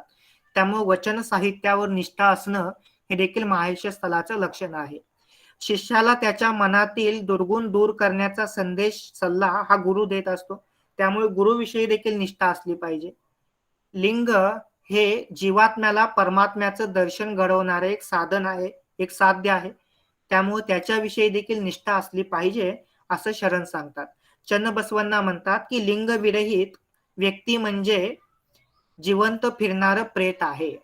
त्यामुळे वचन साहित्यावर निष्ठा असणं हे देखील माहेश स्थलाचं लक्षण आहे. शिष्याला त्याच्या मनातील दुर्गुण दूर करण्याचा संदेश, सल्ला हा गुरु देत असतो. त्यामुळे गुरुविषयी देखील निष्ठा असली पाहिजे. लिंग हे जीवात्म्याला परमात्म्याचं दर्शन घडवणारं एक साधन आहे, एक साध्य आहे. त्यामुळे त्याच्याविषयी देखील निष्ठा असली पाहिजे असं शरण सांगतात. चन्नबसवण्णा म्हणतात की लिंग विरहित व्यक्ती म्हणजे जिवंत फिरणारं प्रेत आहे.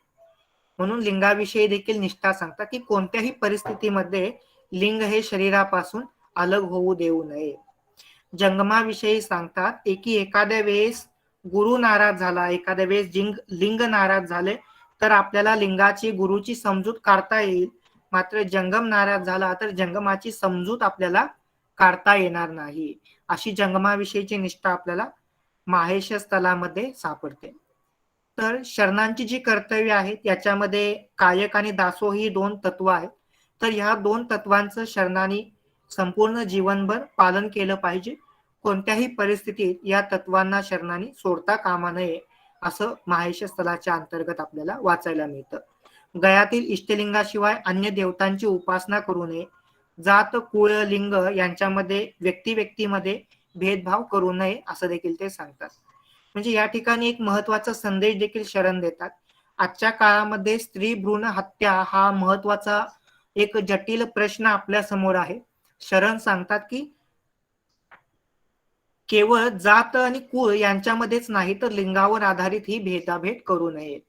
म्हणून लिंगाविषयी देखील निष्ठा सांगतात की कोणत्याही परिस्थितीमध्ये लिंग हे शरीरापासून अलग होऊ देऊ नये. जंगमाविषयी सांगतात एखाद्या वेळेस गुरु नाराज झाला, एखाद्या वेळेस लिंग नाराज झाले तर आपल्याला लिंगाची, गुरुची समजूत काढता येईल. मात्र जंगम नाराज झाला तर जंगमाची समजूत आपल्याला काढता येणार नाही. अशी जंगमाविषयीची निष्ठा आपल्याला माहेश स्थलामध्ये सापडते. तर शरणांची जी कर्तव्य आहेत याच्यामध्ये कायक आणि दासो ही 2 तत्व आहेत. तर ह्या 2 तत्वांचं शरणांनी संपूर्ण जीवनभर पालन केलं पाहिजे. कोणत्याही परिस्थितीत या तत्वांना शरणांनी सोडता कामा नये असं माहेश स्थलाच्या अंतर्गत आपल्याला वाचायला मिळतं. गयातील इष्टलिंगाशिवाय अन्य देवतांची उपासना करू नये. जात कुळ लिंग यांच्यामध्ये व्यक्तीमध्ये भेदभाव करू नये असं देखील ते सांगतात. म्हणजे या ठिकाणी एक महत्वाचा संदेश देखील शरण देतात. आजच्या काळामध्ये स्त्री भ्रूण हत्या हा महत्वाचा एक जटिल प्रश्न आपल्या समोर आहे. शरण सांगतात की केवळ जात आणि कुळ यांच्यामध्येच नाही तर लिंगावर आधारित ही भेदाभेद करू नयेत.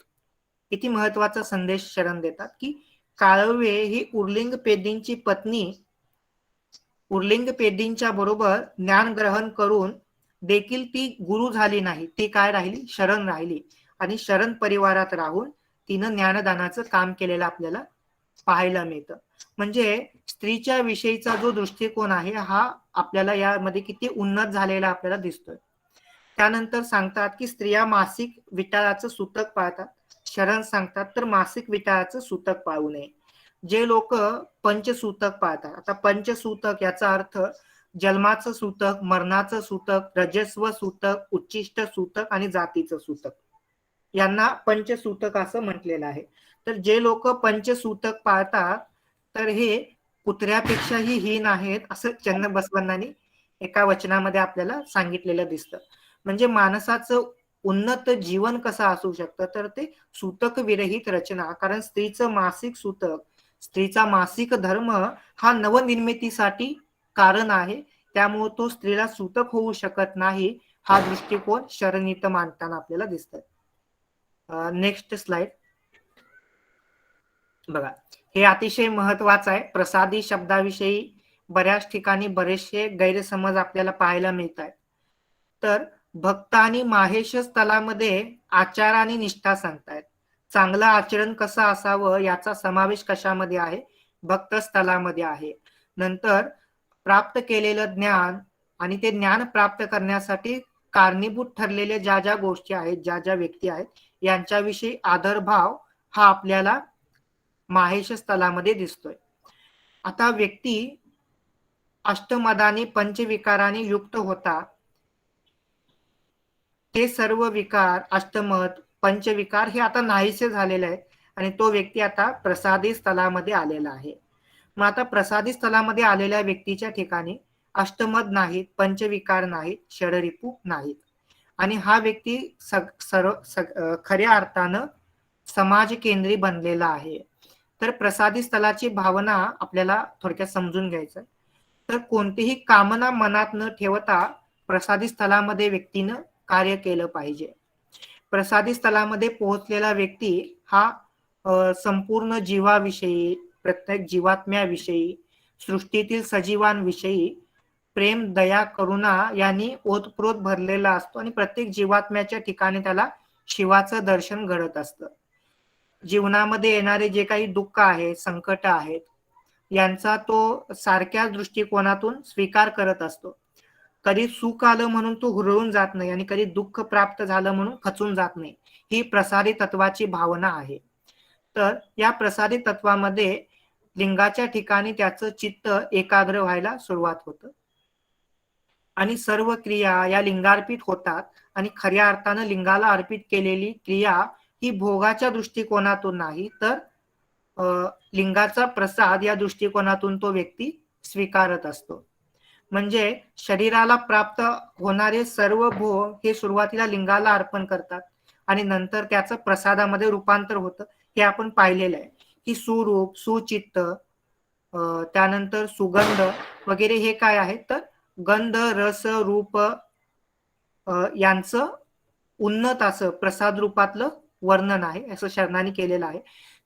किती महत्वाचा संदेश शरण देतात की काळवे ही उर्लिंग पेदींची पत्नी उर्लिंग पेदींच्या बरोबर ज्ञान ग्रहण करून देखील ती गुरु झाली नाही, ती काय राहिली, शरण राहिली. आणि शरण परिवारात राहून तिनं ज्ञानदानाचं काम केलेलं आपल्याला पाहायला मिळतं. म्हणजे स्त्रीच्या विषयीचा जो दृष्टिकोन आहे हा आपल्याला यामध्ये किती उन्नत झालेला आपल्याला दिसतोय. त्यानंतर सांगतात की स्त्रिया मासिक विटाळाचं सूतक पाळतात. शरण सांगतात तर मासिक विटाळाचं सूतक पाळू नये. जे लोक पंचसूतक पाळतात, आता पंचसूतक याचा अर्थ जन्माचं सूतक, मरणाचं सूतक, रजस्व सूतक, उच्चिष्ट सूतक आणि जातीचं सूतक, यांना पंचसूतक असं म्हटलेलं आहे. तर जे लोक पंचसूतक पाळतात तर हे कुत्र्यापेक्षाही हीन आहेत असं चन्नबसवण्णांनी एका वचनामध्ये आपल्याला सांगितलेलं दिसतं. म्हणजे माणसाचं उन्नत जीवन कसं असू शकतं तर ते सूतक विरहित रचना. कारण स्त्रीचं मासिक सूतक, स्त्रीचा मासिक धर्म हा नवनिर्मितीसाठी कारण आहे. त्यामुळे तो स्त्रीला सूतक होऊ शकत नाही हा दृष्टिकोन शरणीत मांडताना आपल्याला दिसतोय. नेक्स्ट स्लाइड बघा, हे अतिशय महत्वाचं आहे. प्रसादी शब्दाविषयी बऱ्याच ठिकाणी बरेचसे गैरसमज आपल्याला पाहायला मिळत आहेत. तर भक्त आणि माहेश स्थलामध्ये आचार आणि निष्ठा सांगतायत. चांगलं आचरण कसं असावं याचा समावेश कशामध्ये आहे, भक्त स्थलामध्ये आहे. नंतर प्राप्त केलेलं ज्ञान आणि ते ज्ञान प्राप्त करण्यासाठी कारणीभूत ठरलेल्या ज्या ज्या गोष्टी आहेत, ज्या ज्या व्यक्ती आहेत, यांच्याविषयी आदरभाव हा आपल्याला माहेश स्थलामध्ये दिसतोय. आता व्यक्ती अष्टमदानी पंचविकाराने युक्त होता. ते सर्व विकार, अष्टमद, पंचविकार हे आता नाहीसे झालेले आहेत आणि तो व्यक्ती आता प्रसादी स्थलामध्ये आलेला आहे. मग आता प्रसादी स्थलामध्ये आलेल्या व्यक्तीच्या ठिकाणी अष्टमद नाहीत, पंचविकार नाहीत, षडरिपू नाहीत आणि हा व्यक्ती खऱ्या अर्थानं समाज केंद्री बनलेला आहे. तर प्रसादी स्थलाची भावना आपल्याला थोडक्यात समजून घ्यायचं. तर कोणतीही कामना मनात न ठेवता प्रसादी स्थलामध्ये व्यक्तीनं कार्य केलं पाहिजे. प्रसादी स्थलामध्ये पोहोचलेला व्यक्ती हा संपूर्ण जीवाविषयी, प्रत्येक जीवात्म्याविषयी, सृष्टीतील सजीवांविषयी प्रेम, दया, करुणा यांनी ओतप्रोत भरलेला असतो आणि प्रत्येक जीवात्म्याच्या ठिकाणी त्याला शिवाचं दर्शन घडत असतं. जीवनामध्ये येणारे जे काही दुःख आहे, संकट आहेत, यांचा तो सारख्या दृष्टिकोनातून स्वीकार करत असतो. कधी सुख आलं म्हणून तो हुरळून जात नाही आणि कधी दुःख प्राप्त झालं म्हणून खचून जात नाही. ही प्रसादी तत्वाची भावना आहे. तर या प्रसादी तत्वामध्ये लिंगाच्या ठिकाणी त्याचं चित्त एकाग्र व्हायला सुरुवात होतं आणि सर्व क्रिया या लिंगार्पित होतात आणि खऱ्या अर्थानं लिंगाला अर्पित केलेली क्रिया ही भोगाच्या दृष्टिकोनातून नाही तर लिंगाचा प्रसाद या दृष्टिकोनातून तो व्यक्ती स्वीकारत असतो. म्हणजे शरीराला प्राप्त होणारे सर्व भोग हे सुरुवातीला लिंगाला अर्पण करतात आणि नंतर त्याचं प्रसादामध्ये रूपांतर होतं. हे आपण पाहिलेलं आहे की सुरूप, सुचित्त, त्यानंतर सुगंध वगैरे हे काय आहेत तर गंध, रस, रूप यांचं उन्नत असं प्रसाद रूपातलं वर्णन आहे असं शरणांनी केलेलं आहे.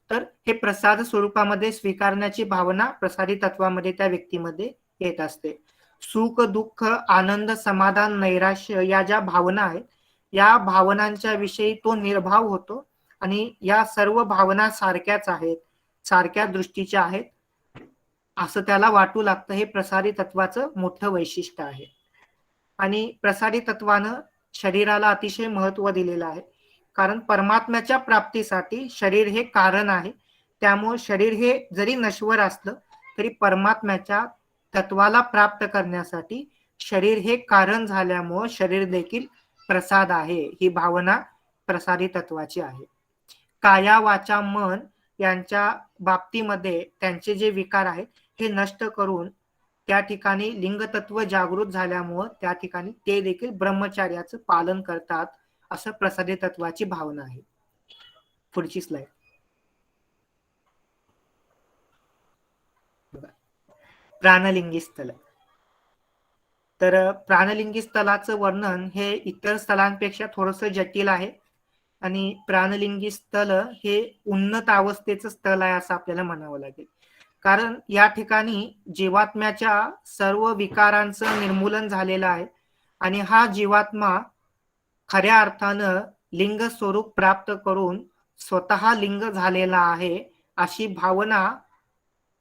तर हे प्रसाद स्वरूपामध्ये स्वीकारण्याची भावना प्रसादी तत्वामध्ये त्या व्यक्तीमध्ये येत असते. सुख, दुःख, आनंद, समाधान, नैराश्य या ज्या भावना आहेत या भावनांच्या विषयी तो निर्भाव होतो आणि या सर्व भावना सारख्याच आहेत, सारख्या दृष्टीच्या आहेत असं त्याला वाटू लागतं. हे प्रसादी तत्वाचं मोठं वैशिष्ट्य आहे. आणि प्रसादी तत्वानं शरीराला अतिशय महत्व दिलेलं आहे. कारण परमात्म्याच्या प्राप्तीसाठी शरीर हे कारण आहे. त्यामुळे शरीर हे जरी नश्वर असलं तरी परमात्म्याच्या तत्वाला प्राप्त करण्यासाठी शरीर हे कारण झाल्यामुळं शरीर देखील प्रसाद आहे, ही भावना प्रसादी तत्वाची आहे. काया वाचा मन यांच्या बाबतीमध्ये त्यांचे जे विकार आहेत हे नष्ट करून त्या ठिकाणी लिंगतत्व जागृत झाल्यामुळं त्या ठिकाणी ते देखील ब्रह्मचार्याचं पालन करतात, असं प्रसादी तत्वाची भावना आहे. पुढची स्लाइड. प्राणलिंगी स्थल. तर प्राणलिंगी स्थलाचं वर्णन हे इतर स्थलांपेक्षा थोडंसं जटिल आहे आणि प्राणलिंगी स्थल हे उन्नत अवस्थेचं स्थल आहे असं आपल्याला म्हणावं लागेल. कारण या ठिकाणी जीवात्म्याच्या सर्व विकारांचं निर्मूलन झालेलं आहे आणि हा जीवात्मा खऱ्या अर्थानं लिंग स्वरूप प्राप्त करून स्वतः लिंग झालेला आहे, अशी भावना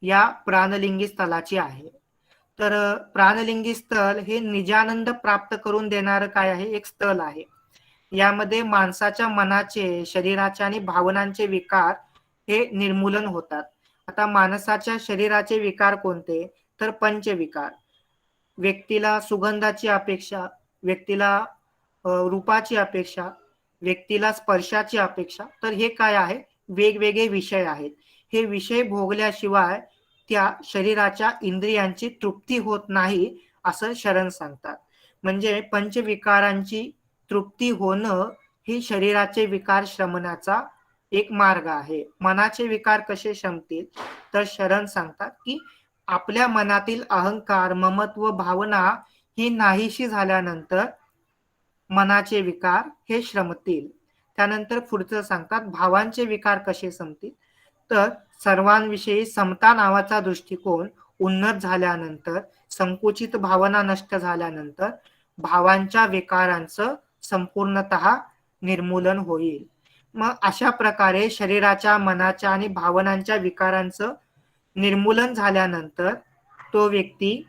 या प्राणलिंगी स्थलाची आहे. तर प्राणलिंगी स्थल हे निजानंद प्राप्त करून देणारं काय आहे, एक स्थल आहे. यामध्ये माणसाच्या मनाचे, शरीराचे आणि भावनांचे विकार हे निर्मूलन होतात. आता माणसाच्या शरीराचे विकार कोणते, तर पंचविकार. व्यक्तीला सुगंधाची अपेक्षा, व्यक्तीला रूपाची अपेक्षा, व्यक्तीला स्पर्शाची अपेक्षा. तर हे काय आहे, वेगवेगळे विषय आहेत. हे विषय भोगल्याशिवाय त्या शरीराच्या इंद्रियांची तृप्ती होत नाही, असं शरण सांगतात. म्हणजे पंचविकारांची तृप्ती होणं ही शरीराचे विकार शमनाचा एक मार्ग आहे. मनाचे विकार कसे शमतील, तर शरण सांगतात की आपल्या मनातील अहंकार, ममत्व, भावना ही नाहीशी झाल्यानंतर मनाचे विकार हे श्रमतील. त्यानंतर पुढचं सांगतात भावांचे विकार कसे संपतील, तर सर्वांविषयी समता नावाचा दृष्टिकोन उन्नत झाल्यानंतर, संकुचित भावना नष्ट झाल्यानंतर भावांच्या विकारांचं संपूर्णतः निर्मूलन होईल. मग अशा प्रकारे शरीराच्या, मनाच्या आणि भावनांच्या विकारांचं निर्मूलन झाल्यानंतर तो व्यक्ती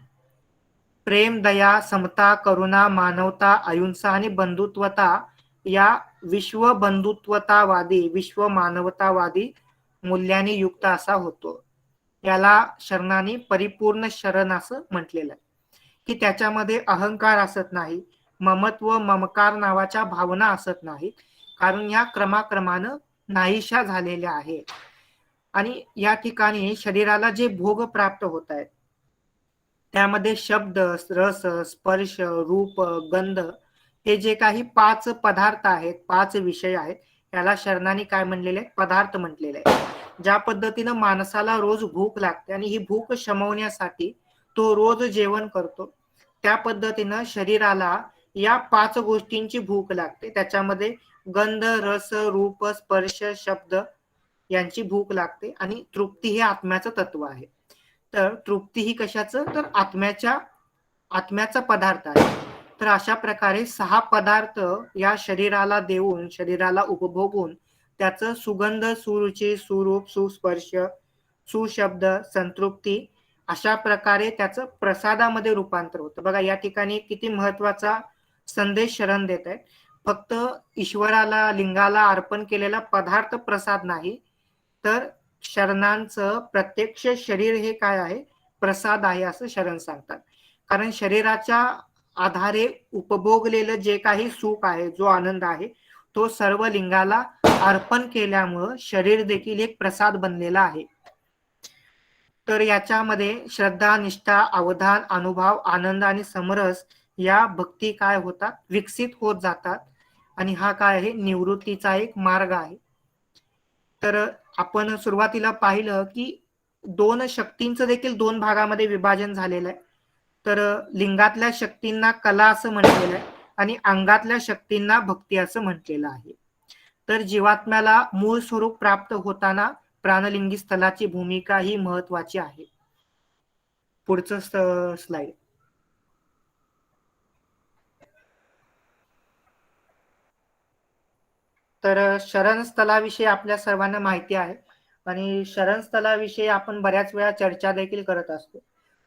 प्रेम, दया, समता, करुणा, मानवता, अहिंसा आणि बंधुत्वता या विश्व बंधुत्वतावादी, विश्व मानवतावादी मूल्यांनी युक्त असा होतो. याला शरणांनी परिपूर्ण शरण असं म्हटलेलं आहे, की त्याच्यामध्ये अहंकार असत नाही, ममत्व, ममकार नावाच्या भावना असत नाहीत, कारण या क्रमाक्रमानं नाहीशा झालेल्या आहेत. आणि या ठिकाणी शरीराला जे भोग प्राप्त होत आहेत त्यामध्ये शब्द, रस, स्पर्श, रूप, गंध हे जे काही 5 पदार्थ आहेत, 5 विषय आहेत, याला शरणांनी काय म्हणलेले आहेत, पदार्थ म्हटलेले आहे. ज्या पद्धतीनं माणसाला रोज भूक लागते आणि ही भूक शमवण्यासाठी तो रोज जेवण करतो, त्या पद्धतीनं शरीराला या 5 गोष्टींची भूक लागते. त्याच्यामध्ये गंध, रस, रूप, स्पर्श, शब्द यांची भूक लागते आणि तृप्ती हे आत्म्याचं तत्व आहे. तर तृप्ती ही कशाचं, तर आत्म्याचा पदार्थ आहे. तर अशा प्रकारे 6 पदार्थ या शरीराला देऊन, शरीराला उपभोगून त्याचं सुगंध, सुरुची, सुरूप, सुस्पर्श, सुशब्द, संतृप्ती अशा प्रकारे त्याचं प्रसादामध्ये रूपांतर होतं. बघा या ठिकाणी किती महत्वाचा संदेश शरण देत आहेत. फक्त ईश्वराला, लिंगाला अर्पण केलेला पदार्थ प्रसाद नाही, तर शरणांचं प्रत्यक्ष शरीर हे काय आहे, प्रसाद आहे असं शरण सांगतात. कारण शरीराच्या आधारे उपभोगलेलं जे काही सुख आहे, जो आनंद आहे, तो सर्व लिंगाला अर्पण केल्यामुळं शरीर देखील एक प्रसाद बनलेला आहे. तर याच्यामध्ये श्रद्धा, निष्ठा, अवधान, अनुभव, आनंद आणि समरस या भक्ती काय होतात, विकसित होत जातात. आणि हा काय आहे, निवृत्तीचा एक मार्ग आहे. तर आपण सुरुवातीला पाहिलं की 2 शक्तींचं देखील 2 भागामध्ये विभाजन झालेलं आहे. तर लिंगातल्या शक्तींना कला असं म्हटलेलं आहे आणि अंगातल्या शक्तींना भक्ती असं म्हटलेलं आहे. तर जीवात्म्याला मूळ स्वरूप प्राप्त होताना प्राणलिंगी स्थलाची भूमिका ही महत्वाची आहे. पुढचं स्लाइड. तर शरण स्थलाविषयी आपल्या सर्वांना माहिती आहे आणि शरण स्थलाविषयी आपण बऱ्याच वेळा चर्चा देखील करत असतो.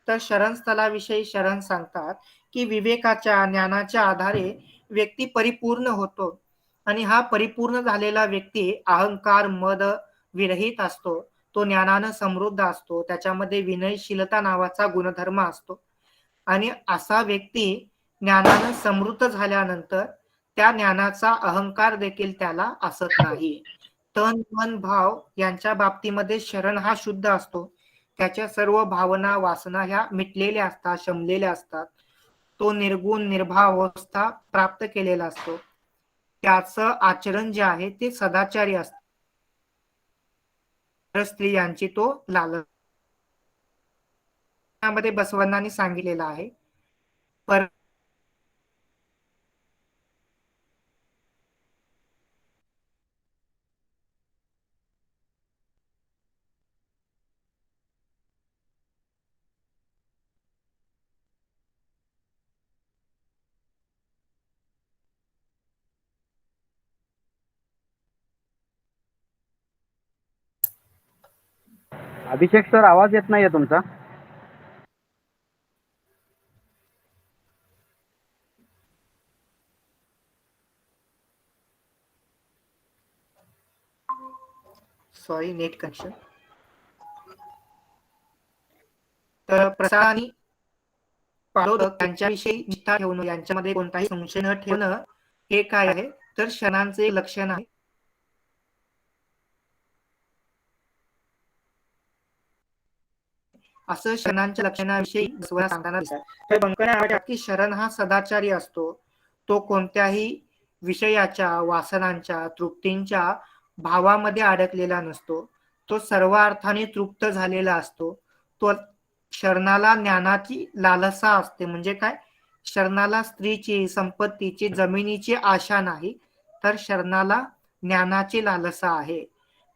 तर शरण स्थलाविषयी शरण सांगतात की विवेकाच्या, ज्ञानाच्या आधारे व्यक्ती परिपूर्ण होतो आणि हा परिपूर्ण झालेला व्यक्ती अहंकार, मद विरहित असतो. तो ज्ञानानं समृद्ध असतो. त्याच्यामध्ये विनयशीलता नावाचा गुणधर्म असतो. आणि असा व्यक्ती ज्ञानानं समृद्ध झाल्यानंतर त्या ज्ञानाचा अहंकार देखील त्याला असत नाही. तन मन भाव यांच्या बाबतीमध्ये शरण हा शुद्ध असतो. त्याच्या सर्व भावना वासना ह्या मिटलेल्या असतात, शमलेल्या असतात. तो निर्गुण निर्भाव अवस्था प्राप्त केलेला असतो. त्याचं आचरण जे आहे ते सदाचारी असतं. स्त्रियांची तो लालच मध्ये बसवण्णांनी सांगितलेलं आहे. पर अभिषेक सर, आवाज येत नाहीये तुमचा. Sorry, net connection. तर प्रसाद आणि पारोदक यांच्याविषयी निष्ठा ठेवणं, यांच्यामध्ये कोणताही संशय न ठेवणं, हे काय आहे तर क्षणांचे लक्षण आहे. असं शरणांच्या लक्षणाविषयी बसवण्णा सांगताना दिसतात. तर बंकण्या वाटतात की शरण हा सदाचारी असतो. तो कोणत्याही विषयाच्या, वासनांच्या, तृप्तींच्या भावामध्ये अडकलेला नसतो. तो सर्व अर्थाने तृप्त झालेला असतो. तो शरणाला ज्ञानाची लालसा असते. म्हणजे काय? शरणाला स्त्रीची, संपत्तीची, जमिनीची आशा नाही, तर शरणाला ज्ञानाची लालसा आहे.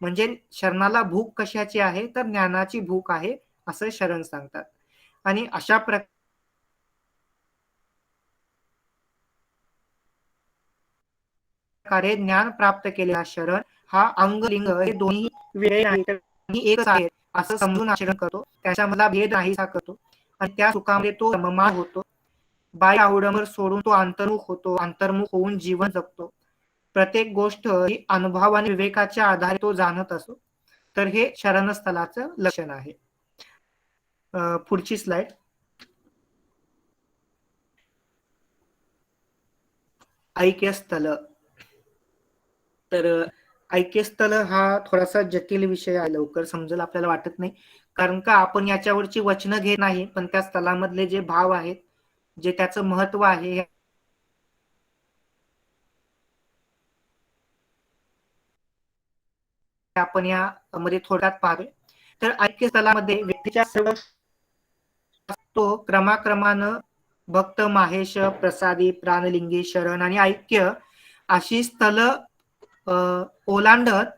म्हणजे शरणाला भूक कशाची आहे तर ज्ञानाची भूक आहे, असं शरण सांगतात. आणि अशा प्रकारे ज्ञान प्राप्त केलेला शरण हा अंग लिंग हे दोन्ही वेगळे नाही, तर एकच आहे असं समजून आचरण करतो. त्याच्यामधला भेद नाहीसा करतो आणि त्या सुखामध्ये तो रममाण होतो. बाह्य आवडंबर सोडून तो अंतर्मुख होतो. अंतर्मुख होऊन जीवन जगतो. प्रत्येक गोष्ट ही अनुभव आणि विवेकाच्या आधारे तो जाणत असतो. तर हे शरणस्थलाचं लक्षण आहे. पुढची स्लाइड. ऐक्यस्थल. तर ऐक्यस्थल हा थोडासा जटिल विषय आहे, लवकर समजेल आपल्याला वाटत नाही, कारण का आपण याच्यावरची वचनं घेत नाही, पण त्या स्थलामधले जे भाव आहेत, जे त्याचं महत्व आहे, आपण यामध्ये थोड्यात पाहतोय. तर ऐक्यस्थलामध्ये व्यक्तीच्या सर्व तो क्रमाक्रमानं भक्त, माहेश, प्रसादी, प्राणलिंगी, शरण आणि ऐक्य अशी स्थल ओलांडत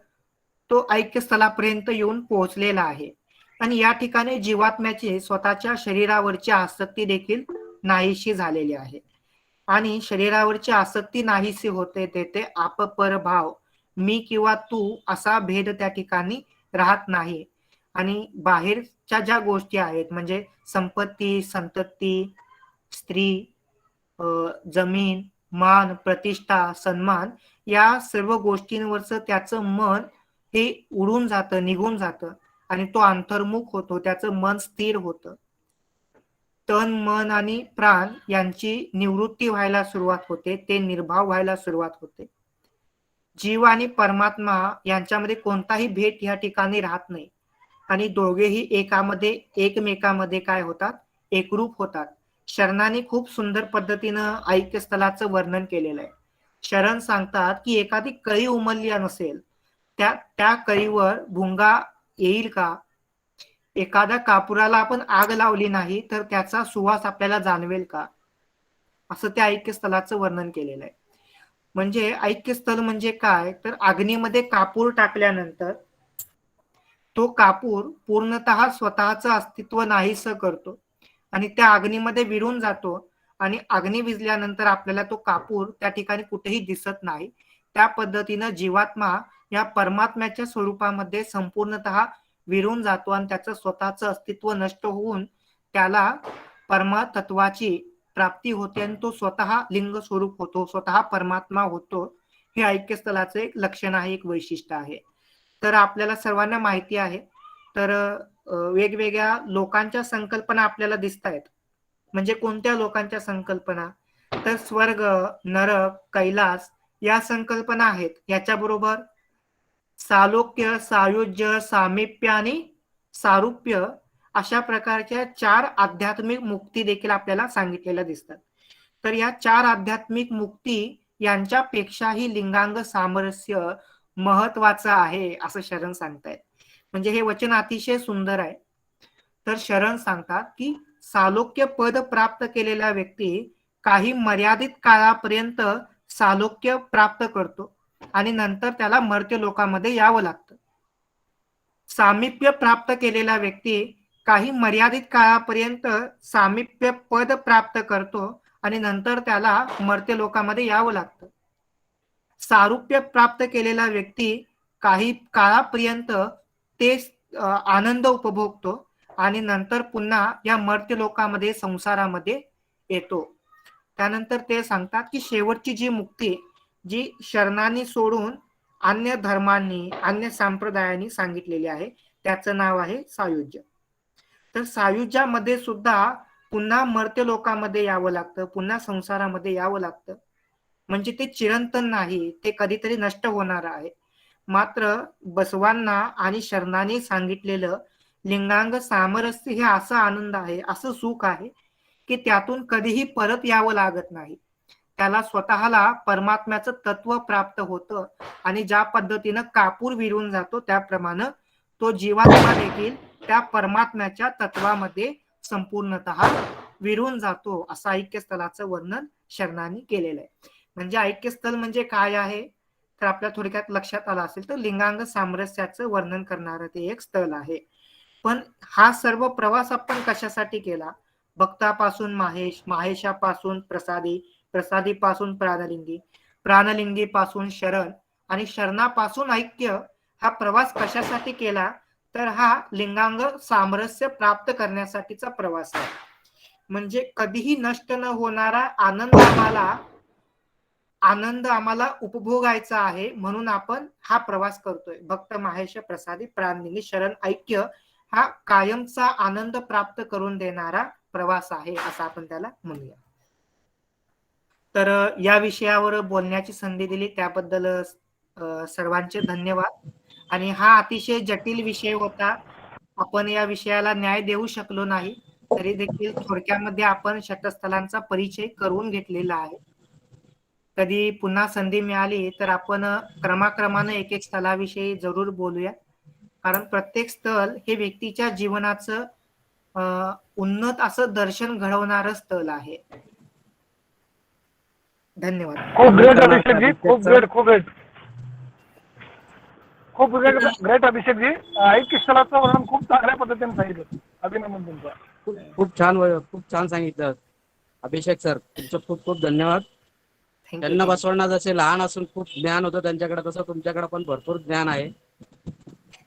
तो ऐक्यस्थलापर्यंत येऊन पोहोचलेला आहे. आणि या ठिकाणी जीवात्म्याची स्वतःच्या शरीरावरची आसक्ती देखील नाहीशी झालेली आहे. आणि शरीरावरची आसक्ती नाहीशी होते तेथे आपपर भाव, मी किंवा तू असा भेद त्या ठिकाणी राहत नाही. आणि बाहेरच्या ज्या गोष्टी आहेत, म्हणजे संपत्ती, संतती, स्त्री, जमीन, मान, प्रतिष्ठा, सन्मान, या सर्व गोष्टींवरचं त्याचं मन हे उडून जातं, निघून जातं आणि तो अंतर्मुख होतो. त्याचं मन स्थिर होतं. तन, मन आणि प्राण यांची निवृत्ती व्हायला सुरुवात होते. ते निर्भाव व्हायला सुरुवात होते. जीव आणि परमात्मा यांच्यामध्ये कोणताही भेद या ठिकाणी राहत नाही आणि दोघेही एकमेकामध्ये काय होतात? एकरूप होतात. शरणाने खूप सुंदर पद्धतीनं ऐक्यस्थलाचं वर्णन केलेलं आहे. शरण सांगतात की एखादी कळी उमलली नसेल, त्या कळीवर भुंगा येईल का? एखाद्या कापुराला आपण आग लावली नाही तर त्याचा सुवास आपल्याला जाणवेल का? असं त्या ऐक्यस्थलाचं वर्णन केलेलं आहे. म्हणजे ऐक्यस्थल म्हणजे काय तर अग्नीमध्ये कापूर टाकल्यानंतर तो कापूर पूर्णतः स्वतःचं अस्तित्व नाहीसं करतो आणि त्या अग्नीमध्ये विरून जातो आणि अग्नी विझल्यानंतर आपल्याला तो कापूर त्या ठिकाणी कुठेही दिसत नाही. त्या पद्धतीनं जीवात्मा या परमात्म्याच्या स्वरूपामध्ये संपूर्णतः विरून जातो आणि त्याचं स्वतःचं अस्तित्व नष्ट होऊन त्याला परमतत्वाची प्राप्ती होते आणि तो स्वतः लिंग स्वरूप होतो, स्वतः परमात्मा होतो. हे ऐक्यस्थलाचं एक लक्षण आहे, एक वैशिष्ट्य आहे. तर आपल्याला सर्वांना माहिती आहे. तर वेगवेगळ्या लोकांच्या संकल्पना आपल्याला दिसत आहेत. म्हणजे कोणत्या लोकांच्या संकल्पना? तर स्वर्ग, नरक, कैलास या संकल्पना आहेत. याच्याबरोबर सालोक्य, सायुज्य, सामिप्य आणि सारुप्य अशा प्रकारच्या 4 आध्यात्मिक मुक्ती देखील आपल्याला सांगितलेल्या दिसतात. तर या 4 आध्यात्मिक मुक्ती यांच्यापेक्षाही लिंगांग सामरस्य महत्वाचं आहे असं शरण सांगतायत. म्हणजे हे वचन अतिशय सुंदर आहे. तर शरण सांगतात की सालोक्य पद प्राप्त केलेला व्यक्ती काही मर्यादित काळापर्यंत सालोक्य प्राप्त करतो आणि नंतर त्याला मर्त्य लोकामध्ये यावं लागतं. सामिप्य प्राप्त केलेला व्यक्ती काही मर्यादित काळापर्यंत सामिप्य पद प्राप्त करतो आणि नंतर त्याला मर्त्य लोकामध्ये यावं लागतं. सारुप्य प्राप्त केलेला व्यक्ती काही काळापर्यंत ते आनंद उपभोगतो आणि नंतर पुन्हा या मर्त्य लोकामध्ये संसारामध्ये येतो. त्यानंतर ते सांगतात की शेवटची जी मुक्ती जी शरणांनी सोडून अन्य धर्मांनी, अन्य संप्रदायांनी सांगितलेली आहे, त्याचं नाव आहे सायुज्य. तर सायुज्यामध्ये सुद्धा पुन्हा मर्त्य लोकामध्ये यावं लागतं, पुन्हा संसारामध्ये यावं लागतं. म्हणजे ते चिरंतन नाही, ते कधीतरी नष्ट होणार आहे. मात्र बसवांना आणि शरणांनी सांगितलेलं लिंगांग सामरस्य हे असा आनंद आहे, असं सुख आहे की त्यातून कधीही परत यावं लागत नाही. त्याला स्वतःला परमात्म्याचं तत्व प्राप्त होतं आणि ज्या पद्धतीनं कापूर विरून जातो त्याप्रमाणे तो जीवात्मा देखील त्या परमात्म्याच्या तत्वामध्ये संपूर्णतः विरून जातो, असं ऐक्यस्थळाचं वर्णन शरणांनी केलेलं आहे. म्हणजे ऐक्यस्थळ म्हणजे काय आहे तर आपल्या थोडक्यात लक्षात आलं असेल तर लिंगांग सामरस्याचं वर्णन करणारं ते एक स्थळ आहे. पण हा सर्व प्रवास आपण कशासाठी केला? भक्तापासून माहेश, माहेशापासून प्रसादी, प्रसादीपासून प्राणलिंगी, प्राणलिंगीपासून शरण आणि शरणापासून ऐक्य. हा प्रवास कशासाठी केला तर हा लिंगांग सामरस्य प्राप्त करण्यासाठीचा प्रवास आहे. म्हणजे कधीही नष्ट न होणारा आनंद आम्हाला उपभोगायचा आहे, म्हणून आपण हा प्रवास करतोय. भक्त माहेश प्रसादी प्राणलिंगी शरण ऐक्य हा कायमचा आनंद प्राप्त करून देणारा प्रवास आहे असं आपण त्याला म्हणूया. तर या विषयावर बोलण्याची संधी दिली त्याबद्दल सर्वांचे धन्यवाद. आणि हा अतिशय जटिल विषय होता, आपण या विषयाला न्याय देऊ शकलो नाही, तरी देखील थोडक्यामध्ये आपण षटस्थलांचा परिचय करून घेतलेला आहे. कधी पुन्हा संधी मिळाली तर आपण क्रमाक्रमाने एक एक स्थलाविषयी जरूर बोलूया, कारण प्रत्येक स्थळ हे व्यक्तीच्या जीवनाचं उन्नत असं दर्शन घडवणारं स्थळ आहे. धन्यवाद. खूप ग्रेट अभिषेकजी, खूप ग्रेट अभिषेकजी. ऐक्यस्थळाचं वर्णन खूप चांगल्या पद्धतीने सांगितलं. अभिनंदन तुमचं. खूप छान सांगितलं अभिषेक सर, तुमचं खूप खूप धन्यवाद. थँक्यू. त्यांना बसवणार जसे लहान असून खूप ज्ञान होतं त्यांच्याकडे, तसं तुमच्याकडे पण भरपूर ज्ञान आहे.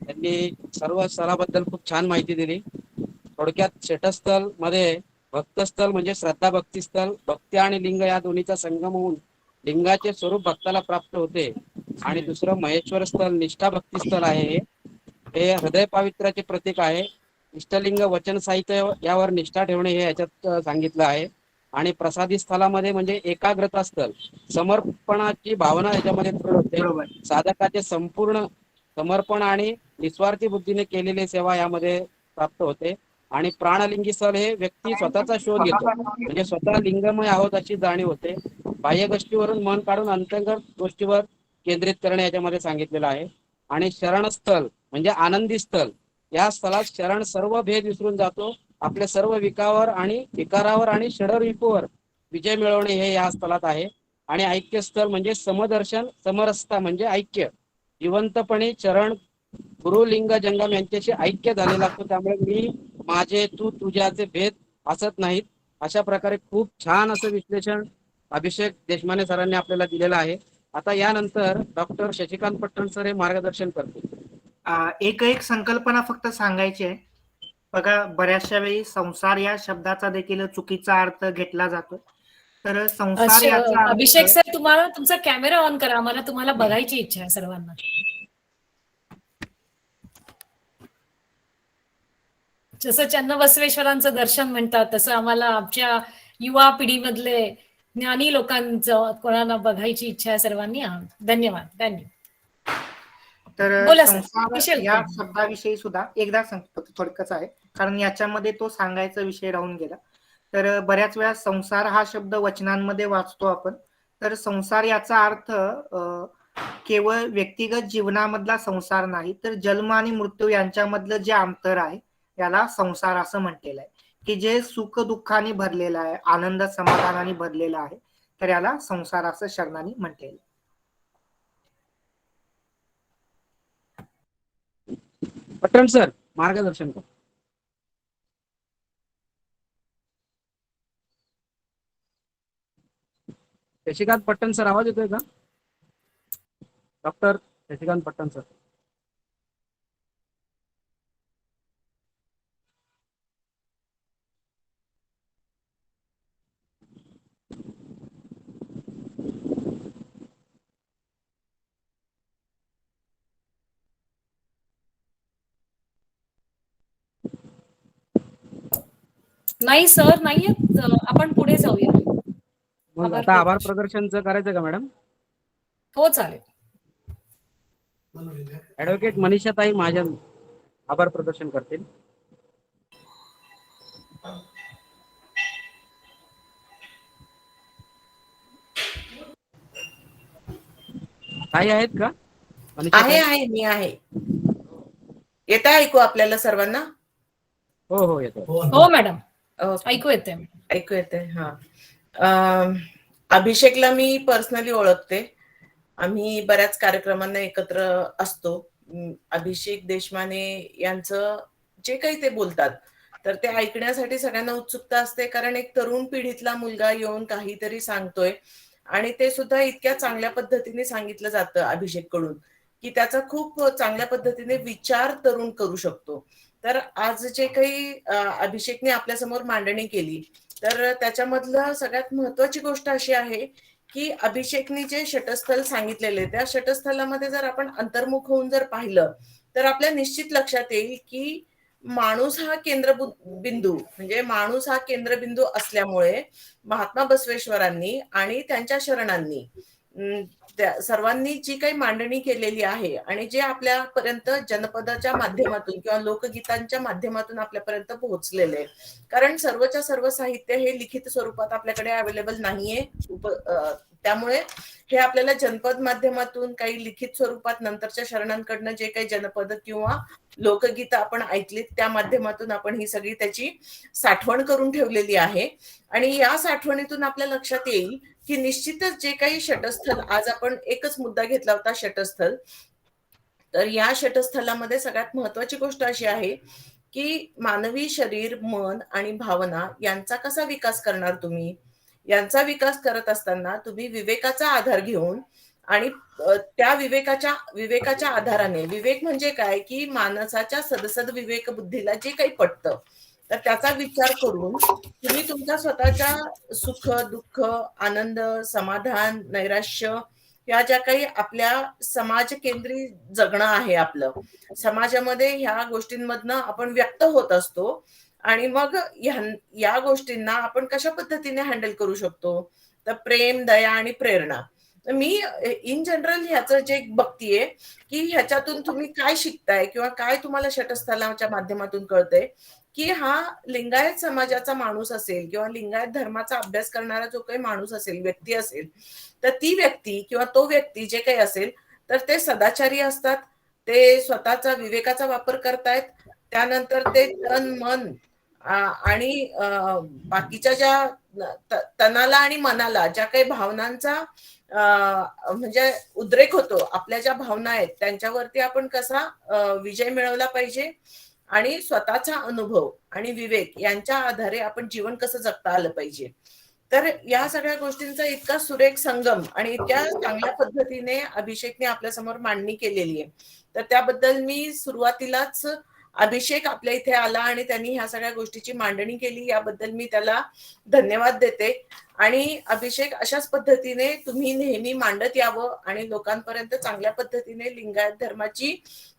त्यांनी सर्व स्थळाबद्दल खूप छान माहिती दिली. थोडक्यात षटस्थल मध्ये भक्तस्थल म्हणजे श्रद्धा भक्तिस्थल, भक्ती आणि लिंग या दोन्हीचा संगम होऊन लिंगाचे स्वरूप भक्ताला प्राप्त होते. आणि दुसरं महेश्वर स्थळ निष्ठा भक्तिस्थल आहे. हे हृदय पावित्र्याचे प्रतीक आहे. इष्टलिंग वचन साहित्य यावर निष्ठा ठेवणे हे याच्यात सांगितलं आहे. आणि प्रसादी स्थळामध्ये म्हणजे एकाग्रता स्थळ, समर्पणाची भावना याच्यामध्ये होते. बरोबर. साधकाचे संपूर्ण समर्पण आणि निस्वार्थी बुद्धीने केलेली सेवा यामध्ये प्राप्त होते. आणि प्राणलिंगी स्थळ हे व्यक्ती स्वतःचा शोध घेतो, म्हणजे स्वतः लिंगमय आहोत अशी जाणीव होते. बाह्य गोष्टीवरून मन काढून अंतर्गत गोष्टीवर केंद्रित करणे याच्यामध्ये सांगितलेलं आहे. आणि शरणस्थळ म्हणजे आनंदी स्थळ, या स्थळात शरण सर्व भेद विसरून जातो. आपल्या सर्व विकारावर आणि षडरिपूवर विजय मिळवणे हे या स्थळात आहे. आणि ऐक्यस्थळ म्हणजे समदर्शन, समरसता म्हणजे ऐक्य, जिवंतपणे चरण गुरु लिंग जंगम यांच्याशी ऐक्य झालेला असतो. त्यामुळे मी माझे तू तुझ्याचे भेद असत नाहीत. अशा प्रकारे खूप छान असं विश्लेषण अभिषेक देशमाने सरांनी आपल्याला दिलेलं आहे. आता यानंतर डॉक्टर शशिकांत पट्टण सर हे मार्गदर्शन करतील. एक संकल्पना फक्त सांगायची आहे. बघा, बऱ्याचशा वेळी संसार या शब्दाचा देखील चुकीचा अर्थ घेतला जातो. तर संसार याचा अभिषेक सर, तुम्हाला तुमचा कॅमेरा ऑन करा, आम्हाला तुम्हाला बघायची इच्छा आहे सर्वांना. जसं चन्नबसवेश्वरांचं दर्शन म्हणतात तसं आम्हाला आमच्या युवा पिढीमधले ज्ञानी लोकांचं कोणाला बघायची इच्छा आहे सर्वांनी. धन्यवाद. धन्यवाद. तर बोला सर. संसार विषय या उत्तम. शब्दाविषयी सुद्धा एकदा सांगतो, थोडकच आहे, कारण याच्यामध्ये तो सांगायचा विषय राहून गेला. तर बऱ्याच वेळा संसार हा शब्द वचनांमध्ये वाचतो आपण. तर संसार याचा अर्थ केवळ व्यक्तिगत जीवनामधला संसार नाही, तर जन्म आणि मृत्यू यांच्यामधलं जे अंतर आहे याला संसार असं म्हटलेलं आहे, की जे सुख दुःखाने भरलेलं आहे, आनंद समाधानाने भरलेलं आहे, तर याला संसार असं शरणाने म्हटलेलं आहे. पटण सर मार्गदर्शन करा. शशिकांत पट्टण सर आवाज येतोय का? डॉक्टर शशिकांत पट्टण सर. नाही सर, नाहीयेत. आपण पुढे जाऊया. मग आता आभार प्रदर्शनचं करायचं का मॅडम? हो चालेल. ऍडव्होकेट मनीषाताई महाजन आभार प्रदर्शन करतील. ताई आहेत का? आहे आहे मी आहे. येतं ऐकू आपल्याला सर्वांना? हो हो येतो. हो मॅडम, ओके. ऐकू येते. ऐकू येते. हा, अभिषेकला मी पर्सनली ओळखते. आम्ही बऱ्याच कार्यक्रमांना एकत्र असतो. अभिषेक देशमाने यांचं जे काही ते बोलतात तर ते ऐकण्यासाठी सगळ्यांना उत्सुकता असते, कारण एक तरुण पिढीतला मुलगा येऊन काहीतरी सांगतोय आणि ते सुद्धा इतक्या चांगल्या पद्धतीने सांगितलं जातं अभिषेक कडून की त्याचा खूप चांगल्या पद्धतीने विचार तरुण करू शकतो. तर आज जे काही अभिषेकने आपल्या समोर मांडणी केली तर त्याच्यामधलं सगळ्यात महत्वाची गोष्ट अशी आहे की अभिषेकने जे षटस्थल सांगितलेले त्या षटस्थलामध्ये जर आपण अंतर्मुख होऊन जर पाहिलं तर आपल्या निश्चित लक्षात येईल की माणूस हा केंद्रबिंदू, म्हणजे माणूस हा केंद्रबिंदू असल्यामुळे महात्मा बसवेश्वरांनी आणि त्यांच्या शरणांनी सर्वांनी जी काही मांडणी केलेली आहे आणि जे आपल्यापर्यंत जनपदाच्या माध्यमातून किंवा लोकगीतांच्या माध्यमातून आपल्यापर्यंत पोहोचलेले आहे. कारण सर्वच्या सर्व साहित्य हे लिखित स्वरूपात आपल्याकडे अवेलेबल नाहीये. त्यामुळे हे आपल्याला जनपद माध्यमातून काही लिखित स्वरूपात नंतरच्या शरणांकडनं जे काही जनपद किंवा लोकगीत आपण ऐकलीत त्या माध्यमातून आपण ही सगळी त्याची साठवण करून ठेवलेली आहे. आणि या साठवणीतून आपल्या लक्षात येईल की निश्चितच जे काही षटस्थल, आज आपण एकच मुद्दा घेतला होता षटस्थल, तर या षटस्थलामध्ये सगळ्यात महत्वाची गोष्ट अशी आहे की मानवी शरीर, मन आणि भावना यांचा कसा विकास करणार तुम्ही. यांचा विकास करत असताना तुम्ही विवेकाचा आधार घेऊन आणि त्या विवेकाच्या आधाराने, विवेक म्हणजे काय की माणसाच्या सदसद विवेक बुद्धीला जे काही पटतं तर त्याचा विचार करून तुम्ही तुमच्या स्वतःच्या सुख दुःख, आनंद, समाधान, नैराश्य या ज्या काही आपल्या समाज केंद्री जगणं आहे, आपलं समाजामध्ये ह्या गोष्टींमधनं आपण व्यक्त होत असतो आणि मग या गोष्टींना आपण कशा पद्धतीने हँडल करू शकतो, तर प्रेम, दया आणि प्रेरणा. मी इन जनरल ह्याचं जे बघतीये की ह्याच्यातून तुम्ही काय शिकताय किंवा काय तुम्हाला षटस्थलाच्या माध्यमातून कळतंय की हा लिंगायत समाजाचा माणूस असेल किंवा लिंगायत धर्माचा अभ्यास करणारा जो काही माणूस असेल, व्यक्ती असेल, तर ती व्यक्ती किंवा तो व्यक्ती जे काही असेल तर ते सदाचारी असतात, ते स्वतःचा विवेकाचा वापर करतायत, त्यानंतर ते तन मन आणि बाकीच्या ज्या तनाला आणि मनाला ज्या काही भावनांचा म्हणजे उद्रेक होतो, आपल्या ज्या भावना आहेत त्यांच्यावरती आपण कसा विजय मिळवला पाहिजे आणि स्वतःचा अनुभव आणि विवेक यांच्या आधारे आपण जीवन कसं जगता आलं पाहिजे. तर या सगळ्या गोष्टींचा इतका सुरेख संगम आणि इतक्या चांगल्या पद्धतीने अभिषेकने आपल्या समोर मांडणी केलेली आहे. तर त्याबद्दल मी सुरुवातीलाच अभिषेक आपल्या इथे आला आणि त्यांनी ह्या सगळ्या गोष्टीची मांडणी केली याबद्दल मी त्याला धन्यवाद देते. आणि अभिषेक अशाच पद्धतीने तुम्ही नेहमी मांडत यावं आणि लोकांपर्यंत चांगल्या पद्धतीने लिंगायत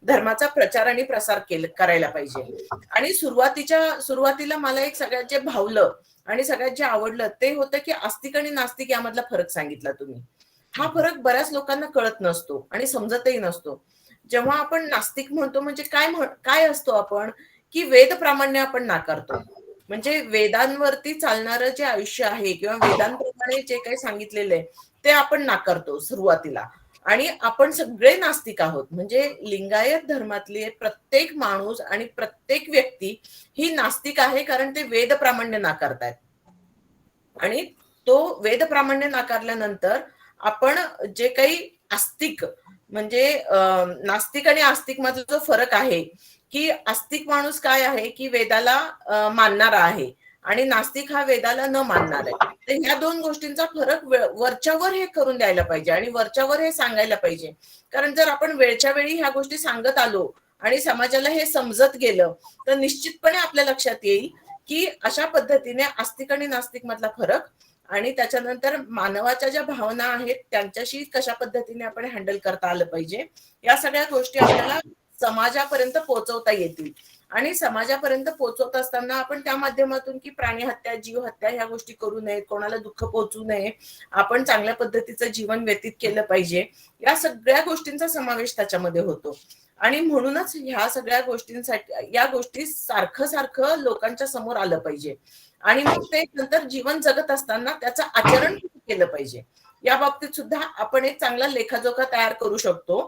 धर्माचा प्रचार आणि प्रसार करायला पाहिजे. आणि सुरुवातीला मला एक सगळ्यात जे भावलं आणि सगळ्यात जे आवडलं ते होतं की आस्तिक आणि नास्तिक यामधला फरक सांगितला तुम्ही. हा फरक बऱ्याच लोकांना कळत नसतो आणि समजतही नसतो. जेव्हा आपण नास्तिक म्हणतो म्हणजे काय असतो आपण, की वेद प्रामाण्य आपण नाकारतो. म्हणजे वेदांवरती चालणारं जे आयुष्य आहे किंवा वेदांप्रमाणे जे काही सांगितलेलं आहे ते आपण नाकारतो सुरुवातीला. आणि आपण सगळे नास्तिक आहोत. म्हणजे लिंगायत धर्मातले प्रत्येक माणूस आणि प्रत्येक व्यक्ती ही नास्तिक आहे, कारण ते वेद प्रामाण्य नाकारतायत. आणि तो वेद प्रामाण्य नाकारल्यानंतर आपण जे काही आस्तिक म्हणजे नास्तिक आणि आस्तिक मधला जो फरक आहे, की आस्तिक माणूस काय आहे, की वेदाला मानणारा आहे आणि नास्तिक हा वेदाला न मानणार आहे. तर ह्या दोन गोष्टींचा फरक वरच्यावर हे करून द्यायला पाहिजे आणि वरच्यावर हे सांगायला पाहिजे. कारण जर आपण वेळच्या वेळी ह्या गोष्टी सांगत आलो आणि समाजाला हे समजत गेलं तर निश्चितपणे आपल्या लक्षात येईल की अशा पद्धतीने आस्तिक आणि नास्तिक मधला फरक आणि त्याच्यानंतर मानवाच्या ज्या भावना आहेत त्यांच्याशी कशा पद्धतीने आपण हँडल करता आलं पाहिजे, या सगळ्या गोष्टी आपल्याला समाजापर्यंत पोहोचवता येतील. आणि समाजापर्यंत पोहोचवत असताना आपण त्या माध्यमातून की प्राणी हत्या, जीव हत्या ह्या गोष्टी करू नयेत, कोणाला दुःख पोहोचू नये, आपण चांगल्या पद्धतीचं जीवन व्यतीत केलं पाहिजे, या सगळ्या गोष्टींचा समावेश त्याच्यामध्ये होतो. आणि म्हणूनच ह्या सगळ्या गोष्टींसाठी या गोष्टी सारखं लोकांच्या समोर आलं पाहिजे. आणि मग ते नंतर जीवन जगत असताना त्याचं आचरण केलं पाहिजे. या बाबतीत सुद्धा आपण एक चांगला लेखाजोखा तयार करू शकतो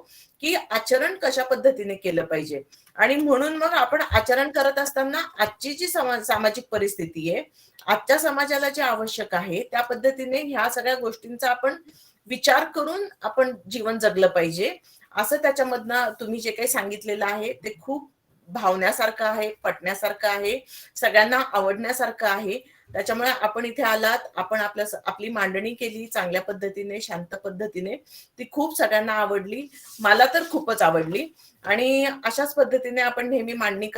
की आचरण कशा पद्धतीने केलं पाहिजे. आणि म्हणून मग आपण आचरण करत असताना आजची जी सामाजिक परिस्थिती आहे, आजच्या समाजाला जे आवश्यक आहे त्या पद्धतीने ह्या सगळ्या गोष्टींचा आपण विचार करून आपण जीवन जगलं पाहिजे. असं त्याच्यामधनं तुम्ही जे काही सांगितलेलं आहे ते खूप भावण्यासारखं आहे, पटण्यासारखं आहे, सगळ्यांना आवडण्यासारखं आहे. त्याच्यामुळे आपण इथे आलात, आपण आपली मांडणी केली चांगल्या पद्धतीने, शांत पद्धतीने, ती खूप सगळ्यांना आवडली, मला तर खूपच आवडली. आणि अशाच पद्धतीने आपण नेहमी मांडणी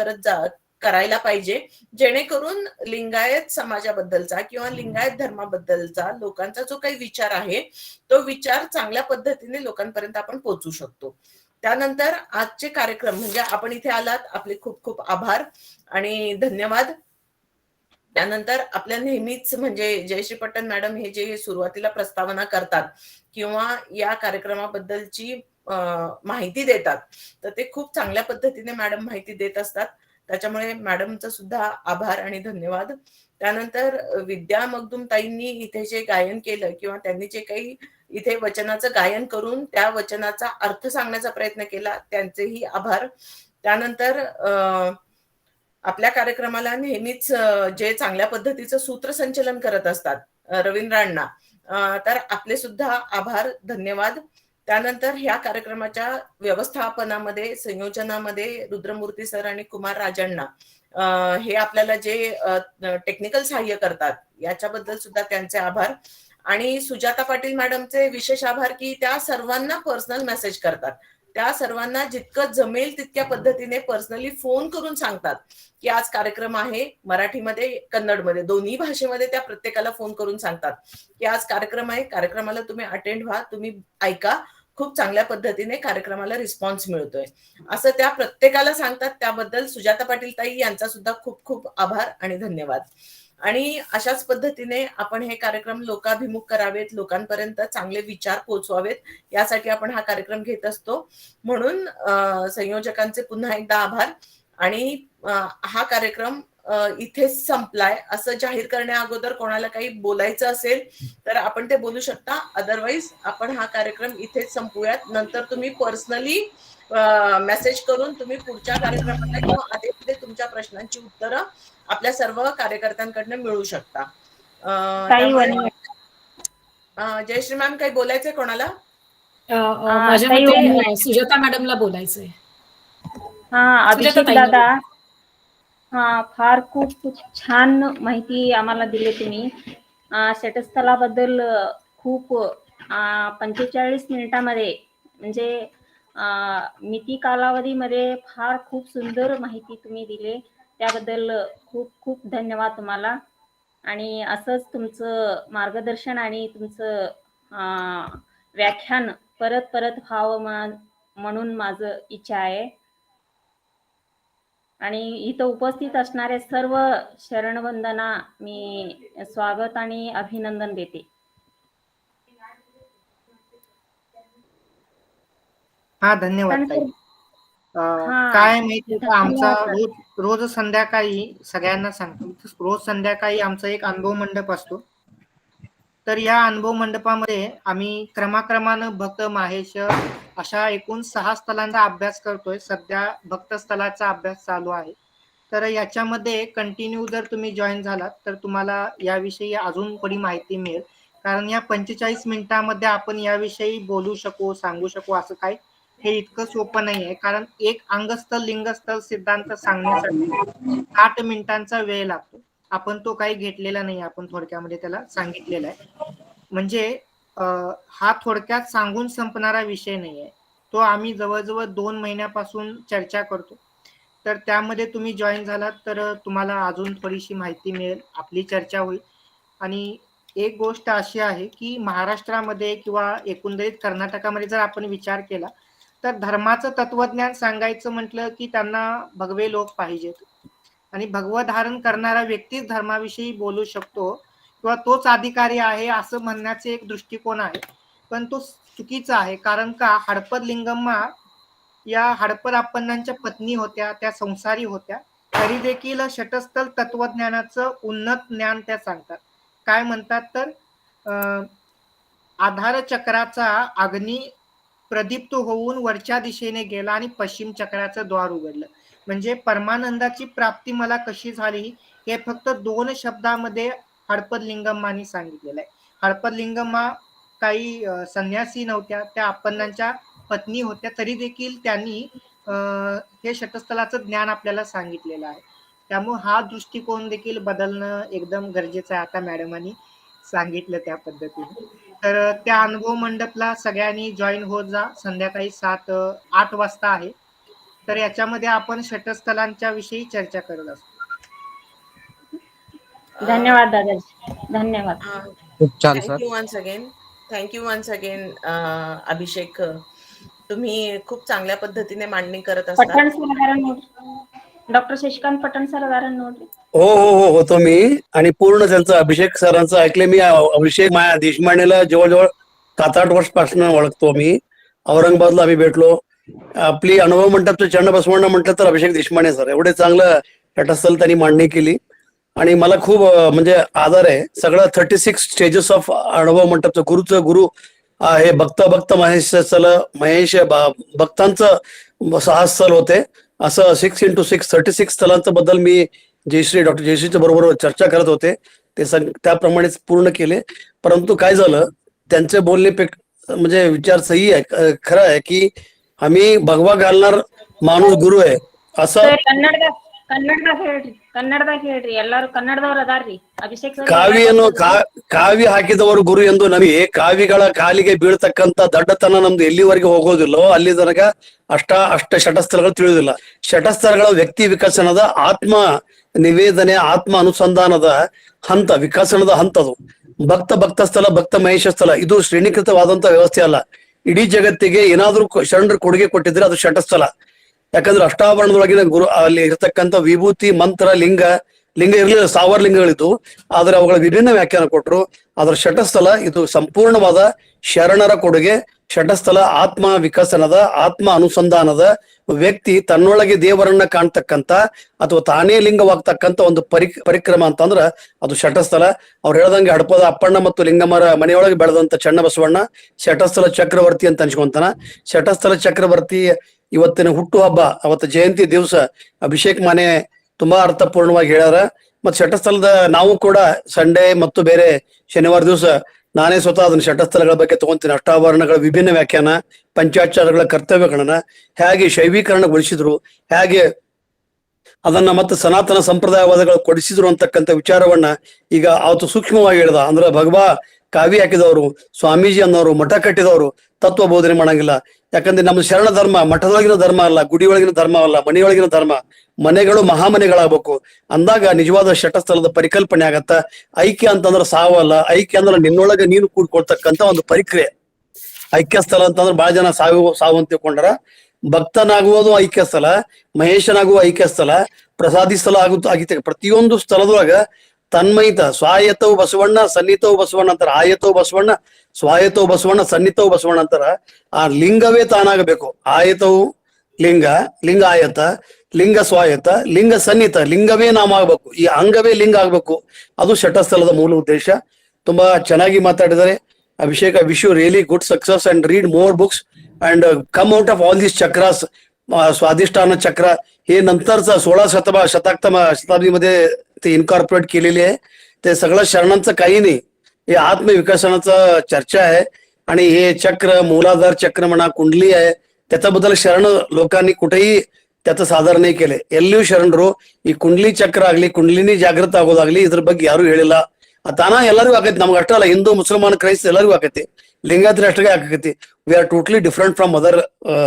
करायला पाहिजे, जेणेकरून लिंगायत समाजाबद्दलचा किंवा लिंगायत धर्माबद्दलचा लोकांचा जो काही विचार आहे तो विचार चांगल्या पद्धतीने लोकांपर्यंत आपण पोहोचू शकतो. त्यानंतर आजचे कार्यक्रम म्हणजे आपण इथे आलात, आपले खूप खूप आभार आणि धन्यवाद. त्यानंतर आपल्या नेहमीच म्हणजे जयश्री पटन मॅडम हे जे सुरुवातीला प्रस्तावना करतात किंवा या कार्यक्रमाबद्दलची माहिती देतात, तर ते खूप चांगल्या पद्धतीने मॅडम माहिती देत असतात. त्याच्यामुळे मॅडमचा सुद्धा आभार आणि धन्यवाद. त्यानंतर विद्या मगदुम ताईंनी इथे जे गायन केलं किंवा त्यांनी जे काही इथे वचनाचं गायन करून त्या वचनाचा अर्थ सांगण्याचा प्रयत्न केला, त्यांचेही आभार. त्यानंतर आपल्या कार्यक्रमाला नेहमीच जे चांगल्या पद्धतीचं सूत्रसंचलन करत असतात रवींद्रांना, तर आपले सुद्धा आभार, धन्यवाद. त्यानंतर ह्या कार्यक्रमाच्या व्यवस्थापनामध्ये, संयोजनामध्ये रुद्रमूर्ती सर आणि कुमार राजांना हे आपल्याला जे टेक्निकल सहाय्य करतात याच्याबद्दल सुद्धा त्यांचे आभार. आणि सुजाता पाटील मॅडमचे विशेष आभार की त्या सर्वांना पर्सनल मेसेज करतात, त्या सर्वांना जितकं जमेल तितक्या पद्धतीने पर्सनली फोन करून सांगतात की आज कार्यक्रम आहे, मराठीमध्ये कन्नडमध्ये दोन्ही भाषेमध्ये त्या प्रत्येकाला फोन करून सांगतात की आज कार्यक्रम आहे, कार्यक्रमाला तुम्ही अटेंड व्हा, तुम्ही ऐका, खूप चांगल्या पद्धतीने कार्यक्रमाला रिस्पॉन्स मिळतोय असं त्या प्रत्येकाला सांगतात. त्याबद्दल सुजाता पाटील ताई यांचा सुद्धा खूप खूप आभार आणि धन्यवाद. आणि अशाच पद्धतीने आपण हे कार्यक्रम लोकाभिमुख करावेत, लोकांपर्यंत चांगले विचार पोहोचवावेत, यासाठी आपण हा कार्यक्रम घेत असतो. म्हणून संयोजकांचे पुन्हा एकदा आभार. आणि हा कार्यक्रम इथेच संपलाय असं जाहीर करण्या अगोदर कोणाला काही बोलायचं असेल तर आपण ते बोलू शकता, अदरवाईज आपण हा कार्यक्रम इथेच संपवूयात. नंतर तुम्ही पर्सनली मेसेज करून तुम्ही पुढच्या कार्यक्रमाला किंवा आधी तुमच्या प्रश्नांची उत्तरं आपल्या सर्व कार्यकर्त्यांकडनं मिळू शकता. जयश्री मॅम काही बोलायचंय कोणाला? माझ्या मते सुजाता मॅडमला बोलायचंय. अभिषेक दादा, फार खूप छान माहिती आम्हाला दिली तुम्ही. षटस्थलाबद्दल खूप 45 मिनिटामध्ये म्हणजे मिती कालावधीमध्ये फार खूप सुंदर माहिती तुम्ही दिली, त्याबद्दल खूप खूप धन्यवाद तुम्हाला. आणि असंच तुमचं मार्गदर्शन आणि तुमचं व्याख्यान परत परत व्हावं म्हणून माझं इच्छा आहे. आणि इथं उपस्थित असणारे सर्व शरणवंदना मी स्वागत आणि अभिनंदन देते. हा, धन्यवाद ताई. हा, काय माहिती का, आमचा धन्यवाद. रोज संध्याकाळी सगळ्यांना सांगतो, रोज संध्याकाळी आमचा एक अनुभव मंडप असतो. तर या अनुभव मंडपामध्ये आम्ही क्रमाक्रमानं भक्त माहेश अशा एकूण 6 स्थलांचा अभ्यास करतोय. सध्या भक्त स्थलाचा अभ्यास चालू आहे. तर याच्यामध्ये कंटिन्यू जर तुम्ही जॉईन झालात तर तुम्हाला याविषयी अजून थोडी माहिती मिळेल. कारण या 45 मिनिटांमध्ये आपण याविषयी बोलू शकू, सांगू शकू असं काय हे इतकं सोपं नाही आहे. कारण एक अंगस्थल लिंगस्थल सिद्धांत सांगण्यासाठी 8 मिनिटांचा वेळ लागतो. आपण तो काही घेतलेला नाही, आपण थोडक्यामध्ये त्याला सांगितलेला आहे. म्हणजे हा थोडक्यात सांगून संपणारा विषय नाही आहे. तो आम्ही जवळजवळ 2 महिन्यापासून चर्चा करतो. तर त्यामध्ये तुम्ही जॉईन झालात तर तुम्हाला अजून थोडीशी माहिती मिळेल, आपली चर्चा होईल. आणि एक गोष्ट अशी आहे की महाराष्ट्रामध्ये किंवा एकंदरीत कर्नाटकामध्ये जर आपण विचार केला तर धर्माचं तत्वज्ञान सांगायचं म्हटलं की त्यांना भगवे लोक पाहिजेत. आणि भगवं धारण करणारा व्यक्तीच धर्माविषयी बोलू शकतो किंवा तोच अधिकारी आहे असं म्हणण्याचे एक दृष्टिकोन आहे. पण तो चुकीचा आहे. कारण का, हडपद लिंगम्मा या हडपद अप्पण्णांच्या पत्नी होत्या, त्या संसारी होत्या, तरी देखील षटस्थल तत्वज्ञानाचं उन्नत ज्ञान त्या सांगतात. काय म्हणतात तर आधार चक्राचा अग्नी प्रदीप्त होऊन वरच्या दिशेने गेला आणि पश्चिम चक्राचं द्वार उघडलं. म्हणजे परमानंदाची प्राप्ती मला कशी झाली हे फक्त 2 शब्दामध्ये हडपद लिंगम्मानी सांगितलेलं आहे. हडपद लिंगम्मा काही संन्यासी नव्हत्या, त्या अप्पण्णांच्या पत्नी होत्या, तरी देखील त्यांनी हे षटस्थलाचं ज्ञान आपल्याला सांगितलेलं आहे. त्यामुळे हा दृष्टिकोन देखील बदलणं एकदम गरजेचं आहे. आता मॅडमांनी सांगितलं त्या पद्धतीने. तर त्या अनुभव मंडपला सगळ्यांनी जॉईन होत जा. संध्याकाळी 8 वाजता आहे. तर याच्यामध्ये आपण षटस्थलांच्या विषयी चर्चा करत असतो. धन्यवाद दादाजी, धन्यवाद. खूप छान sir. Thank you once again Abhishek. तुम्ही खूप चांगल्या पद्धतीने मांडणी करत असता. Patan sir, doctor Shashikant Patan sir note. हो होतो मी. आणि पूर्ण त्यांचं अभिषेक सरांचं ऐकले मी. अभिषेक देशमानेला जवळजवळ 7-8 वर्षापासून ओळखतो मी. औरंगाबादला आम्ही भेटलो. आपली अनुभव मंडपचं चरण बसवणं म्हटलं तर अभिषेक देशमाने सर, एवढे चांगलं षटस्थल त्यांनी मांडणी केली. आणि मला खूप म्हणजे आदर आहे. सगळं 36 स्टेजेस ऑफ अनुभव मंडपचं गुरुचं गुरु हे भक्त महेश भक्तांचं 6 स्थल होते. असं 6x6 36 स्थलांचं बद्दल मी डॉक्टर जयश्रीच्या बरोबर चर्चा करत होते. ते त्याप्रमाणेच पूर्ण केले. परंतु काय झालं, त्यांचे बोलणे म्हणजे विचार सही आहे, खरं आहे की आम्ही भगवा घालणार माणूस गुरु आहे असं. ಕನ್ನಡದಾಗ ಹೇಳ್ರಿ, ಎಲ್ಲಾರು ಕನ್ನಡದವ್ರು ಅದಾರ್ರಿ. ಅಭಿಷೇಕ್ ಸರ್ ಕಾವಿ ಹಾಕಿದವರು ಗುರು ಎಂದು ನಮಗೆ ಕಾವಿಗಳ ಕಾಲಿಗೆ ಬೀಳ್ತಕ್ಕಂತ ದಡ್ಡತನ ನಮ್ದು ಎಲ್ಲಿವರೆಗೆ ಹೋಗೋದಿಲ್ಲೋ ಅಲ್ಲಿ ತನಕ ಅಷ್ಟ ಷಟಸ್ಥಲಗಳು ತಿಳಿಯೋದಿಲ್ಲ. ಷಟಸ್ಥಲಗಳ ವ್ಯಕ್ತಿ ವಿಕಸನದ ಆತ್ಮ ನಿವೇದನೆ, ಆತ್ಮ ಅನುಸಂಧಾನದ ಹಂತ, ವಿಕಸನದ ಹಂತದು. ಭಕ್ತ ಸ್ಥಳ, ಭಕ್ತ ಮಹೇಶ ಸ್ಥಳ ಇದು ಶ್ರೇಣೀಕೃತವಾದಂತ ವ್ಯವಸ್ಥೆ ಅಲ್ಲ. ಇಡೀ ಜಗತ್ತಿಗೆ ಏನಾದ್ರೂ ಶರಣರು ಕೊಡುಗೆ ಕೊಟ್ಟಿದ್ರೆ ಅದು ಷಟಸ್ಥಲ. ಯಾಕಂದ್ರೆ ಅಷ್ಟಾವರಣದೊಳಗಿನ ಗುರು ಅಲ್ಲಿ ಇರತಕ್ಕಂಥ ವಿಭೂತಿ, ಮಂತ್ರ, ಲಿಂಗ ಇರಲಿಲ್ಲ, 1000 ಲಿಂಗಗಳಿದ್ದು, ಆದ್ರೆ ಅವುಗಳ ವಿಭಿನ್ನ ವ್ಯಾಖ್ಯಾನ ಕೊಟ್ಟರು. ಅದರ ಷಟಸ್ಥಲ ಇದು ಸಂಪೂರ್ಣವಾದ ಶರಣರ ಕೊಡುಗೆ. ಷಟಸ್ಥಲ ಆತ್ಮ ವಿಕಸನದ, ಆತ್ಮ ಅನುಸಂಧಾನದ, ವ್ಯಕ್ತಿ ತನ್ನೊಳಗೆ ದೇವರನ್ನ ಕಾಣ್ತಕ್ಕಂಥ ಅಥವಾ ತಾನೇ ಲಿಂಗವಾಗ್ತಕ್ಕಂಥ ಒಂದು ಪರಿಕ್ರಮ ಅಂತಂದ್ರ ಅದು ಷಟಸ್ಥಲ. ಅವ್ರು ಹೇಳ್ದಂಗೆ ಹಡಪದ ಅಪ್ಪಣ್ಣ ಮತ್ತು ಲಿಂಗಮ್ಮರ ಮನೆಯೊಳಗೆ ಬೆಳೆದಂತ ಚನ್ನ ಬಸವಣ್ಣ ಷಟಸ್ಥಲ ಚಕ್ರವರ್ತಿ ಅಂತ ಅನ್ಸ್ಕೊಂತಾನ. ಷಟಸ್ಥಲ ಚಕ್ರವರ್ತಿ ಇವತ್ತಿನ ಹುಟ್ಟು ಹಬ್ಬ, ಅವತ್ತು ಜಯಂತಿ ದಿವಸ ಅಭಿಷೇಕ್ ಮಾನೆ ತುಂಬಾ ಅರ್ಥಪೂರ್ಣವಾಗಿ ಹೇಳ್ಯಾರ. ಮತ್ ಷಟಸ್ಥಲದ ನಾವು ಕೂಡ ಸಂಡೇ ಮತ್ತು ಬೇರೆ ಶನಿವಾರ ದಿವಸ ನಾನೇ ಸ್ವತಃ ಅದನ್ನ ಷಟಸ್ಥಲಗಳ ಬಗ್ಗೆ ತಗೊಂತೀನಿ. ಅಷ್ಟಾವರಣಗಳ ವಿಭಿನ್ನ ವ್ಯಾಖ್ಯಾನ, ಪಂಚಾಚಾರಗಳ ಕರ್ತವ್ಯಗಳನ್ನ ಹೇಗೆ ಶೈವೀಕರಣಗೊಳಿಸಿದ್ರು, ಹೇಗೆ ಅದನ್ನ ಮತ್ತೆ ಸನಾತನ ಸಂಪ್ರದಾಯವಾದಗಳು ಕೊಡಿಸಿದ್ರು ಅಂತಕ್ಕಂಥ ವಿಚಾರವನ್ನ ಈಗ ಅವತ್ತು ಸೂಕ್ಷ್ಮವಾಗಿ ಹೇಳ್ದ. ಅಂದ್ರೆ ಕಾವಿ ಹಾಕಿದವರು, ಸ್ವಾಮೀಜಿ ಅನ್ನೋರು, ಮಠ ಕಟ್ಟಿದವರು ತತ್ವ ಬೋಧನೆ ಮಾಡಂಗಿಲ್ಲ. ಯಾಕಂದ್ರೆ ನಮ್ಮ ಶರಣ ಧರ್ಮ ಮಠದೊಳಗಿನ ಧರ್ಮ ಅಲ್ಲ, ಗುಡಿಯೊಳಗಿನ ಧರ್ಮ ಅಲ್ಲ, ಮನೆಯೊಳಗಿನ ಧರ್ಮ. ಮನೆಗಳು ಮಹಾಮನೆಗಳಾಗಬೇಕು ಅಂದಾಗ ನಿಜವಾದ ಶಟಸ್ಥಲದ ಪರಿಕಲ್ಪನೆ ಆಗತ್ತ. ಐಕ್ಯ ಅಂತಂದ್ರೆ ಸಾವಲ್ಲ, ಐಕ್ಯ ಅಂದ್ರೆ ನಿನ್ನೊಳಗೆ ನೀನು ಕೂಡ್ಕೊಳ್ತಕ್ಕಂತ ಒಂದು ಪರಿಕ್ರಿಯೆ. ಐಕ್ಯ ಸ್ಥಳ ಅಂತಂದ್ರೆ ಬಹಳ ಜನ ಸಾವು ಅಂತ ತಿಳ್ಕೊಂಡಾರ. ಭಕ್ತನಾಗುವುದು ಐಕ್ಯ ಸ್ಥಳ, ಮಹೇಶನಾಗುವ ಐಕ್ಯ ಸ್ಥಳ, ಪ್ರಸಾದಿ ಸ್ಥಳ ಆಗಿತ್ತೆ. ಪ್ರತಿಯೊಂದು ಸ್ಥಳದೊಳಗ ತನ್ಮಯಿತ ಸ್ವಾಯತವು ಬಸವಣ್ಣ, ಸನ್ನಿತವು ಬಸವಣ್ಣ ಅಂತಾರ. ಆಯತವು ಬಸವಣ್ಣ, ಸ್ವಾಯತವು ಬಸವಣ್ಣ, ಸನ್ನಿತವು ಬಸವಣ್ಣ ಅಂತಾರ. ಆ ಲಿಂಗವೇ ತಾನಾಗಬೇಕು. ಆಯತವು ಲಿಂಗ, ಲಿಂಗ ಆಯತ, ಲಿಂಗ ಸ್ವಾಯತ, ಲಿಂಗ ಸನ್ನಿತ, ಲಿಂಗವೇ ನಾಮ ಆಗ್ಬೇಕು. ಈ ಅಂಗವೇ ಲಿಂಗ ಆಗ್ಬೇಕು. ಅದು ಶಟಸ್ಥಲದ ಮೂಲ ಉದ್ದೇಶ. ತುಂಬಾ ಚೆನ್ನಾಗಿ ಮಾತಾಡಿದ್ದಾರೆ Abhishek. I wish you really good success and read more books and come out of all these chakras. Swadhisthana चक्र हे नंतरचा 16 शताब्दीमध्ये ते इन्कॉर्पोरेट केलेली आहे. ते सगळं शरणांचं काही नाही, हे आत्मविकसनाचं चर्चा आहे. आणि हे चक्र मूलाधार चक्र म्हणा, कुंडली आहे, त्याच्याबद्दल शरण लोकांनी कुठेही त्याचं सादर नाही केले. ಎಲ್ಲಿಯೂ ಶರಣರು ಈ ಕುಂಡ್ಲಿ ಚಕ್ರ ಆಗ್ಲಿ, ಕುಂಡ್ಲಿನಿ ಜಾಗೃತ ಆಗೋದಾಗ್ಲಿ ಇದ್ರ ಬಗ್ಗೆ ಯಾರು ಹೇಳಿಲ್ಲ. ತಾನ ಎಲ್ಲರಿಗೂ ಆಗೈತಿ, ನಮ್ಗೆ ಅಷ್ಟೇ ಅಲ್ಲ, ಹಿಂದೂ ಮುಸಲ್ಮಾನ್ ಕ್ರೈಸ್ತ ಎಲ್ಲರಿಗೂ ಆಗೈತಿ, ಲಿಂಗಾಯತರ ಅಷ್ಟಿಗೆ ಆಗೈತಿ. We are totally different from other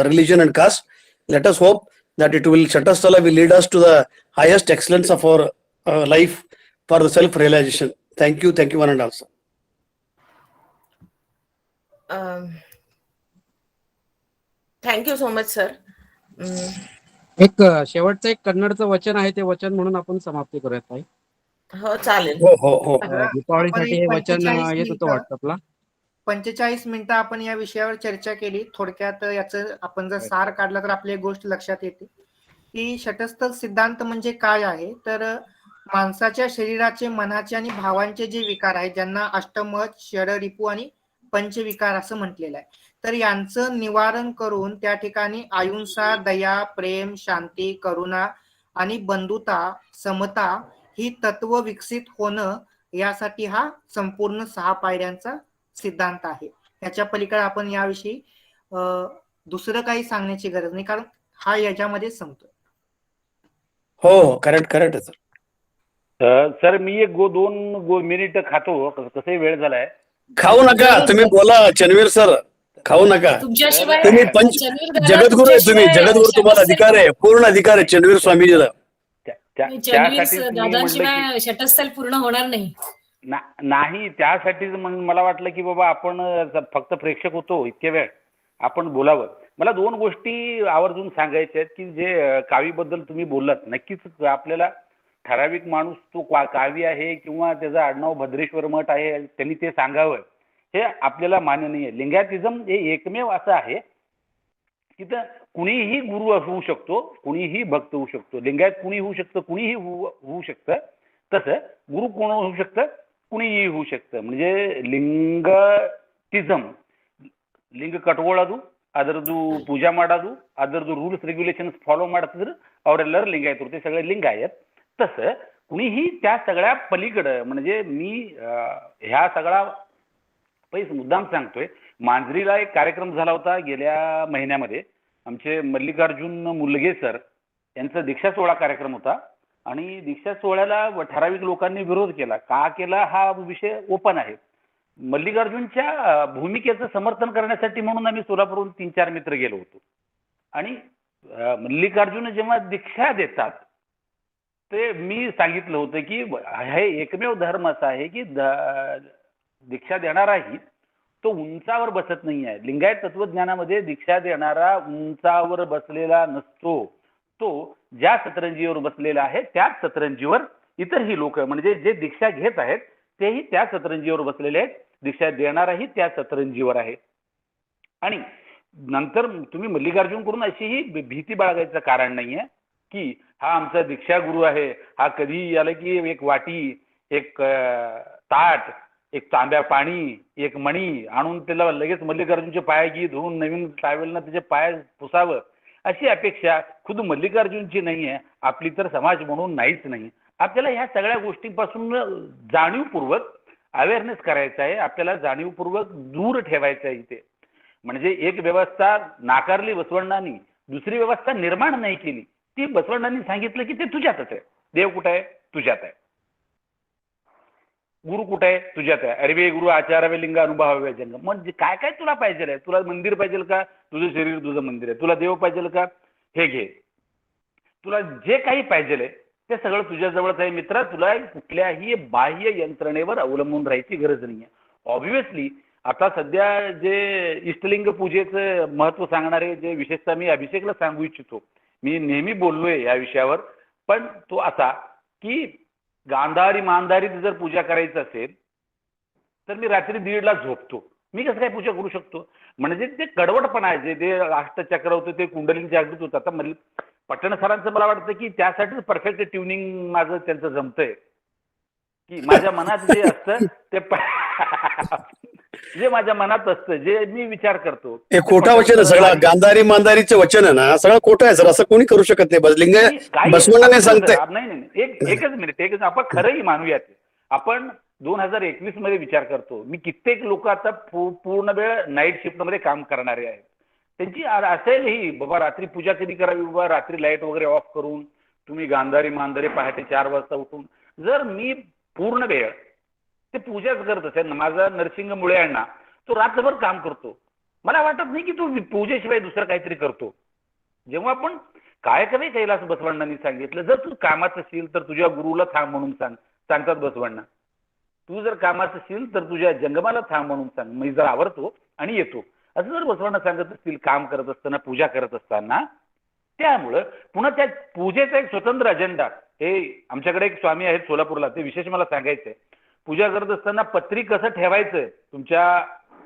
religion and cost. Let us hope that it will Shatasthala will lead us to the highest excellence of our life for the self realization. Thank you one and all, sir. Thank you so much sir. एक शेवटचं एक कन्नडचं वचन आहे, ते वचन म्हणून आपण समाप्ती करूयात ताई. हो चालेल. हो. दीपावलीसाठी हे वचन येत होतं व्हॉट्सअपला. 45 मिनिटं आपण या विषयावर चर्चा केली. थोडक्यात याचं आपण जर सार काढला तर आपली एक गोष्ट लक्षात येते की शटस्थ सिद्धांत म्हणजे काय आहे. तर माणसाच्या शरीराचे, मनाचे आणि भावांचे जे विकार आहेत, ज्यांना अष्टमत, षडरिपू आणि पंचविकार असं म्हटलेलं आहे, तर यांचं निवारण करून त्या ठिकाणी अहिंसा, दया, प्रेम, शांती, करुणा आणि बंधुता, समता ही तत्व विकसित होणं, यासाठी हा संपूर्ण 6 पायऱ्यांचा सिद्धांत आहे. याच्या पलीकडे आपण याविषयी दुसरं काही सांगण्याची गरज नाही, कारण हा याच्यामध्ये संपतो. हो, करेक्ट सर. सर मी एक 2 मिनिट खातो, कसंही वेळ झालाय. खाऊ नका तुम्ही, बोला चनवीर सर, खाऊ नका तुमच्याशिवाय तुम्ही. चनवीर दादा, जगद्गुरु आहे तुम्ही, जगद्गुरु तुम्हाला अधिकार आहे, पूर्ण अधिकार आहे चनवीर स्वामीजीला. चनवीर दादांशिवाय शटस्थल पूर्ण होणार नाही. नाही, त्यासाठीच मला वाटलं की बाबा आपण फक्त प्रेक्षक होतो इतके वेळ, आपण बोलावं. मला 2 गोष्टी आवर्जून सांगायच्या आहेत की जे कावीबद्दल तुम्ही बोललात. नक्कीच आपल्याला ठराविक माणूस तो कावी आहे किंवा त्याचा आडनाव भद्रेश्वर मठ आहे त्यांनी ते सांगावं, हे आपल्याला मान्य नाही आहे. लिंगायतिझम हे एकमेव असं आहे की तर कुणीही गुरु होऊ शकतो, कुणीही भक्त होऊ शकतो. लिंगायत कुणी होऊ शकतं, कुणीही होऊ शकतं. तसं गुरु कोण होऊ शकतं, कुणीही होऊ शकतं. म्हणजे ಲಿಂಗಾಯತಿಸಮ್ ಲಿಂಗ ಕಟ್ಕೊಳ್ಳೋದು, ಅದರದ್ದು ಪೂಜಾ ಮಾಡೋದು, ಅದರದ್ದು ರೂಲ್ಸ್ ರೆಗ್ಯುಲೇಷನ್ಸ್ ಫಾಲೋ ಮಾಡ್ತಿದ್ರು ಅವರೆಲ್ಲರೂ ಲಿಂಗಾಯತರು, ते सगळे लिंगायत. तसं कुणीही त्या सगळ्या पलीकडं, म्हणजे मी ह्या सगळा पैस मुद्दाम सांगतोय. मांजरीला एक कार्यक्रम झाला होता गेल्या महिन्यामध्ये. आमचे मल्लिकार्जुन मुलगे सर यांचा दीक्षा सोहळा कार्यक्रम होता आणि दीक्षा सोहळ्याला ठराविक लोकांनी विरोध केला. का केला हा विषय ओपन आहे. मल्लिकार्जुनच्या भूमिकेचं समर्थन करण्यासाठी म्हणून आम्ही सोलापूरहून 3-4 मित्र गेलो होतो. आणि मल्लिकार्जुन जेव्हा दीक्षा देतात ते मी सांगितलं होतं की हे एकमेव धर्म असा आहे की दीक्षा देणाराही तो उंचावर बसत नाही आहे. लिंगायत तत्वज्ञानामध्ये दीक्षा देणारा उंचावर बसलेला नसतो, तो ज्या सतरंजीवर बसलेला आहे त्याच सतरंजीवर इतरही लोक, म्हणजे जे दीक्षा घेत आहेत तेही त्या सतरंजीवर बसलेले आहेत, दीक्षा देणाराही त्या सतरंजीवर आहे. आणि नंतर तुम्ही मल्लिकार्जुन करून अशीही भीती बाळगायचं कारण नाहीये की हा आमचा दीक्षा गुरु आहे, हा कधी आला की एक वाटी, एक ताट, एक तांब्या पाणी, एक मणी आणून त्याला लगेच मल्लिकार्जुनचे पाय धुवून नवीन ट्रॅव्हलनं त्याचे पाय पुसावं, अशी अपेक्षा खुद मल्लिकार्जुनची नाही आहे, आपली तर समाज म्हणून नाहीच नाही. आपल्याला ह्या सगळ्या गोष्टींपासून जाणीवपूर्वक अवेअरनेस करायचा आहे, आपल्याला जाणीवपूर्वक दूर ठेवायचं आहे. इथे म्हणजे एक व्यवस्था नाकारली बसवण्णांनी, दुसरी व्यवस्था निर्माण नाही केली. ती बसवण्णांनी सांगितलं की ते तुझ्यातच आहे, देव कुठे आहे, तुझ्यात आहे. गुरु कुठे आहे? तुझ्यात आहे. अरे वे गुरु आचारावे लिंग अनुभवावे जंग. म्हणजे काय काय तुला पाहिजे आहे? तुला मंदिर पाहिजे का? तुझं शरीर तुझं मंदिर आहे. तुला देव पाहिजे का? हे घे. तुला जे काही पाहिजे ते सगळं तुझ्या जवळच आहे मित्रा. तुला कुठल्याही बाह्य यंत्रणेवर अवलंबून राहायची गरज नाहीये. ऑब्व्हियसली आता सध्या जे इष्टलिंग पूजेचं महत्व सांगणारे जे विशेषतः मी अभिषेकला सांगू इच्छितो, मी नेहमी बोललोय या विषयावर, पण तो असा की गांधारी मांधारी जर पूजा करायचं असेल तर मी रात्री 1:30ला झोपतो. मी कसं काय पूजा करू शकतो? म्हणजे ते कडवटपणा आहे, जे ते अष्टचक्र होतं ते कुंडलिनी जागृत होतं. आता पटण सरांचं मला वाटतं की त्यासाठीच परफेक्ट ट्युनिंग माझं त्यांचं जमतंय, की माझ्या मनात जे असतं ते जे माझ्या मनात असतं, जे मी विचार करतो हे खोटा वचन आहे सगळं. गांधारी मांधारीचं वचन आहे ना, सगळं खोटं आहे सर. असं कोणी करू शकत नाही. लिंग बसवण्णाने सांगतंय. नाही एकच मिनिट आपण खरंही मानूयात. आपण 2021 मध्ये विचार करतो. मी कित्येक लोक आता पूर्ण वेळ नाईट शिफ्ट मध्ये काम करणारे आहेत. त्यांची असेलही बाबा रात्री पूजा कधी करावी, बाबा रात्री लाईट वगैरे ऑफ करून तुम्ही गांधारी मांधारी पहाटे 4 वाजता उठून. जर मी पूर्ण वेळ ते पूजाच करत असेल ना, माझा नरसिंह मुळे अण्णा तो रात्रभर काम करतो. मला वाटत नाही की तो पूजेशिवाय दुसरं काहीतरी करतो. जेव्हा आपण काय कवे कैलास बसवण्णांनी सांगितलं, जर तू कामात असेल तर तुझ्या गुरुला थांब म्हणून सांगतात बसवण्णा. तू जर कामात असेल तर तुझ्या जंगमाला थांब म्हणून सांग. मी जर आवरतो आणि येतो असं जर बसवण्णा सांगत असतील काम करत असताना, पूजा करत असताना. त्यामुळं पुन्हा त्या पूजेचा एक स्वतंत्र अजेंडा. हे आमच्याकडे एक स्वामी आहेत सोलापूरला, ते विशेष मला सांगायचंय. पूजा करत असताना पत्री कसं ठेवायचं तुमच्या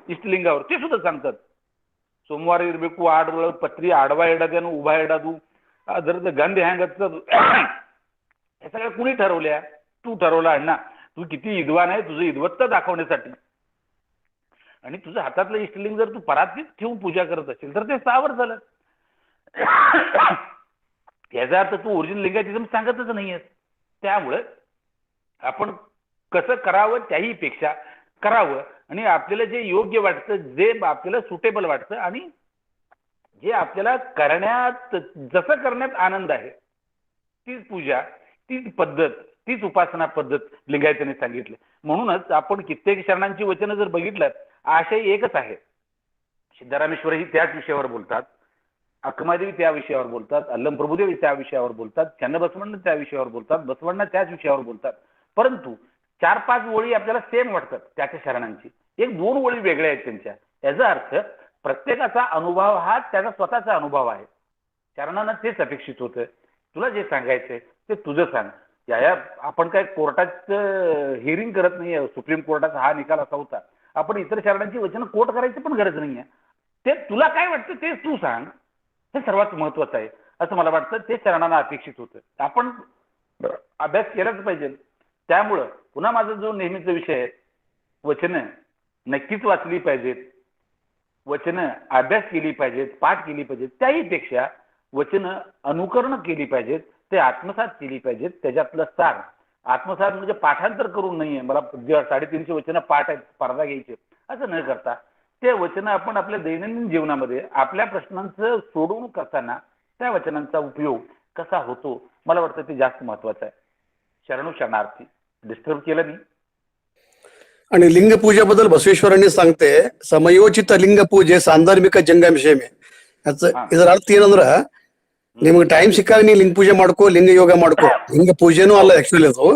इष्टलिंगावर ते सुद्धा सांगतात. सोमवार इरबेकू आडवळ पत्री आडवा एडाद्यानं उभा एडादू जर गंध हँगत हे सगळं कुणी ठरवल्या? तू ठरवला अण्णा. तू किती विद्वान आहे, तुझं विद्वत्ता दाखवण्यासाठी. आणि तुझं हातातलं इष्टलिंग जर तू परातीत ठेवून पूजा करत असेल तर ते सावर झालं. याचा अर्थ तू ओरिजिनल लिंगाची सांगतच नाहीयेस. त्यामुळं आपण कसं करावं त्याही पेक्षा करावं आणि आपल्याला जे योग्य वाटतं, जे आपल्याला सुटेबल वाटतं आणि जे आपल्याला करण्यात जसं करण्यात आनंद आहे तीच पूजा, तीच पद्धत, तीच उपासना पद्धत लिंगायतांनी सांगितलं. म्हणूनच आपण कित्येक शरणांची वचनं जर बघितलं, आशय एकच आहे. सिद्धरामेश्वरही त्याच विषयावर बोलतात, अक्कमादेवी त्या विषयावर बोलतात, अल्लम प्रभुदेवी त्या विषयावर बोलतात, चन्नबसवण्ण त्या विषयावर बोलतात, बसवण्णा त्याच विषयावर बोलतात. परंतु 4-5 ओळी आपल्याला सेम वाटतात त्याच्या शरणांची, 1-2 ओळी वेगळ्या आहेत त्यांच्या. याचा अर्थ प्रत्येकाचा अनुभव हा त्याचा स्वतःचा अनुभव आहे. शरणांना तेच अपेक्षित होतं. तुला जे सांगायचंय ते तुझं सांग. या आपण काय कोर्टाचं हिअरिंग करत नाहीये. सुप्रीम कोर्टाचा हा निकाल असा होता. आपण इतर शरणांची वचनं कोर्ट करायची पण गरज नाहीये. ते तुला काय वाटतं ते तू सांग, हे सर्वात महत्वाचं आहे असं मला वाटतं. ते शरणांना अपेक्षित होतं. आपण अभ्यास केलाच पाहिजे. त्यामुळं पुन्हा माझा जो नेहमीचा विषय आहे, वचनं नक्कीच वाचली पाहिजेत, वचनं अभ्यास केली पाहिजेत, पाठ केली पाहिजेत. त्याही पेक्षा वचनं अनुकरण केली पाहिजेत, ते आत्मसात केली पाहिजेत. त्याच्यातलं सार आत्मसात म्हणजे पाठांतर करून नाहीये. मला 350 वचनं पाठ आहेत, स्पर्धा घ्यायची असं न करता ते वचनं आपण आपल्या दैनंदिन जीवनामध्ये आपल्या प्रश्नांचं सोडवणूक करताना त्या वचनांचा उपयोग कसा होतो, मला वाटतं ते जास्त महत्वाचं आहे. शरणू शरणार्थी. डिस्टर्ब केलं मी? आणि लिंग पूजेबद्दल बसवेश्वरांनी सांगते, ಸಮಯೋಚಿತ ಲಿಂಗ ಪೂಜೆ ಸಾಂದರ್ಭಿಕ ಜಂಗಮಿಷೇಮೆ. ಇದರ ಅರ್ಥ ಏನಂದ್ರ, ನಿಮ್ಗೆ ಟೈಮ್ ಸಿಕ್ಕಾಗ ನೀ ಲಿಂಗ ಪೂಜೆ ಮಾಡ್ಕೋ, ಲಿಂಗ ಯೋಗ ಮಾಡ್ಕೋ. ಲಿಂಗ ಪೂಜೆನೂ ಅಲ್ಲ ಆಕ್ಚುಲಿ ಅದು.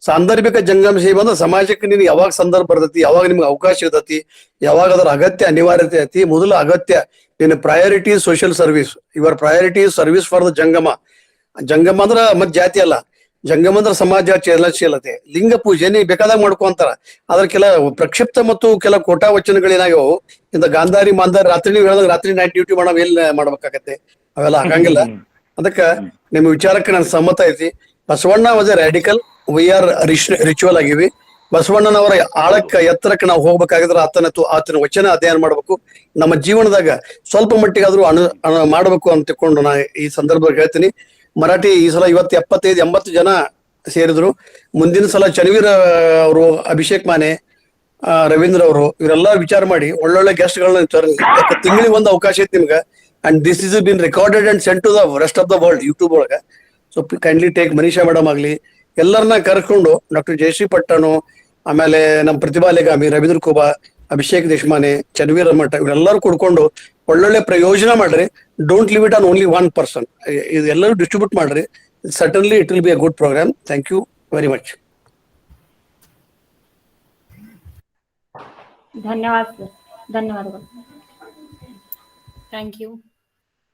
ಸಾಂದರ್ಭಿಕ ಜಂಗಮಿಷೇಮ ಅಂದ್ರೆ ಸಮಾಜಕ್ಕೆ ನೀನು ಯಾವಾಗ ಸಂದರ್ಭ ಬರ್ತೈತಿ, ಯಾವಾಗ ನಿಮ್ಗೆ ಅವಕಾಶ ಇರ್ತೈತಿ, ಯಾವಾಗ ಅದರ ಅಗತ್ಯ ಅನಿವಾರ್ಯತೆ ಐತಿ. ಮೊದಲ ಅಗತ್ಯ ನಿನ್ನ priority social service. Your priority service for the ಜಂಗಮ. ಜಂಗಮ ಅಂದ್ರ ಮತ್ ಜಾತಿ ಅಲ್ಲ, ಜಂಗಮ ಅಂದ್ರೆ ಸಮಾಜ ಚಲನಶೀಲತೆ. ಲಿಂಗ ಪೂಜೆ ನೀ ಬೇಕಾದಾಗ ಮಾಡ್ಕೊಂತಾರ. ಅದ್ರ ಕೆಲ ಪ್ರಕ್ಷಿಪ್ತ ಮತ್ತು ಕೆಲ ಕೋಟಾ ವಚನಗಳೇನಾಗ್ಯಾವು. ಇಂದ ಗಾಂಧಾರಿ ಮಾಂಧಾರಿ ರಾತ್ರಿ ನೀವು ಹೇಳಿದಾಗ ರಾತ್ರಿ ನೈಟ್ ಡ್ಯೂಟಿ ಮಾಡೋ ಎಲ್ಲಿ ಮಾಡ್ಬೇಕಾಗತ್ತೆ, ಅವೆಲ್ಲ ಆಗಂಗಿಲ್ಲ. ಅದಕ್ಕ ನಿಮ್ಮ ವಿಚಾರಕ್ಕೆ ನಾನು ಸಮ್ಮತ ಐತಿ. Basavanna was a radical, we are ritual ಆಗಿವಿ. ಬಸವಣ್ಣನವರ ಆಳಕ್ಕ ಎತ್ತರಕ್ಕೆ ನಾವು ಹೋಗ್ಬೇಕಾಗಿದ್ರೆ ಆತನ ವಚನ ಅಧ್ಯಯನ ಮಾಡ್ಬೇಕು. ನಮ್ಮ ಜೀವನದಾಗ ಸ್ವಲ್ಪ ಮಟ್ಟಿಗಾದ್ರೂ ಮಾಡ್ಬೇಕು ಅಂತ ತಿಳ್ಕೊಂಡು ನಾ ಈ ಸಂದರ್ಭದಲ್ಲಿ ಹೇಳ್ತೀನಿ. ಮರಾಠಿ ಈ ಸಲ ಇವತ್ತು 75-80 ಜನ ಸೇರಿದ್ರು. ಮುಂದಿನ ಸಲ ಚನ್ನವೀರ ಅವರು, ಅಭಿಷೇಕ್ ಮಾನೆ, ರವೀಂದ್ರ ಅವರು ಇವರೆಲ್ಲ ವಿಚಾರ ಮಾಡಿ ಒಳ್ಳೊಳ್ಳೆ ಗೆಸ್ಟ್ ಗಳನ್ನ ತಿಂಗಳಿಗೆ ಒಂದು ಅವಕಾಶ ಐತಿ ನಿಮ್ಗೆ. And this is been recorded and sent to the rest of the world YouTube ಒಳಗ. So kindly take Manisha madam ಆಗ್ಲಿ ಎಲ್ಲರನ್ನ ಕರ್ಕೊಂಡು, ಡಾಕ್ಟರ್ ಜಯಶ್ರೀ ಪಟ್ಟಣು, ಆಮೇಲೆ ನಮ್ಮ ಪ್ರತಿಭಾ ಲೇಗಾಮಿ, ರವೀಂದ್ರ ಕುಬಾ, ಅಭಿಷೇಕ್ ದೇಶಮಾನೆ, ಚನ್ವೀರ್ ಮಠ ಇವರೆಲ್ಲರೂ ಕೂಡ್ಕೊಂಡು ಒಳ್ಳೊಳ್ಳೆ ಪ್ರಯೋಜನ ಮಾಡ್ರಿ. Don't leave it on only one person. ಇದೆಲ್ಲರೂ ಡಿಸ್ಟ್ರಿಬ್ಯೂಟ್ ಮಾಡ್ರಿ. Certainly it will be a good program. Thank you very much. ಧನ್ಯವಾದ ಸರ್, ಧನ್ಯವಾದಗಳು. Thank you.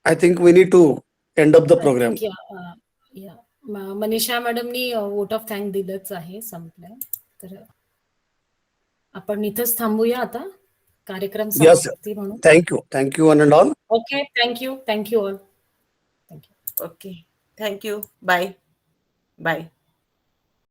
I think we need to end up the program. Manisha मॅडमनी वोट ऑफ थँक दिलंच आहे, संपलंय. तर आपण इथंच थांबूया आता कार्यक्रम Yes, समाप्ती म्हणून. thank you one and all. Okay, thank you all. Okay, thank you. Bye.